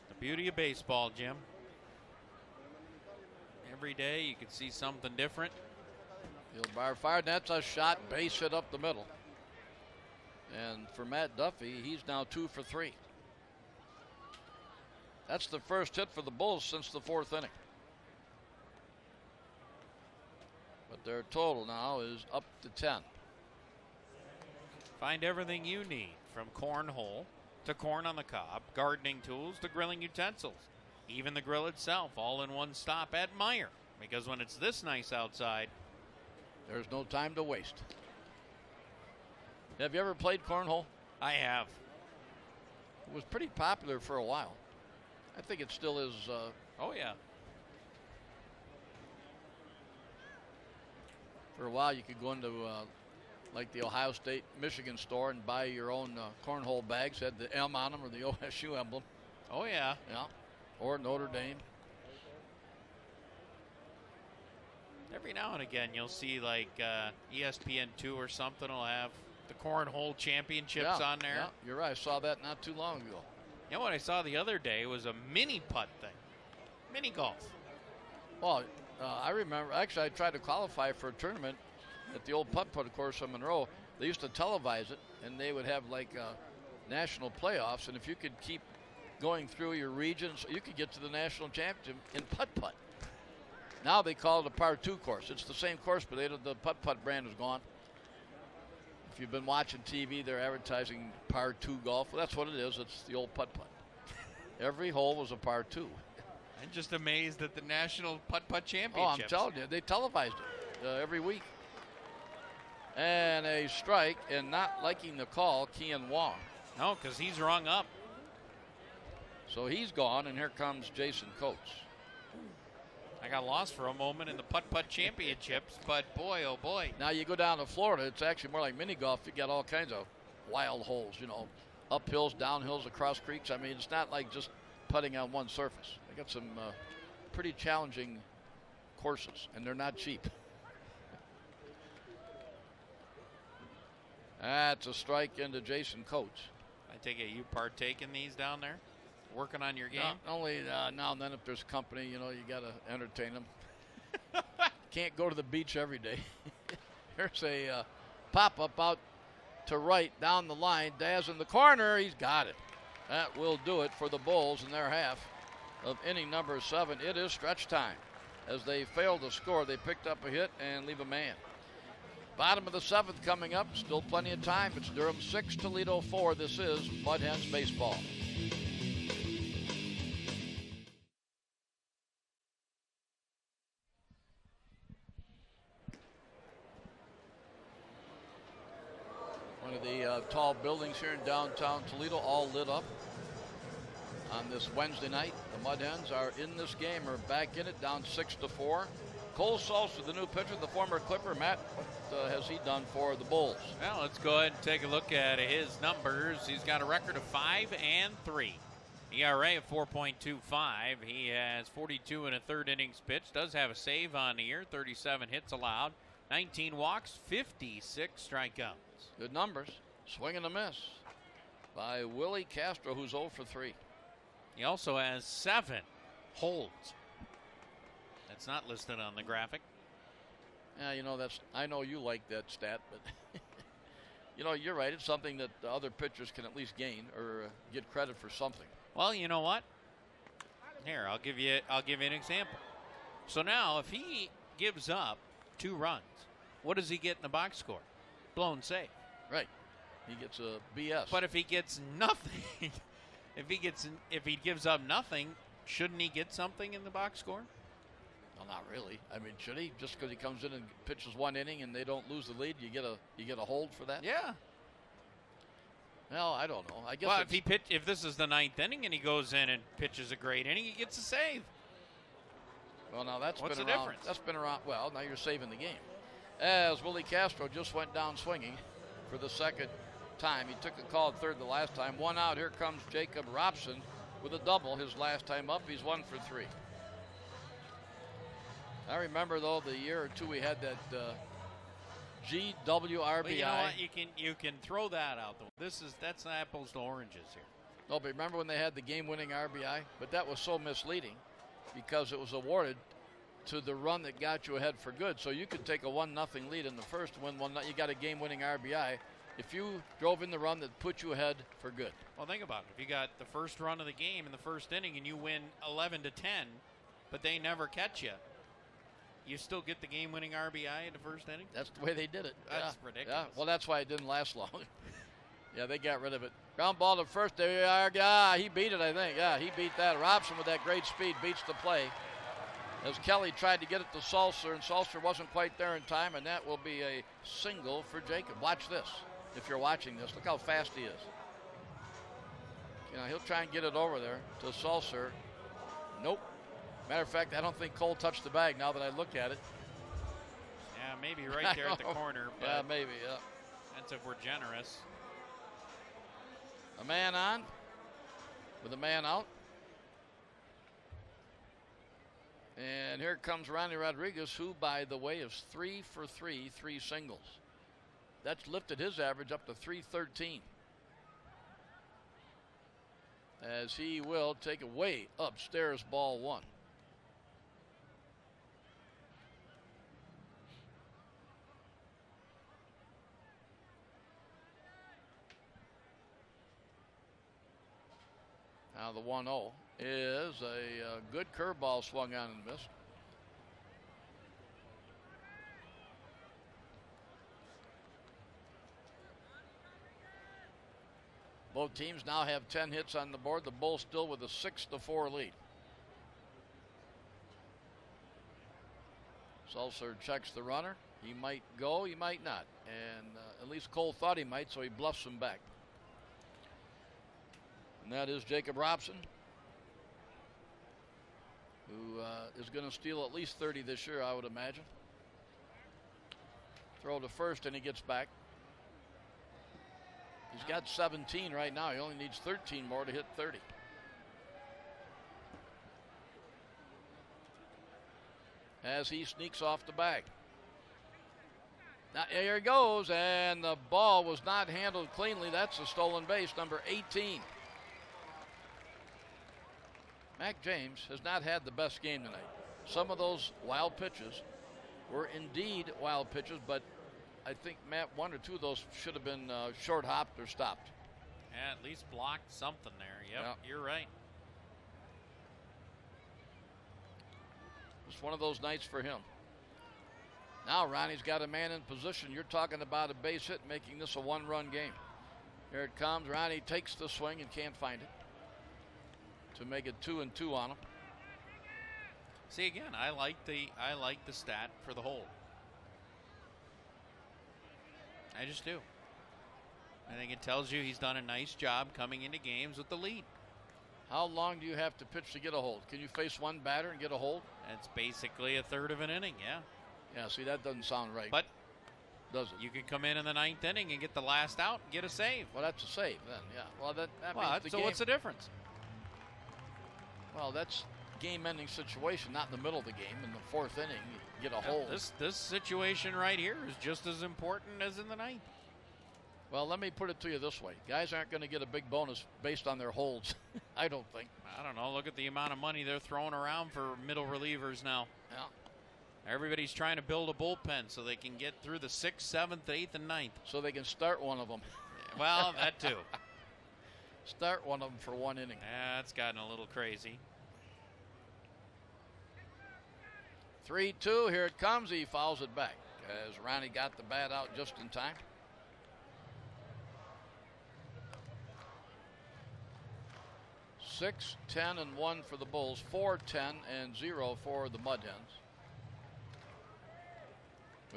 The beauty of baseball, Jim. Every day you can see something different. Thielbar fired. That's a shot, base hit up the middle. And for Matt Duffy, he's now 2 for 3. That's the first hit for the Bulls since the 4th inning. But their total now is up to 10. Find everything you need, from cornhole to corn on the cob, gardening tools to grilling utensils, even the grill itself, all in one stop at Meyer. Because when it's this nice outside, there's no time to waste. Have you ever played cornhole? I have. It was pretty popular for a while. I think it still is. Oh, yeah. For a while, you could go into like the Ohio State, Michigan store and buy your own cornhole bags. Had the M on them or the OSU emblem. Oh, yeah. Yeah. Or Notre Dame. Every now and again, you'll see like ESPN2 or something will have the cornhole championships on there. Yeah, you're right. I saw that not too long ago. You know what I saw the other day was a mini putt thing. Mini golf. Well, I remember, actually, I tried to qualify for a tournament at the old putt-putt course on Monroe. They used to televise it, and they would have like national playoffs, and if you could keep going through your regions, you could get to the national championship in putt-putt. Now they call it a par 2 course. It's the same course, but the putt-putt brand is gone. If you've been watching TV, they're advertising par 2 golf. Well, that's what it is. It's the old putt-putt. Every hole was a par 2. I'm just amazed at the National Putt-Putt Oh, Championships. I'm telling you, they televised it every week. And a strike, and not liking the call, Kian Wong. No, because he's rung up. So he's gone, and here comes Jason Coates. I got lost for a moment in the Putt-Putt Championships, but boy, oh boy. Now you go down to Florida, it's actually more like mini golf. You got all kinds of wild holes, you know, up hills, down hills, across creeks. I mean, it's not like just putting on one surface. They got some pretty challenging courses, and they're not cheap. That's a strike into Jason Coates. I take it you partake in these down there? Working on your game? Not only now and then if there's company, you know, you got to entertain them. Can't go to the beach every day. Here's a pop-up out to right down the line. Daz in the corner. He's got it. That will do it for the Bulls in their half of inning number 7. It is stretch time. As they fail to score, they picked up a hit and leave a man. Bottom of the 7th coming up. Still plenty of time. It's Durham 6, Toledo 4. This is Mud Hens Baseball. One of the tall buildings here in downtown Toledo, all lit up on this Wednesday night. The Mud Hens are in this game, are back in it, down 6-4. Cole Salsa, the new pitcher, the former Clipper. Matt, what has he done for the Bulls? Well, let's go ahead and take a look at his numbers. He's got a record of 5-3. ERA of 4.25. He has 42 and a third innings pitched. Does have a save on the year. 37 hits allowed. 19 walks, 56 strikeouts. Good numbers. Swing and a miss by Willie Castro, who's 0 for 3. He also has 7 holds. That's not listed on the graphic. Yeah, you know, I know you like that stat, but you know, you're right. It's something that the other pitchers can at least gain or get credit for something. Well, you know what? Here, I'll give you an example. So now, if he gives up 2 runs, what does he get in the box score? Blown save. Right. He gets a BS. But if he gets nothing, if he gives up nothing, shouldn't he get something in the box score? Well, not really. I mean, should he? Just because he comes in and pitches 1 inning and they don't lose the lead, you get a hold for that? Yeah. Well, I don't know. I guess. Well, if this is the 9th inning and he goes in and pitches a great inning, he gets a save. Well, now that's What's been the around. difference? That's been around. Well, now you're saving the game. As Willie Castro just went down swinging for the second time. He took a call at third the last time. 1 out. Here comes Jacob Robson with a double his last time up. He's 1 for 3. I remember, though, the year or two we had that GWRBI. Well, you know what? You can throw that out, though. That's apples to oranges here. No, but remember when they had the game-winning RBI? But that was so misleading because it was awarded to the run that got you ahead for good. So you could take a 1-0 lead in the first, win 1-0. You got a game-winning RBI if you drove in the run that put you ahead for good. Well, think about it. If you got the first run of the game in the first inning and you win 11-10, but they never catch you, You still get the game-winning RBI in the first inning? That's the way they did it. That's ridiculous. Yeah. Well, that's why it didn't last long. Yeah, they got rid of it. Ground ball to first. There you are. Yeah, he beat it, I think. Yeah, he beat that. Robson with that great speed beats the play. As Kelly tried to get it to Sulser, and Sulser wasn't quite there in time, and that will be a single for Jacob. Watch this. If you're watching this, look how fast he is. You know, he'll try and get it over there to Sulser. Nope. Matter of fact, I don't think Cole touched the bag now that I look at it. Yeah, maybe right there at the corner. But yeah, maybe, yeah. That's if we're generous. A man on with a man out. And here comes Ronnie Rodriguez, who, by the way, is 3 for 3, 3 singles. That's lifted his average up to 313. As he will take a way upstairs ball 1. Now the 1-0 is a good curveball swung on and missed. Both teams now have 10 hits on the board. The Bulls still with a 6-4 lead. Sulser checks the runner. He might go, he might not. And at least Cole thought he might, so he bluffs him back. And that is Jacob Robson, who is going to steal at least 30 this year, I would imagine. Throw to first, and he gets back. He's got 17 right now. He only needs 13 more to hit 30. As he sneaks off the bag. Now, here he goes, and the ball was not handled cleanly. That's a stolen base, number 18. Mac James has not had the best game tonight. Some of those wild pitches were indeed wild pitches, but I think, Matt, 1 or 2 of those should have been short hopped or stopped. Yeah, at least blocked something there. Yep, You're right. It's one of those nights for him. Now Ronnie's got a man in position. You're talking about a base hit, making this a 1-run game. Here it comes. Ronnie takes the swing and can't find it to make it 2-2 on him. See, again, I like the stat for the hold. I just do. I think it tells you he's done a nice job coming into games with the lead. How long do you have to pitch to get a hold? Can you face one batter and get a hold? It's basically a third of an inning, yeah. Yeah, see, that doesn't sound right. But does it? You could come in the 9th inning and get the last out and get a save. Well, that's a save then, yeah. Well, that well, means the so game. what's the difference? Well, that's game-ending situation, not in the middle of the game. In the 4th inning, you get a hold. This situation right here is just as important as in the 9th. Well, let me put it to you this way. Guys aren't going to get a big bonus based on their holds, I don't think. I don't know. Look at the amount of money they're throwing around for middle relievers now. Yeah. Everybody's trying to build a bullpen so they can get through the 6th, 7th, 8th, and 9th. So they can start one of them. Well, that too. Start one of them for 1 inning. Yeah, it's gotten a little crazy. 3-2, here it comes. He fouls it back as Ronnie got the bat out just in time. Six, 10, and 1 for the Bulls. 4, 10, and 0 for the Mud Hens.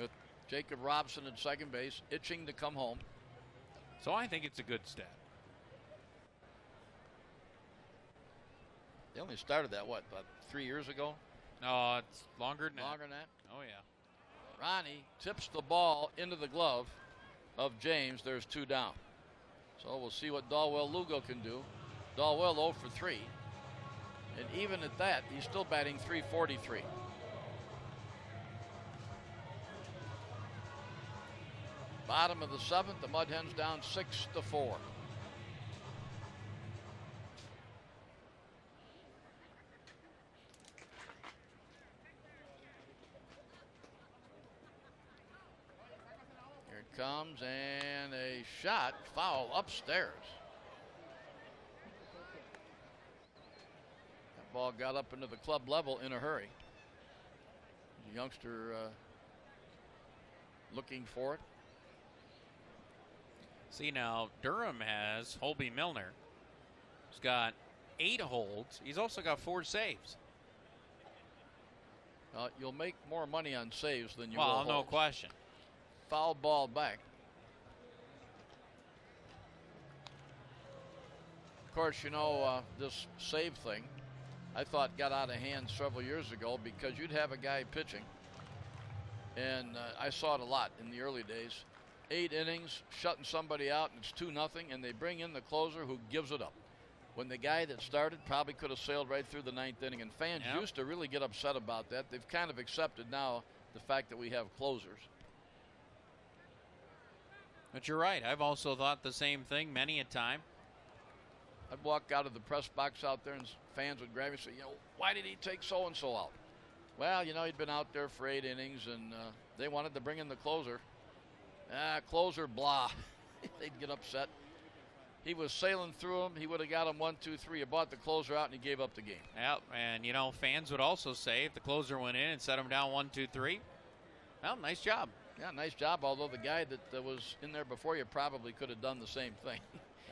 With Jacob Robson at second base, itching to come home. So I think it's a good stat. They only started that, what, about 3 years ago? No, it's longer than that. Longer than that? Oh, yeah. Ronnie tips the ball into the glove of James. There's 2 down. So we'll see what Dalwell Lugo can do. Dalwell 0 for 3. And even at that, he's still batting .343. Bottom of the 7th, the Mud Hens down 6-4. Here it comes, and a shot, foul upstairs. That ball got up into the club level in a hurry. youngster looking for it. See, now Durham has Holby Milner. He's got 8 holds. He's also got 4 saves. You'll make more money on saves than you well, will no holds. question. Foul ball back. Of course, you know, this save thing, I thought got out of hand several years ago because you'd have a guy pitching, and I saw it a lot in the early days. 8 innings, shutting somebody out, and it's 2-0, and they bring in the closer who gives it up. When the guy that started probably could have sailed right through the 9th inning, and fans used to really get upset about that. They've kind of accepted now the fact that we have closers. But you're right. I've also thought the same thing many a time. I'd walk out of the press box out there, and fans would grab me and say, you know, why did he take so-and-so out? Well, you know, he'd been out there for 8 innings, and they wanted to bring in the closer. Closer, blah. They'd get upset. He was sailing through them. He would have got him 1, 2, 3. He bought the closer out, and he gave up the game. Yep, and, you know, fans would also say if the closer went in and set him down 1, 2, 3, well, nice job. Yeah, nice job, although the guy that was in there before you probably could have done the same thing.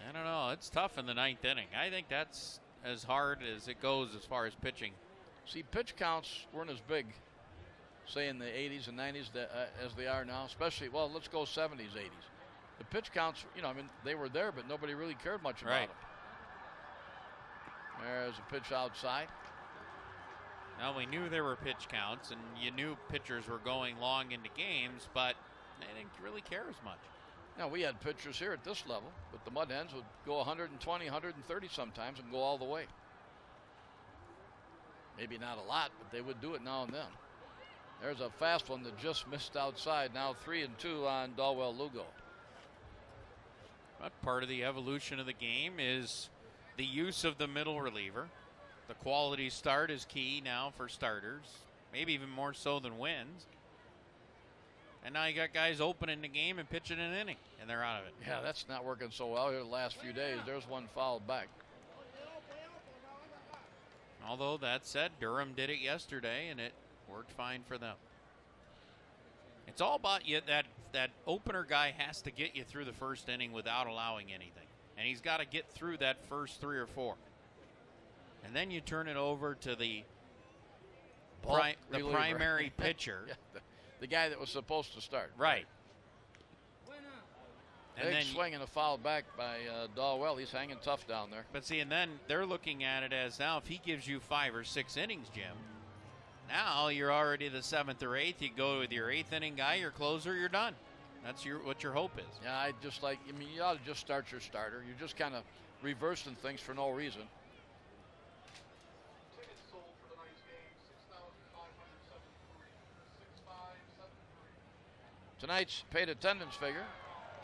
I don't know. It's tough in the 9th inning. I think that's as hard as it goes as far as pitching. See, pitch counts weren't as big, say, in the 80s and 90s as they are now, especially, well, let's go 70s, 80s. The pitch counts, you know, I mean, they were there, but nobody really cared much about them. There's a pitch outside. Now, we knew there were pitch counts, and you knew pitchers were going long into games, but they didn't really care as much. Now, we had pitchers here at this level, but the Mud Hens would go 120, 130 sometimes and go all the way. Maybe not a lot, but they would do it now and then. There's a fast one that just missed outside. Now 3-2 on Dalwell-Lugo. But part of the evolution of the game is the use of the middle reliever. The quality start is key now for starters, maybe even more so than wins. And now you got guys opening the game and pitching an inning, and they're out of it. Yeah, that's not working so well here the last few days. There's one fouled back. Although that said, Durham did it yesterday, and it worked fine for them. It's all about you. That opener guy has to get you through the first inning without allowing anything. And he's got to get through that first 3 or 4. And then you turn it over to the primary pitcher. Yeah, the guy that was supposed to start. Right. And then swinging a foul back by Dalwell. He's hanging tough down there. But see, and then they're looking at it as now if he gives you 5 or 6 innings, Jim, now you're already the 7th or 8th. You go with your 8th inning guy, your closer, you're done. That's what your hope is. Yeah, I mean, you ought to just start your starter. You're just kind of reversing things for no reason. Tonight's paid attendance figure,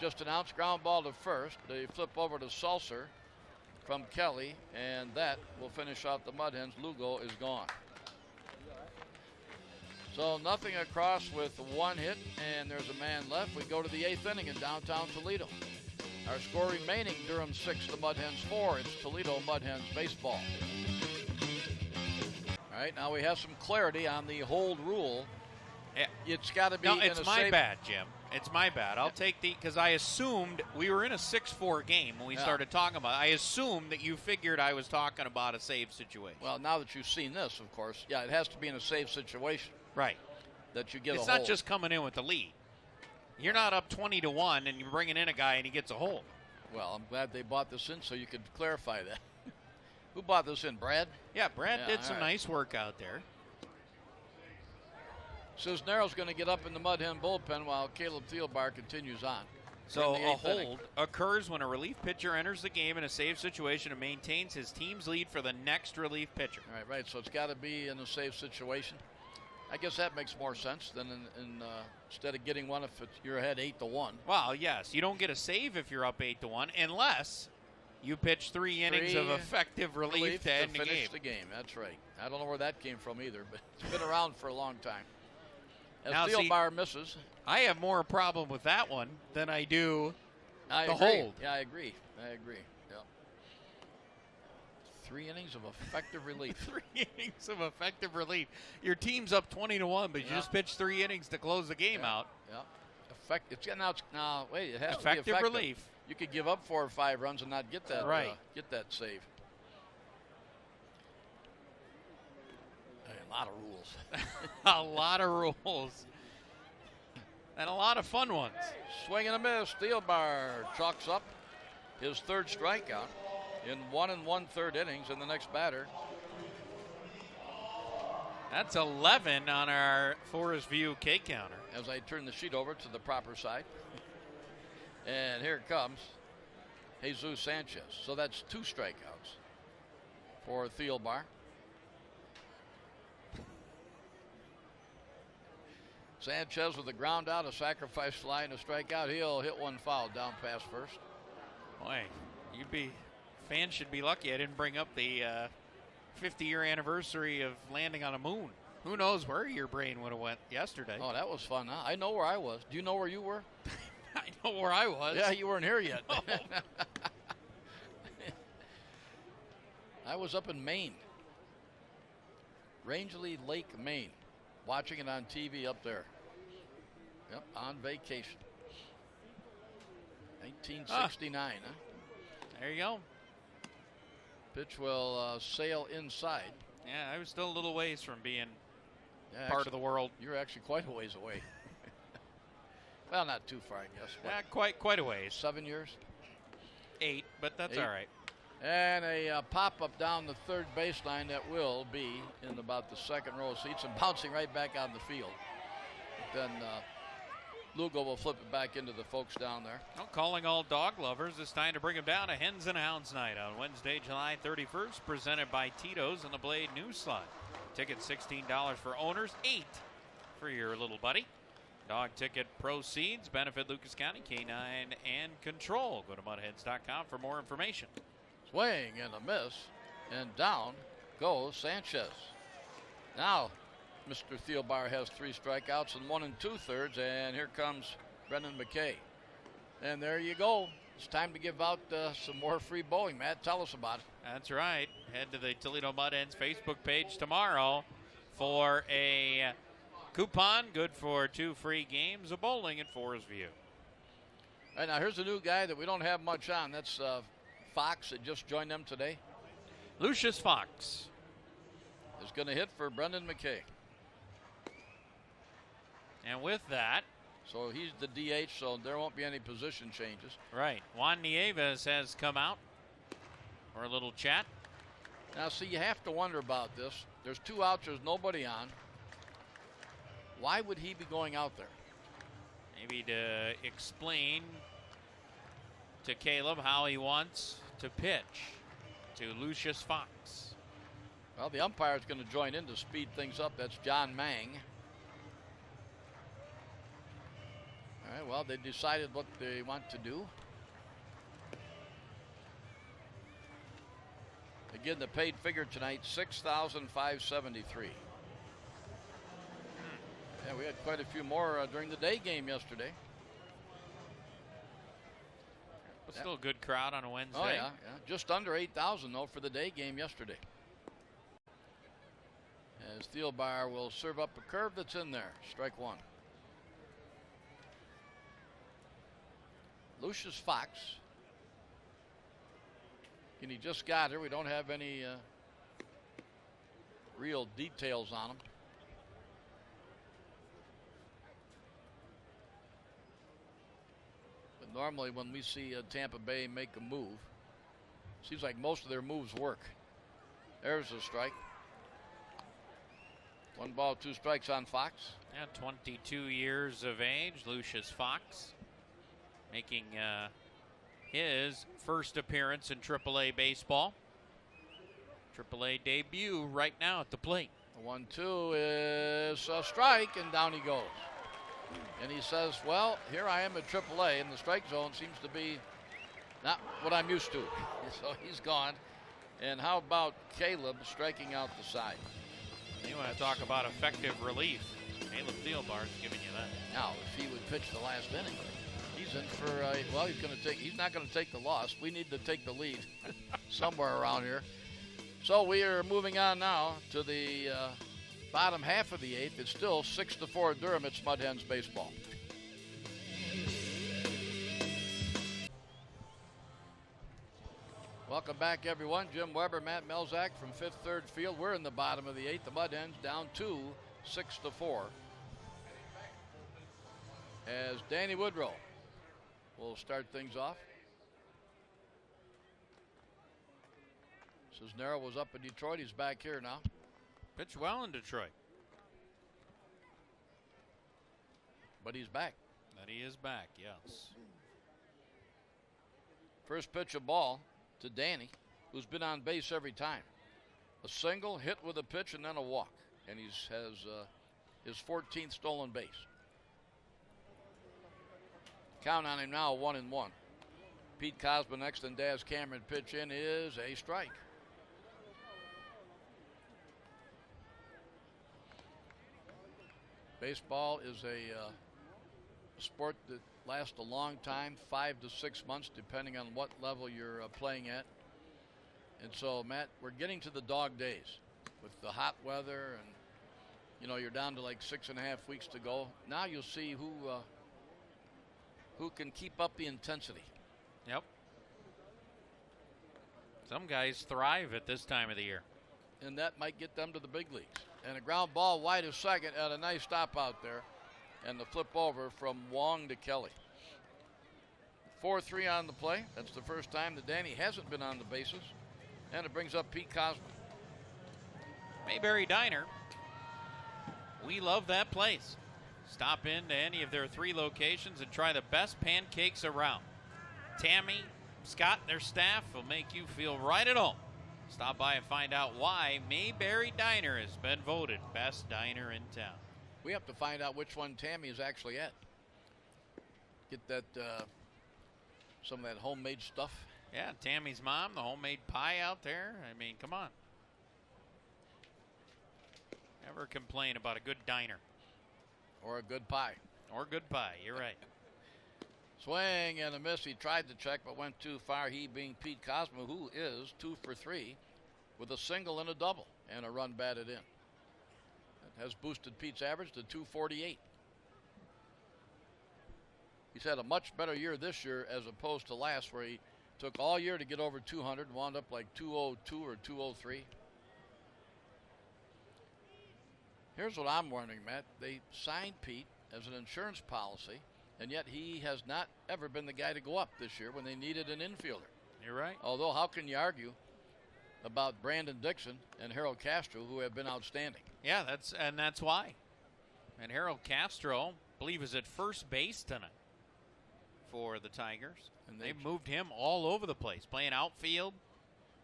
just announced, ground ball to first. They flip over to Sulcer from Kelly, and that will finish off the Mud Hens. Lugo is gone. So nothing across with 1 hit, and there's a man left. We go to the 8th inning in downtown Toledo. Our score remaining, Durham 6, the Mud Hens 4. It's Toledo Mud Hens baseball. All right, now we have some clarity on the hold rule. Yeah. It's got to be. No, it's my bad, Jim. It's my bad. I'll take because I assumed we were in a 6-4 game when we started talking about it. I assumed that you figured I was talking about a save situation. Well, now that you've seen this, of course, yeah, it has to be in a save situation. Right. That you get it's a hold. not just coming in with the lead. You're not up 20-1 and you're bringing in a guy and he gets a hold. Well, I'm glad they bought this in so you could clarify that. Who bought this in, Brad? Yeah, Brad did some nice work out there. Cisnero's going to get up in the Mud Hen bullpen while Caleb Thielbar continues on. So a hold occurs when a relief pitcher enters the game in a save situation and maintains his team's lead for the next relief pitcher. Right. So it's got to be in a save situation. I guess that makes more sense than instead of getting one if you're ahead 8-1. Well, yes, you don't get a save if you're up 8-1 unless you pitch 3 innings of effective relief to end the game. Finish the game. That's right. I don't know where that came from either, but it's been around for a long time. As Thielbar misses. I have more problem with that one than I do the hold. Yeah, I agree. Yep. 3 innings of effective relief. 3 innings of effective relief. Your team's up 20-1, but you just pitched 3 innings to close the game out. Yeah. Now, wait, it has effective to be effective relief. You could give up 4 or 5 runs and not get that get that save. A lot of rules. A lot of rules. And a lot of fun ones. Swing and a miss. Thielbar chalks up his 3rd strikeout in 1 1/3 innings, and the next batter. That's 11 on our Forest View K counter. As I turn the sheet over to the proper side. And here comes Jesus Sanchez. So that's 2 strikeouts for Thielbar. Sanchez with a ground out, a sacrifice fly, and a strikeout. He'll hit one foul down past first. Boy, fans should be lucky I didn't bring up the 50-year anniversary of landing on a moon. Who knows where your brain would have went yesterday? Oh, that was fun, huh? I know where I was. Do you know where you were? I know where I was. Yeah, you weren't here yet. Oh. I was up in Maine. Rangeley Lake, Maine. Watching it on TV up there. Yep, on vacation. 1969, huh? There you go. Pitch will sail inside. Yeah, I was still a little ways from being part of the world. You're actually quite a ways away. Well, not too far, I guess. Yeah, quite a ways. 7 years? 8, but that's 8. all right. And a pop-up down the 3rd baseline that will be in about the 2nd row of seats and bouncing right back on the field. But then Lugo will flip it back into the folks down there. Well, calling all dog lovers, it's time to bring them down to Hens and Hounds Night on Wednesday, July 31st, presented by Tito's and the Blade News Slot. Tickets $16 for owners, $8 for your little buddy. Dog ticket proceeds benefit Lucas County, K9 and Control. Go to mudheads.com for more information. Swing and a miss, and down goes Sanchez. Now, Mr. Thielbar has 3 strikeouts in 1 2/3, and here comes Brendan McKay. And there you go. It's time to give out some more free bowling, Matt. Tell us about it. That's right. Head to the Toledo Mud Hens Facebook page tomorrow for a coupon good for 2 free games of bowling at Forest View. All right, now here's a new guy that we don't have much on. That's Fox that just joined them today. Lucius Fox is going to hit for Brendan McKay. And with that, so he's the DH, so there won't be any position changes. Right. Juan Nieves has come out for a little chat. Now, see, you have to wonder about this. There's 2 outs. There's nobody on. Why would he be going out there? Maybe to explain to Caleb how he wants to pitch to Lucius Fox. Well, the umpire is going to join in to speed things up. That's John Mang. All right, well, they decided what they want to do. Again, the paid figure tonight, $6,573. Yeah, we had quite a few more during the day game yesterday. Still a good crowd on a Wednesday. Oh, yeah. Just under 8,000, though, for the day game yesterday. As Thielbar will serve up a curve that's in there. Strike 1. Lucius Fox. And he just got here. We don't have any real details on him. Normally when we see Tampa Bay make a move, seems like most of their moves work. There's a strike. 1 ball, 2 strikes on Fox. Yeah, 22 years of age, Lucius Fox, making his first appearance in AAA baseball. AAA debut right now at the plate. The 1-2 is a strike, and down he goes. And he says, well, here I am at AAA, and the strike zone seems to be not what I'm used to. So he's gone. And how about Caleb striking out the side? You want to talk about effective relief. Caleb Thielbar's giving you that. Now, if he would pitch the last inning, he's in for, well, he's not going to take the loss. We need to take the lead somewhere around here. So we are moving on now to the bottom half of the 8th. It's still 6-4 Durham. It's Mud Hens baseball. Welcome back, everyone. Jim Weber, Matt Melzak from Fifth Third Field. We're in the bottom of the 8th. The Mud Hens down 2, 6-4. As Danny Woodrow will start things off. Cisnero was up in Detroit. He's back here now. Pitched well in Detroit. But he's back. But he is back, yes. First pitch of ball to Danny, who's been on base every time. A single, hit with a pitch, and then a walk. And he has his 14th stolen base. Count on him now, 1-1. Pete Cosma next, and Daz Cameron pitch in is a strike. Baseball is a sport that lasts a long time, 5 to 6 months, depending on what level you're playing at. And so, Matt, we're getting to the dog days with the hot weather, and you're down to like 6.5 weeks to go. Now you'll see who can keep up the intensity. Yep. Some guys thrive at this time of the year. And that might get them to the big leagues. And a ground ball wide of second, and a nice stop out there. And the flip over from Wong to Kelly. 4-3 on the play. That's the first time that Danny hasn't been on the bases. And it brings up Pete Cosma. Mayberry Diner. We love that place. Stop in to any of their 3 locations and try the best pancakes around. Tammy, Scott, and their staff will make you feel right at home. Stop by and find out why Mayberry Diner has been voted best diner in town. We have to find out which one Tammy is actually at. Get that, some of that homemade stuff. Yeah, Tammy's mom, the homemade pie out there. I mean, come on. Never complain about a good diner. Or a good pie. Or good pie, you're right. Swing and a miss. He tried to check but went too far. He being Pete Cosma, who is 2 for 3 with a single and a double and a run batted in. That has boosted Pete's average to 248. He's had a much better year this year as opposed to last, where he took all year to get over 200 and wound up like 202 or 203. Here's what I'm wondering, Matt. They signed Pete as an insurance policy, and yet he has not ever been the guy to go up this year when they needed an infielder. You're right. Although, how can you argue about Brandon Dixon and Harold Castro, who have been outstanding? Yeah, that's why. And Harold Castro, I believe, is at first base tonight for the Tigers. And they've moved him all over the place, playing outfield,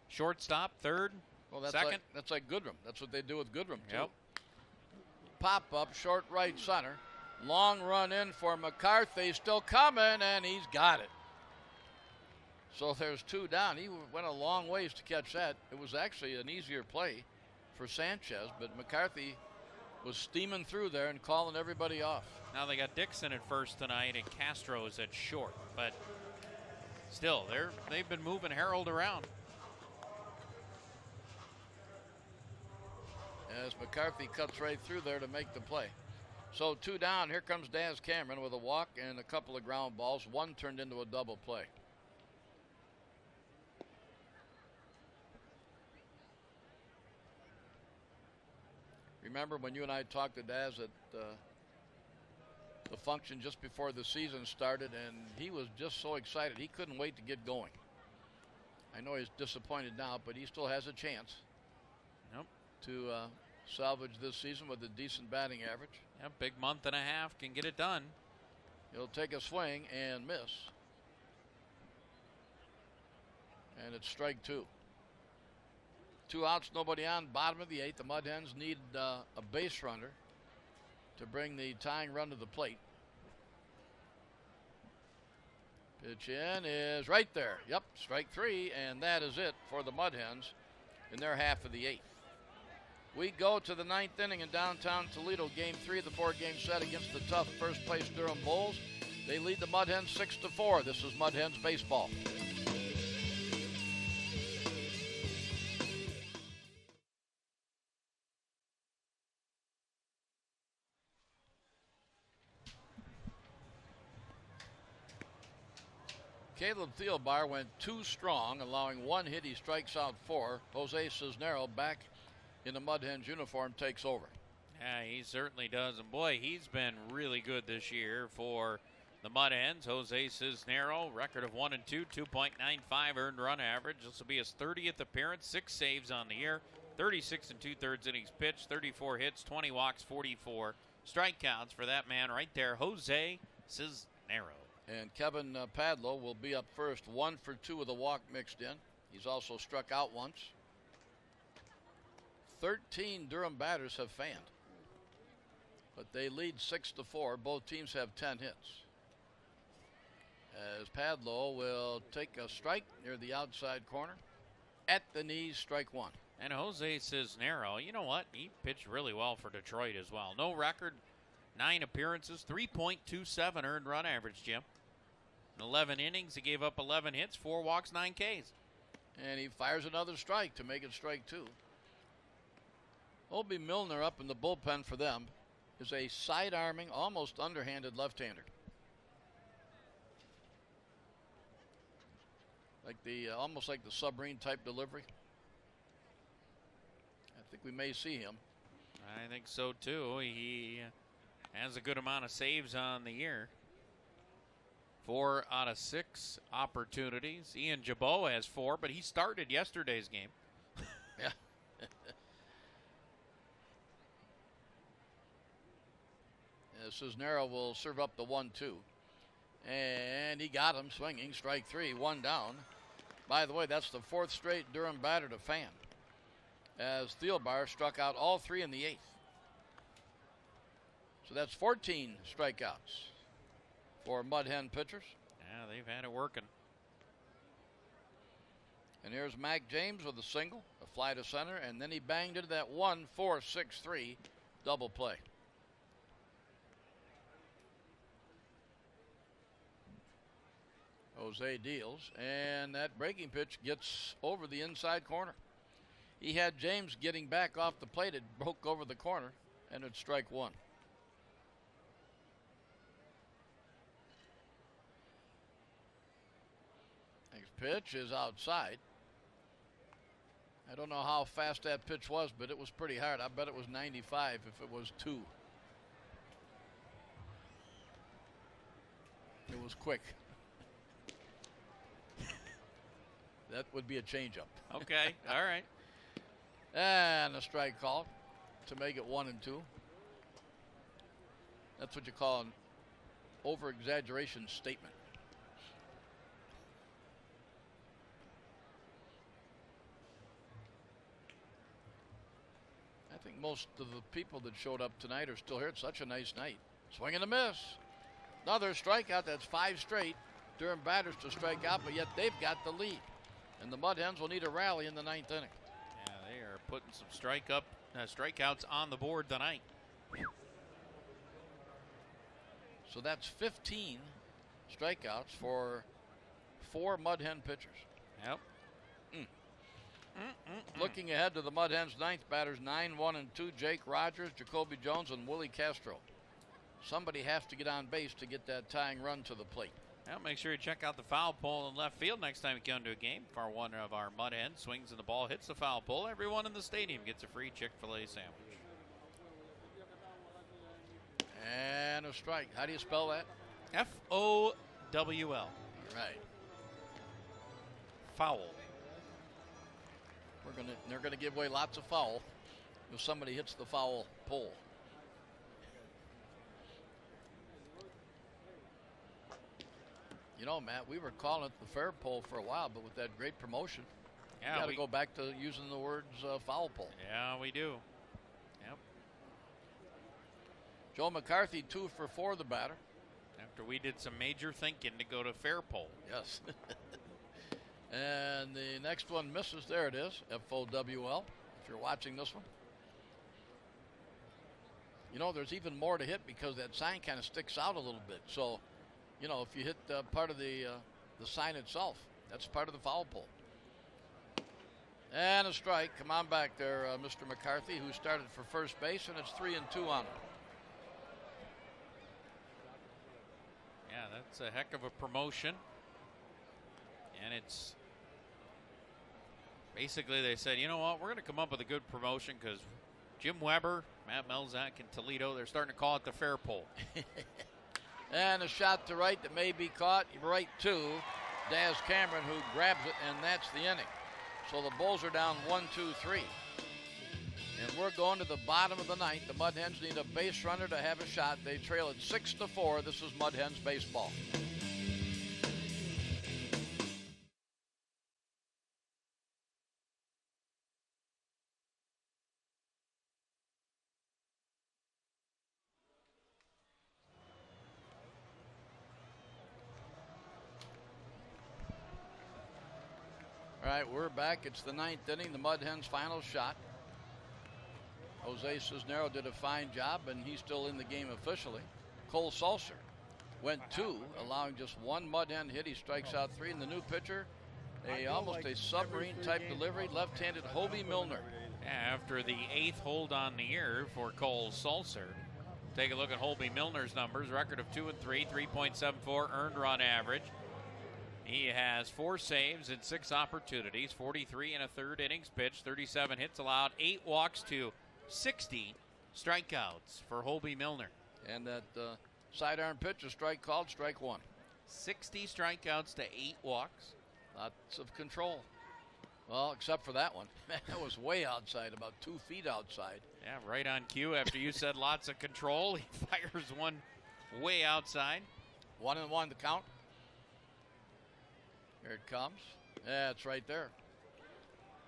shortstop, third, second. That's like Goodrum. That's what they do with Goodrum, too. Yep. Pop up, short right center. Long run in for McCarthy. Still coming, and he's got it. So there's 2 down. He went a long ways to catch that. It was actually an easier play for Sanchez, but McCarthy was steaming through there and calling everybody off. Now they got Dixon at first tonight, and Castro is at short. But still, they've been moving Harold around. As McCarthy cuts right through there to make the play. So 2 down. Here comes Daz Cameron with a walk and a couple of ground balls. 1 turned into a double play. Remember when you and I talked to Daz at the function just before the season started, and he was just so excited. He couldn't wait to get going. I know he's disappointed now, but he still has a chance to salvage this season with a decent batting average. Yeah, big month and a half can get it done. He'll take a swing and miss. And it's strike 2. 2 outs, nobody on, bottom of the 8th. The Mud Hens need a base runner to bring the tying run to the plate. Pitch in is right there. Yep, strike 3, and that is it for the Mud Hens in their half of the 8th. We go to the 9th inning in downtown Toledo, Game 3 of the 4-game set against the tough first-place Durham Bulls. They lead the Mud Hens 6-4. This is Mud Hens baseball. Caleb Thielbar went too strong, allowing one hit. He strikes out 4. Jose Cisnero, back in the Mud Hens uniform, takes over. Yeah, he certainly does. And boy, he's been really good this year for the Mud Hens. Jose Cisnero, record of 1-2, 2.95 earned run average. This will be his 30th appearance, 6 saves on the year, 36 2/3 innings pitched, 34 hits, 20 walks, 44 strikeouts for that man right there, Jose Cisnero. And Kevin Padlow will be up first, 1 for 2 with a walk mixed in. He's also struck out once. 13 Durham batters have fanned, but they lead 6-4. Both teams have 10 hits. As Padlow will take a strike near the outside corner. At the knees, strike 1. And Jose Cisnero, you know what? He pitched really well for Detroit as well. No record, 9 appearances, 3.27 earned run average, Jim. In 11 innings, he gave up 11 hits, 4 walks, 9 Ks. And he fires another strike to make it strike 2. Obie Milner up in the bullpen for them is a side-arming, almost underhanded left-hander. Like almost like the submarine type delivery. I think we may see him. I think so too. He has a good amount of saves on the year. 4 out of 6 opportunities. Ian Jabot has 4, but he started yesterday's game. Yeah. Cisnero will serve up the 1-2. And he got him swinging. Strike 3, 1 down. By the way, that's the 4th straight Durham batter to fan, as Thielbar struck out all 3 in the 8th. So that's 14 strikeouts for Mud Hen pitchers. Yeah, they've had it working. And here's Mac James with a single, a fly to center, and then he banged into that 1-4-6-3 double play. Jose deals, and that breaking pitch gets over the inside corner. He had James getting back off the plate. It broke over the corner, and it's strike 1. Next pitch is outside. I don't know how fast that pitch was, but it was pretty hard. I bet it was 95 if it was 2. It was quick. That would be a changeup. Okay, all right. And a strike call to make it 1-2. That's what you call an over-exaggeration statement. I think most of the people that showed up tonight are still here. It's such a nice night. Swing and a miss. Another strikeout. That's 5 straight Durham batters to strike out, but yet they've got the lead. And the Mud Hens will need a rally in the 9th inning. Yeah, they are putting some strikeouts on the board tonight. So that's 15 strikeouts for 4 Mud Hen pitchers. Yep. Looking ahead to the Mud Hens' 9th batters, 9, 1, and 2, Jake Rogers, Jacoby Jones, and Willie Castro. Somebody has to get on base to get that tying run to the plate. Well, make sure you check out the foul pole in left field next time you come to a game. If one of our Mud Hens swings and the ball hits the foul pole, everyone in the stadium gets a free Chick-fil-A sandwich. And a strike. How do you spell that? F-O-W-L. Right. Foul. They're gonna give away lots of foul if somebody hits the foul pole. You know, Matt, we were calling it the fair pole for a while, but with that great promotion, yeah, we got to go back to using the words foul pole. Yeah, we do. Yep. Joe McCarthy, 2 for 4, the batter. After we did some major thinking to go to fair pole. Yes. And the next one misses. There it is, F-O-W-L, if you're watching this one. You know, there's even more to hit because that sign kind of sticks out a little bit. So, you know, if you hit part of the sign itself, that's part of the foul pole. And a strike. Come on back there, Mr. McCarthy, who started for first base, and it's 3-2 on him. Yeah, that's a heck of a promotion. And it's basically they said, you know what, we're going to come up with a good promotion because Jim Weber, Matt Melzak, and Toledo, they're starting to call it the fair pole. And a shot to right that may be caught. Right to Daz Cameron, who grabs it, and that's the inning. So the Bulls are down 1-2-3. And we're going to the bottom of the ninth. The Mud Hens need a base runner to have a shot. They trail it 6-4. This is Mud Hens baseball. All right, we're back. It's the ninth inning, the Mud Hens' final shot. Jose Cisnero did a fine job, and he's still in the game officially. Cole Sulcer went 2, allowing just one Mud Hen hit. He strikes out 3, and the new pitcher, almost a submarine-type delivery, left-handed Hobie Milner. After the 8th hold on the year for Cole Sulcer, take a look at Hobie Milner's numbers. Record of 2-3, 3.74 earned run average. He has 4 saves in 6 opportunities, 43 and a third innings pitched, 37 hits allowed, 8 walks to 60 strikeouts for Hobie Milner. And that sidearm pitch, a strike called, strike 1. 60 strikeouts to 8 walks. Lots of control. Well, except for that one. That was way outside, about 2 feet outside. Yeah, right on cue. After you said lots of control, he fires one way outside. 1-1 the count. Here it comes. Yeah, it's right there.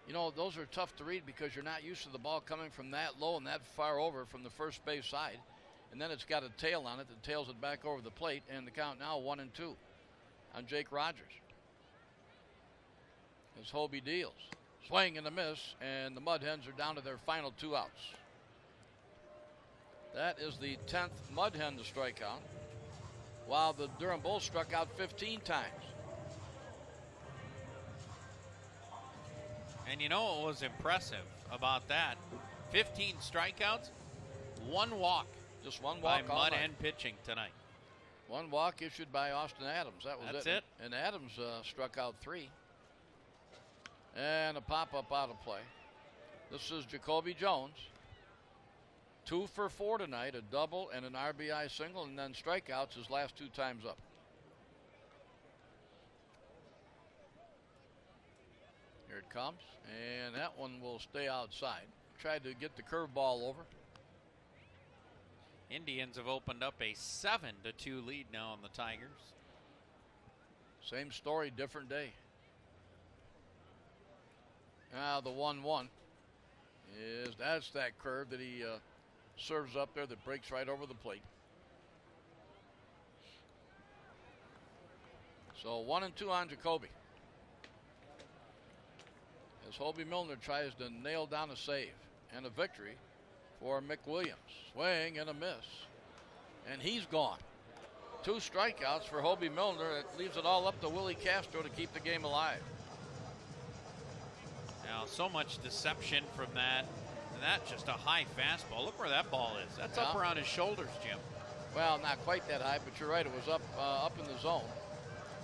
You know, those are tough to read because you're not used to the ball coming from that low and that far over from the first base side. And then it's got a tail on it that tails it back over the plate. And the count now 1-2 on Jake Rogers. As Hobie deals. Swing and a miss, and the Mud Hens are down to their final 2 outs. That is the 10th Mud Hen to strike out, while the Durham Bulls struck out 15 times. And you know what was impressive about that? 15 strikeouts, 1 walk. Just 1 walk by Mud Hen pitching tonight. 1 walk issued by Austin Adams. That's it. And Adams struck out 3. And a pop-up out of play. This is Jacoby Jones. 2 for 4 tonight, a double and an RBI single, and then strikeouts his last 2 times up. Here it comes, and that one will stay outside. Tried to get the curveball over. Indians have opened up a 7-2 lead now on the Tigers. Same story, different day. Now the 1-1 that's that curve that he serves up there that breaks right over the plate. So 1-2 on Jacoby. As Hobie Milner tries to nail down a save and a victory for Mick Williams. Swing and a miss. And he's gone. 2 strikeouts for Hobie Milner. It leaves it all up to Willie Castro to keep the game alive. Now, so much deception from that. And that's just a high fastball. Look where that ball is. That's up around his shoulders, Jim. Well, not quite that high, but you're right. It was up in the zone.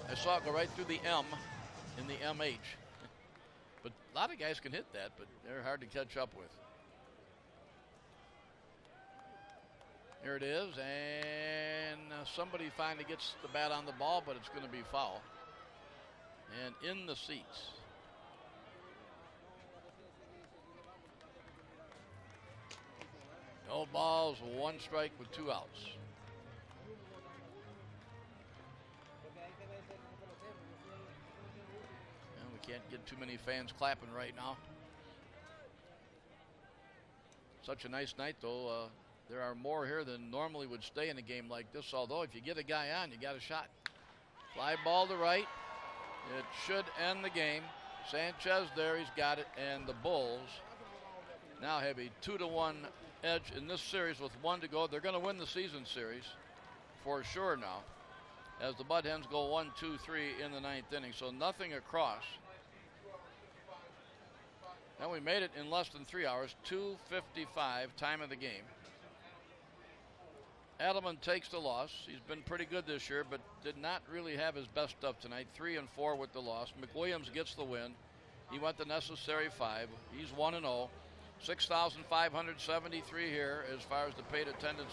I saw it go right through the M in the MH. But a lot of guys can hit that, but they're hard to catch up with. Here it is, and somebody finally gets the bat on the ball, but it's going to be foul. And in the seats. No balls, 1 strike with 2 outs. And we can't get too many fans clapping right now. Such a nice night, though. There are more here than normally would stay in a game like this, although if you get a guy on, you got a shot. Fly ball to right. It should end the game. Sanchez there, he's got it, and the Bulls now have a 2-1 edge in this series with 1 to go. They're going to win the season series for sure now, as the Mud Hens go 1-2-3 in the 9th inning. So nothing across. And we made it in less than 3 hours, 2:55 time of the game. Adelman takes the loss. He's been pretty good this year, but did not really have his best stuff tonight. 3 and 4 with the loss. McWilliams gets the win. He went the necessary 5. He's 1-0. 6,573 here as far as the paid attendance